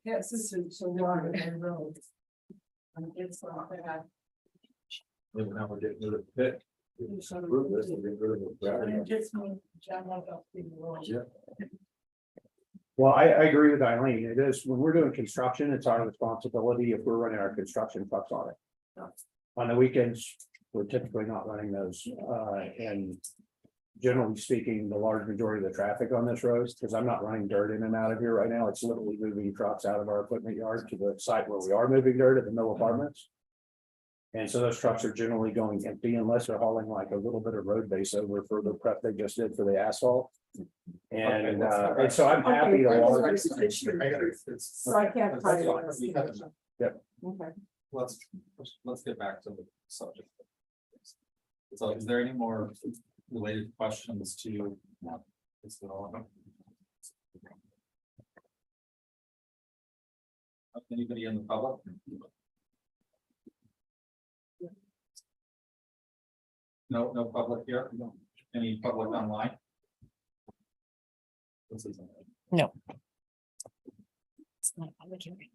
Yes, this is so water and road. And it's not bad. Now we're getting rid of the pit. Improve this and get rid of the gravel. Yeah. Well, I agree with Eileen. It is, when we're doing construction, it's our responsibility if we're running our construction trucks on it. On the weekends, we're typically not running those, and generally speaking, the large majority of the traffic on this road, because I'm not running dirt in and out of here right now, it's literally moving trucks out of our equipment yard to the site where we are moving dirt at the mill apartments. And so those trucks are generally going empty unless they're hauling like a little bit of road base over for the prep they just did for the asphalt. And so I'm happy to water. So I can't. find it. Yep. Okay. Let's get back to the subject. So is there any more related questions to? This development? Anybody in the public? No public here? Any public online? No. It's not a public hearing.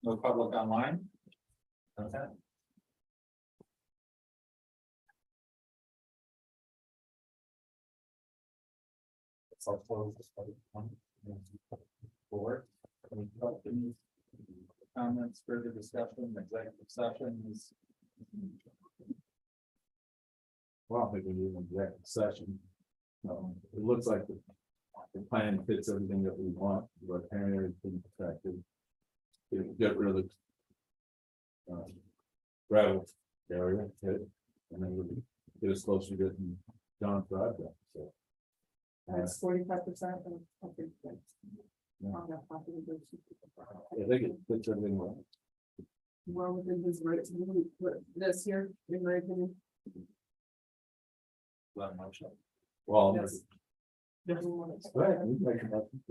No public online? Okay. So I'll close this public one. Forward. Comments, further discussion, executive sessions. Well, I think we need an executive session. It looks like the plan fits everything that we want, but area has been protected. Get rid of the gravel area, hit, and then we'll get us closer to getting John's project, so. That's 45% of the. Yeah. On that property. I think it fits everything well. Well, within his right to really put this here, in my opinion. Well, Yes. go ahead, we can make a motion.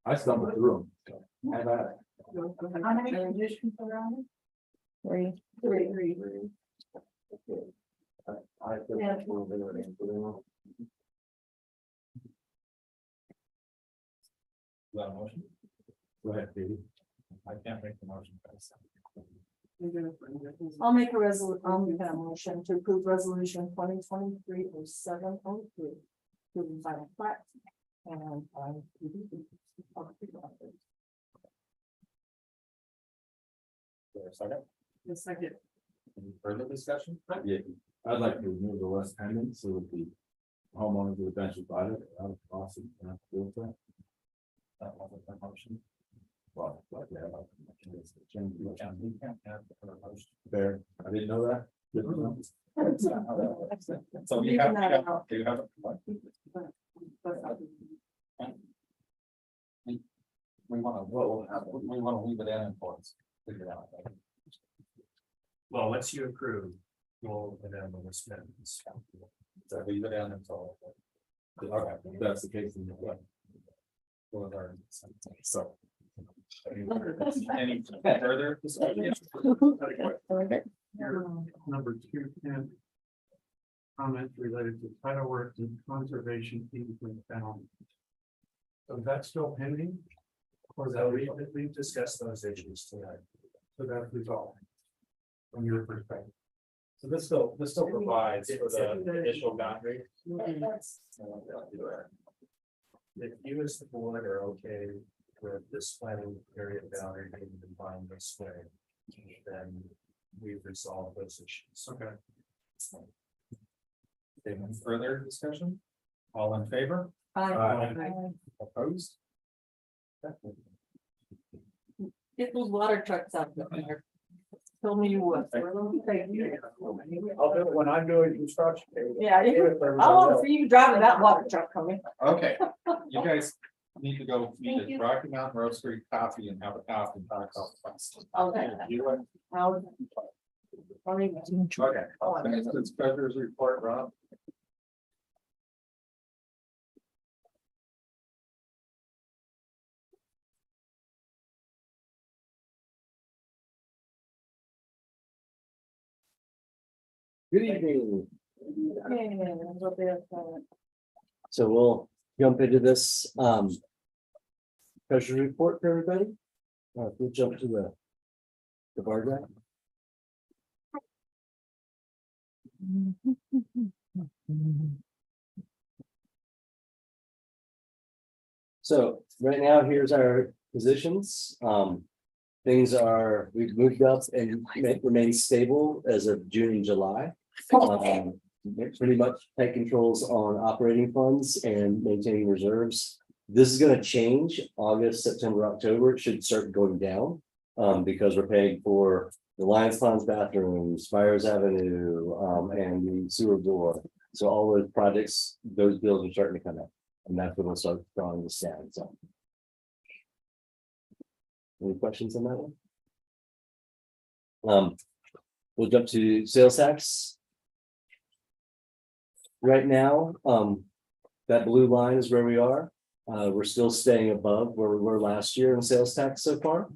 I stumbled through them. How about it? No, go ahead. How many conditions around it? Three. I think that's what we're doing. Is that a motion? Go ahead, Katie. I can't make the motion. I'll make I'll make a motion to approve resolution 2023-0703. To final plat. And. Second, The second. any further discussion? Yeah, I'd like to remove the West Pendant so that the homeowners would eventually buy it out of cost and have to deal with that. That wasn't the motion. Well, like, yeah, like, change the You can't have the motion. there. I didn't know that. So you have, you have. We wanna leave it in and figure it out. Well, once you approve, we'll, and then we'll spend. So leave it in until. Okay, if that's the case. Then so. Any further discussion? Number 210. Comment related to title work and conservation easement found. So that's still pending? Or that we've discussed those issues tonight. So that's resolved. From your perspective. So this still provides for the initial boundary. If you as the board are okay with this planning area boundary being defined this way, then we've resolved those issues. Okay. Any further discussion? All in favor? Opposed? Get those water trucks out there. Tell me you would. I'll do it when I'm doing construction. Yeah, I want to see you driving that water truck coming. Okay, you guys need to go meet at Rocky Mountain Roastery Coffee and have a coffee and talk about. Okay. Okay, it's treasurer's report, Rob. Good evening. So we'll jump into this treasury report for everybody. We'll jump to the bar graph. So right now, here's our positions. Things are, we've moved up and remain stable as of June and July. Pretty much tight controls on operating funds and maintaining reserves. This is going to change August, September, October. It should start going down because we're paying for the Lions Ponds bathrooms, Fires Avenue, and the sewer door. So all those projects, those bills are starting to come up, and that's when we'll start drawing this down. So, any questions on that one? We'll jump to sales tax. Right now, that blue line is where we are. We're still staying above where we were last year in sales tax so far.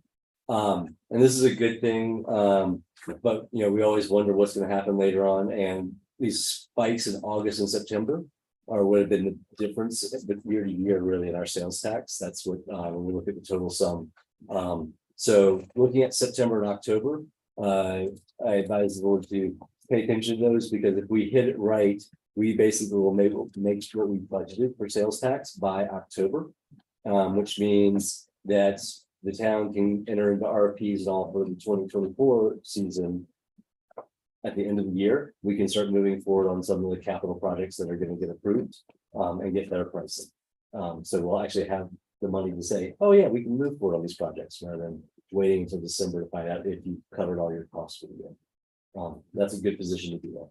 And this is a good thing. But you know, we always wonder what's going to happen later on. And these spikes in August and September are what have been the difference year to year, really, in our sales tax. That's what when we look at the total sum. So looking at September and October, I advise the board to pay attention to those, because if we hit it right, we basically will make sure we budgeted for sales tax by October, which means that the town can enter into RFPs and all for the 2024 season. At the end of the year, we can start moving forward on some of the capital projects that are going to get approved and get better pricing. So we'll actually have the money to say, oh yeah, we can move forward on these projects, rather than waiting until December to find out if you covered all your costs for the year. That's a good position to be in.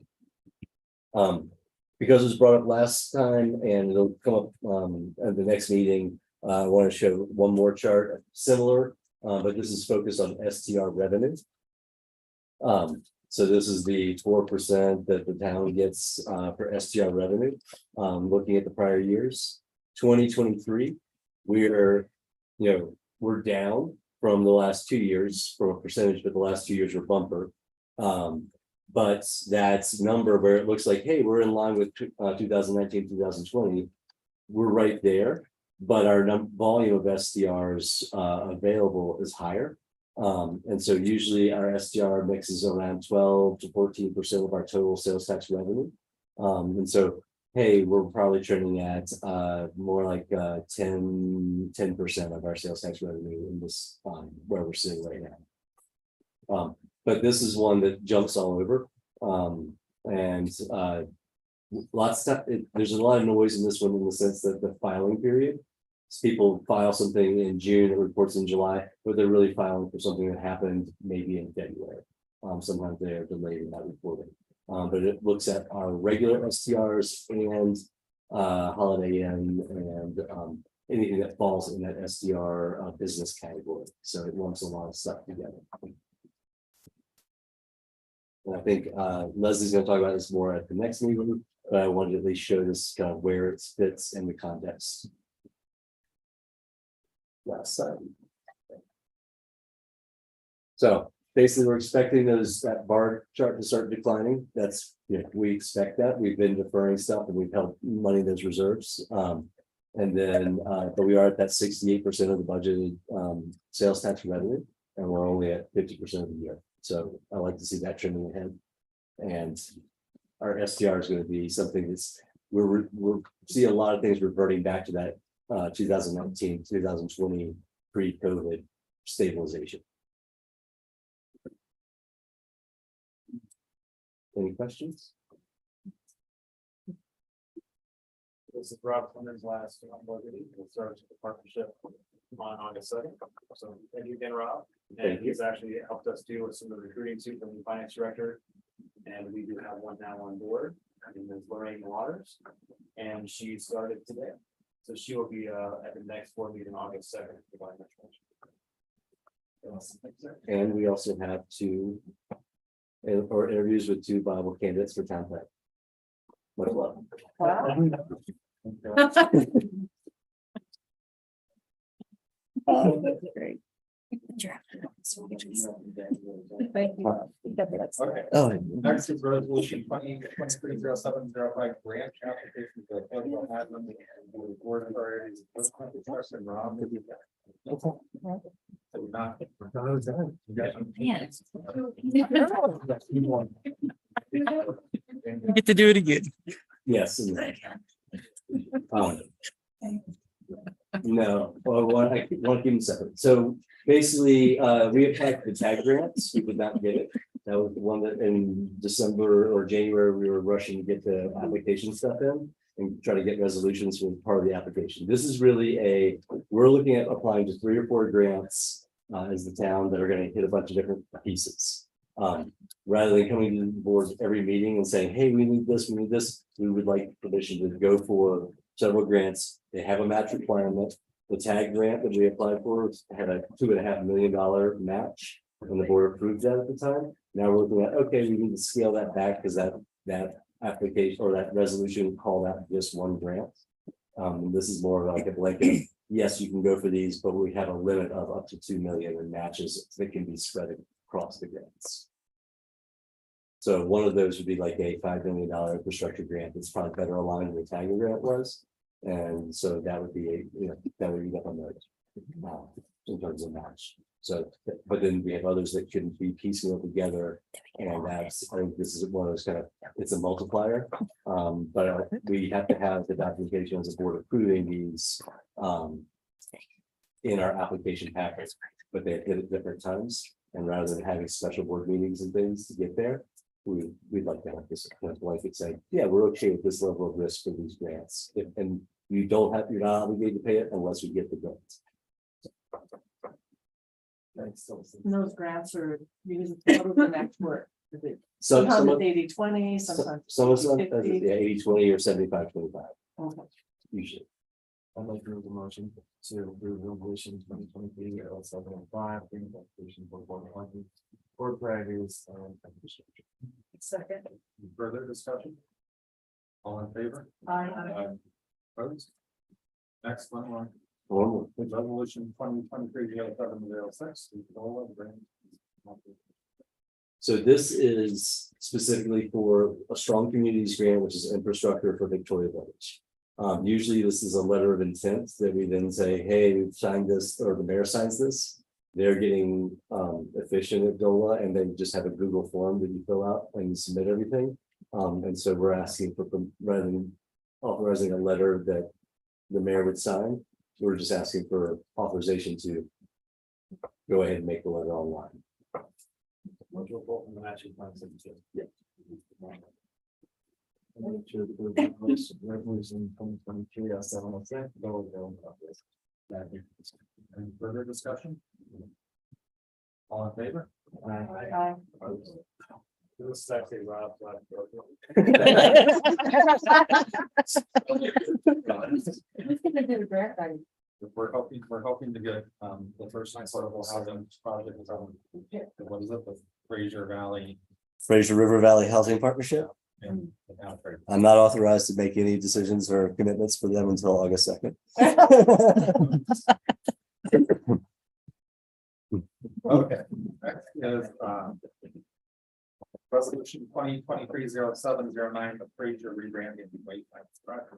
Because it was brought up last time and it'll come up at the next meeting, I want to show one more chart similar, but this is focused on STR revenue. So this is the 4% that the town gets for STR revenue. Looking at the prior years, 2023, we're down from the last 2 years from a percentage, but the last 2 years were bumper. But that's number where it looks like, hey, we're in line with 2019, 2020. We're right there, but our volume of SDRs available is higher. And so usually our SDR mix is around 12 to 14% of our total sales tax revenue. And so, hey, we're probably trending at more like 10% of our sales tax revenue in this where we're sitting right now. But this is one that jumps all over. And lots of stuff. There's a lot of noise in this one, in the sense that the filing period. People file something in June, it reports in July, but they're really filing for something that happened maybe in February. Sometimes they are delayed in that reporting. But it looks at our regular STRs and Holiday Inn and anything that falls in that SDR business category. So it lumps a lot of stuff together. And I think Leslie's going to talk about this more at the next meeting, but I wanted to at least show this kind of where it fits in the context. Last slide. So basically, we're expecting that bar chart to start declining. That's, we expect that. We've been deferring stuff and we've held money in those reserves. And then, but we are at that 68% of the budgeted sales tax revenue, and we're only at 50% of the year. So I like to see that trending ahead. And our STR is going to be something that's we're see a lot of things reverting back to that 2019, 2020 pre-COVID stabilization. Any questions? This is Rob Clemens' last budget. We'll start the partnership on August 2nd. So thank you again, Rob. And he's actually helped us do some of the recruiting too from the finance director. And we do have one now on board. Her name is Lorraine Waters. And she started today. So she will be at the next board meeting August 2nd. And we also have two interviews with two viable candidates for town clerk. Much love. Great. Thank you. Okay. Oh, Next is resolution 2023-0705 grant application for affordable housing and board priorities. And Rob. Get to do it again. yes. No, well, I want to keep them separate. So basically, we applied for the tag grants. We did not get it. That was the one that in December or January, we were rushing to get the application stuff in and try to get resolutions for part of the application. This is really we're looking at applying to 3 or 4 grants as the town that are going to hit a bunch of different pieces. Rather than coming to the board every meeting and saying, hey, we need this, we would like permission to go for several grants. They have a match requirement. The tag grant that we applied for had a $2.5 million match, and the board approved that at the time. Now we're looking at, okay, we need to scale that back because that application or that resolution called out just one grant. This is more like a blanket. Yes, you can go for these, but we have a limit of up to 2 million in matches that can be spread across the grants. So one of those would be like a $5 million infrastructure grant that's probably better aligned with the tag grant was. And so that would be that would be up on those in terms of match. So, but then we have others that couldn't be piecemeal together, and that's, I think this is one of those kind of, it's a multiplier. But we have to have the documentation as a board approving these in our application package, but they hit at different times. And rather than having special board meetings and things to get there, we'd like to have this kind of blanket saying, yeah, we're okay with this level of risk for these grants. And you're not obligated to pay it unless we get the grants. And those grants are used for match work. So Sometimes it's 80-20, sometimes. Some of them, 50. yeah, 80-20 or 75-25. Okay. Usually. I'd like to move the motion to approve resolution 2023-0705, board priorities. Second. Further discussion? All in favor? Opposed? Next one. Resolution 2023-0706. So this is specifically for a strong communities grant, which is infrastructure for Victoria Village. Usually this is a letter of intent that we then say, hey, we've signed this, or the mayor signs this. They're getting efficient at DOLA, and they just have a Google form that you fill out and you submit everything. And so we're asking for, rather than authorizing a letter that the mayor would sign, we're just asking for authorization to go ahead and make the letter online. Yeah. Resolution 2023-0706. Any further discussion? All in favor? Aye. This is actually Rob. We're hoping to get, the first affordable housing project is on, what is it, the Fraser Valley Fraser River Valley Housing Partnership. and. the town fair. I'm not authorized to make any decisions or commitments for them until August 2nd. Okay, next is, resolution 2023-0709, the Fraser rebranding and wayfinding project.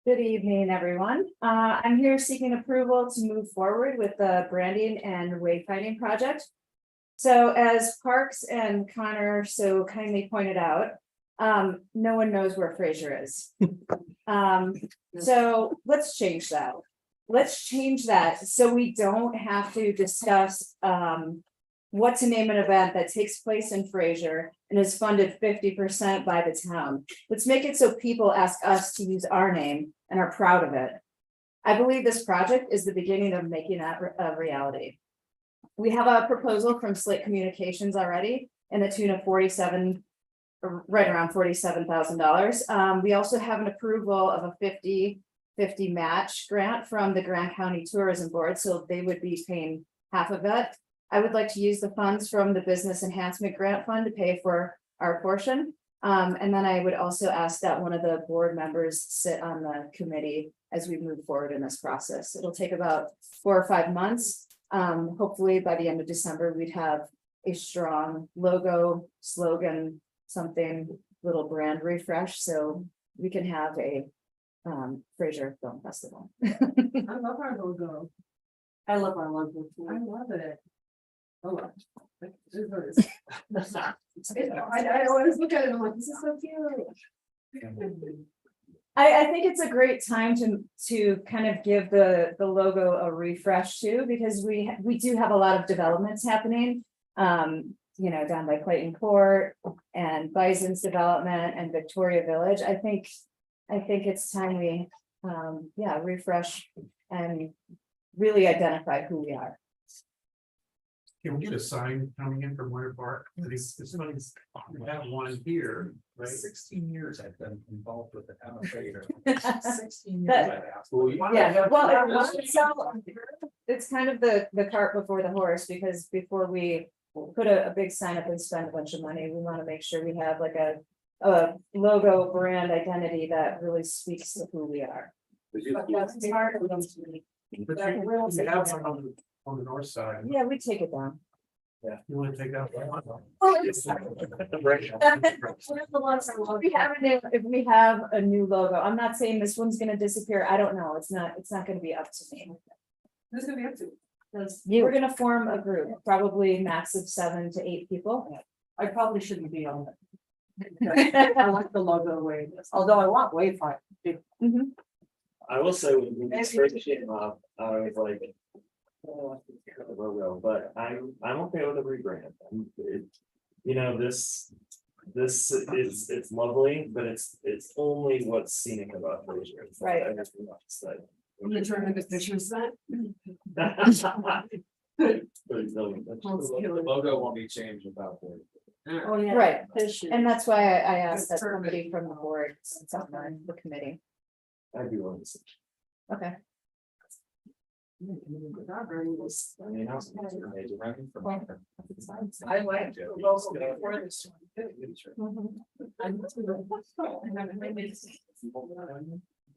Good evening, everyone. I'm here seeking approval to move forward with the branding and wayfinding project. So as Parks and Connor so kindly pointed out, no one knows where Fraser is. So let's change that. Let's change that so we don't have to discuss what to name an event that takes place in Fraser and is funded 50% by the town. Let's make it so people ask us to use our name and are proud of it. I believe this project is the beginning of making that a reality. We have a proposal from Slate Communications already in the tune of right around $47,000. We also have an approval of a 50-50 match grant from the Grant County Tourism Board, so they would be paying half of it. I would like to use the funds from the Business Enhancement Grant Fund to pay for our portion. And then I would also ask that one of the board members sit on the committee as we move forward in this process. It'll take about 4 or 5 months. Hopefully by the end of December, we'd have a strong logo, slogan, something, little brand refresh, so we can have a Fraser Film Festival. I love our logo. I love our logo. I love it. Oh. I always look at it, I'm like, this is so cute. I think it's a great time to kind of give the logo a refresh too, because we do have a lot of developments happening. Down by Clayton Court and Bison's development and Victoria Village. I think it's time we refresh and really identify who we are. Can we get a sign coming in from Winter Park? It's funny, we have one here, right? 16 years I've been involved with the town of Fraser. 16 That- Yeah, well, it's kind of the cart before the horse, because before we put a big sign up and spend a bunch of money, we want to make sure we have like a logo brand identity that really speaks to who we are. But you have one on the north side. Yeah, we take it down. Yeah. You want to take that one? If we have a new logo, I'm not saying this one's gonna disappear. I don't know. It's not gonna be up to me. Who's gonna be up to? We're gonna form a group, probably max of 7 to 8 people. I probably shouldn't be on it. I like the logo way, it is, although I want wayfinding. I will say when we first came up, I was like. Oh, the logo, but I'm okay with the rebrand. It's lovely, but it's only what's scenic about Fraser. Right. I just want to say. I'm gonna turn into pictures that. The The logo won't be changed without the. Oh, yeah. Right, This should- and that's why I asked that That's perfect. somebody from the board, sits on the committee. I'd be willing to say. Okay. I mean, how's it major ranking from? I like the logo before this one.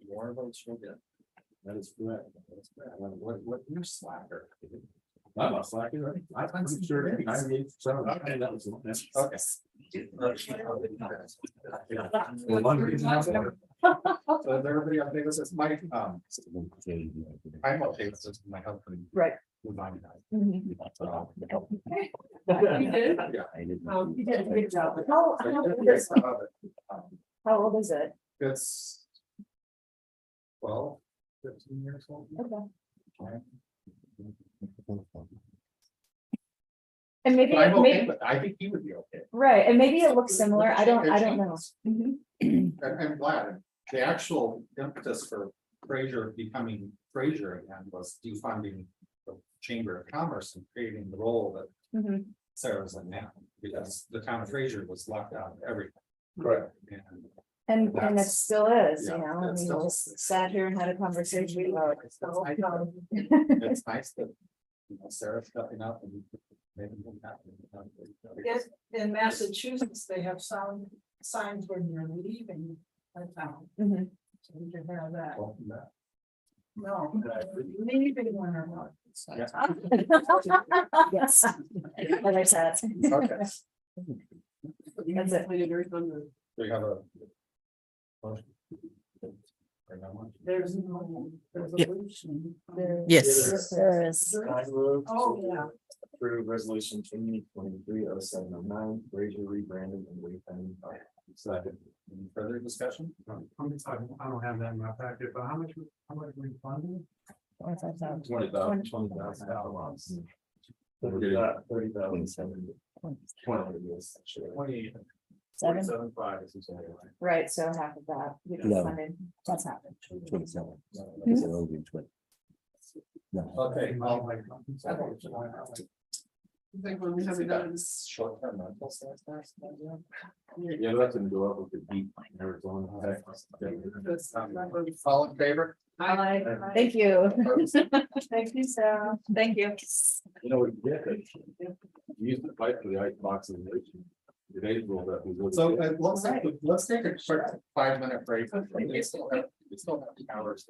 More votes you'll get. That is correct. That's correct. What, you're slacker. I'm not slacking, right? I'm sure. I mean, so, okay, that was. Okay. Well, one reason I said- So is everybody okay with this, Mike? I'm okay with this, my husband. Right. With my guy. Mhm. You did? Yeah. You did a great job. How old is it? It's 12, 15 years old. Okay. And maybe, But I'm okay, maybe, but I think he would be okay. right, and maybe it looks similar. I don't know. Mhm. I'm glad. The actual impetus for Fraser becoming Fraser again was defunding the Chamber of Commerce and creating the role that Mhm. Sarah's in now, because the town of Fraser was locked out of everything. Correct. And And it That's- still is, you yeah, know, it's we still- just sat here and had a conversation about it. it's nice that, you know, Sarah's stepping up and making them happen. Yes, in Massachusetts, they have signs when you're leaving a town. Mhm. So we can have that. Well, that- No, leaving when I'm not. Yes. Like I said. Okay, That's it. we have a. motion. Or no one? There's no resolution. Yes. There is. I move Oh, to yeah. approve resolution 2023-0709, Fraser rebranding and wayfinding. Second. Any further discussion? I don't have that in my packet, but how much we funding? 25,000. 20,000 dollars. 30,000. 20 years, actually. 7. 7.5 is exactly right. Right, so half of that. we just No. funded. That's half. 27. Okay. I think when we haven't done this. Short-term rental sales tax. Yeah, that's gonna go up with the deep Arizona. All in favor? Thank you. Thank you, Sarah. Thank you. You know, we get it. Use the pipe for the ice boxes. Today's rule that we. So let's take a short 5-minute break. We still have hours.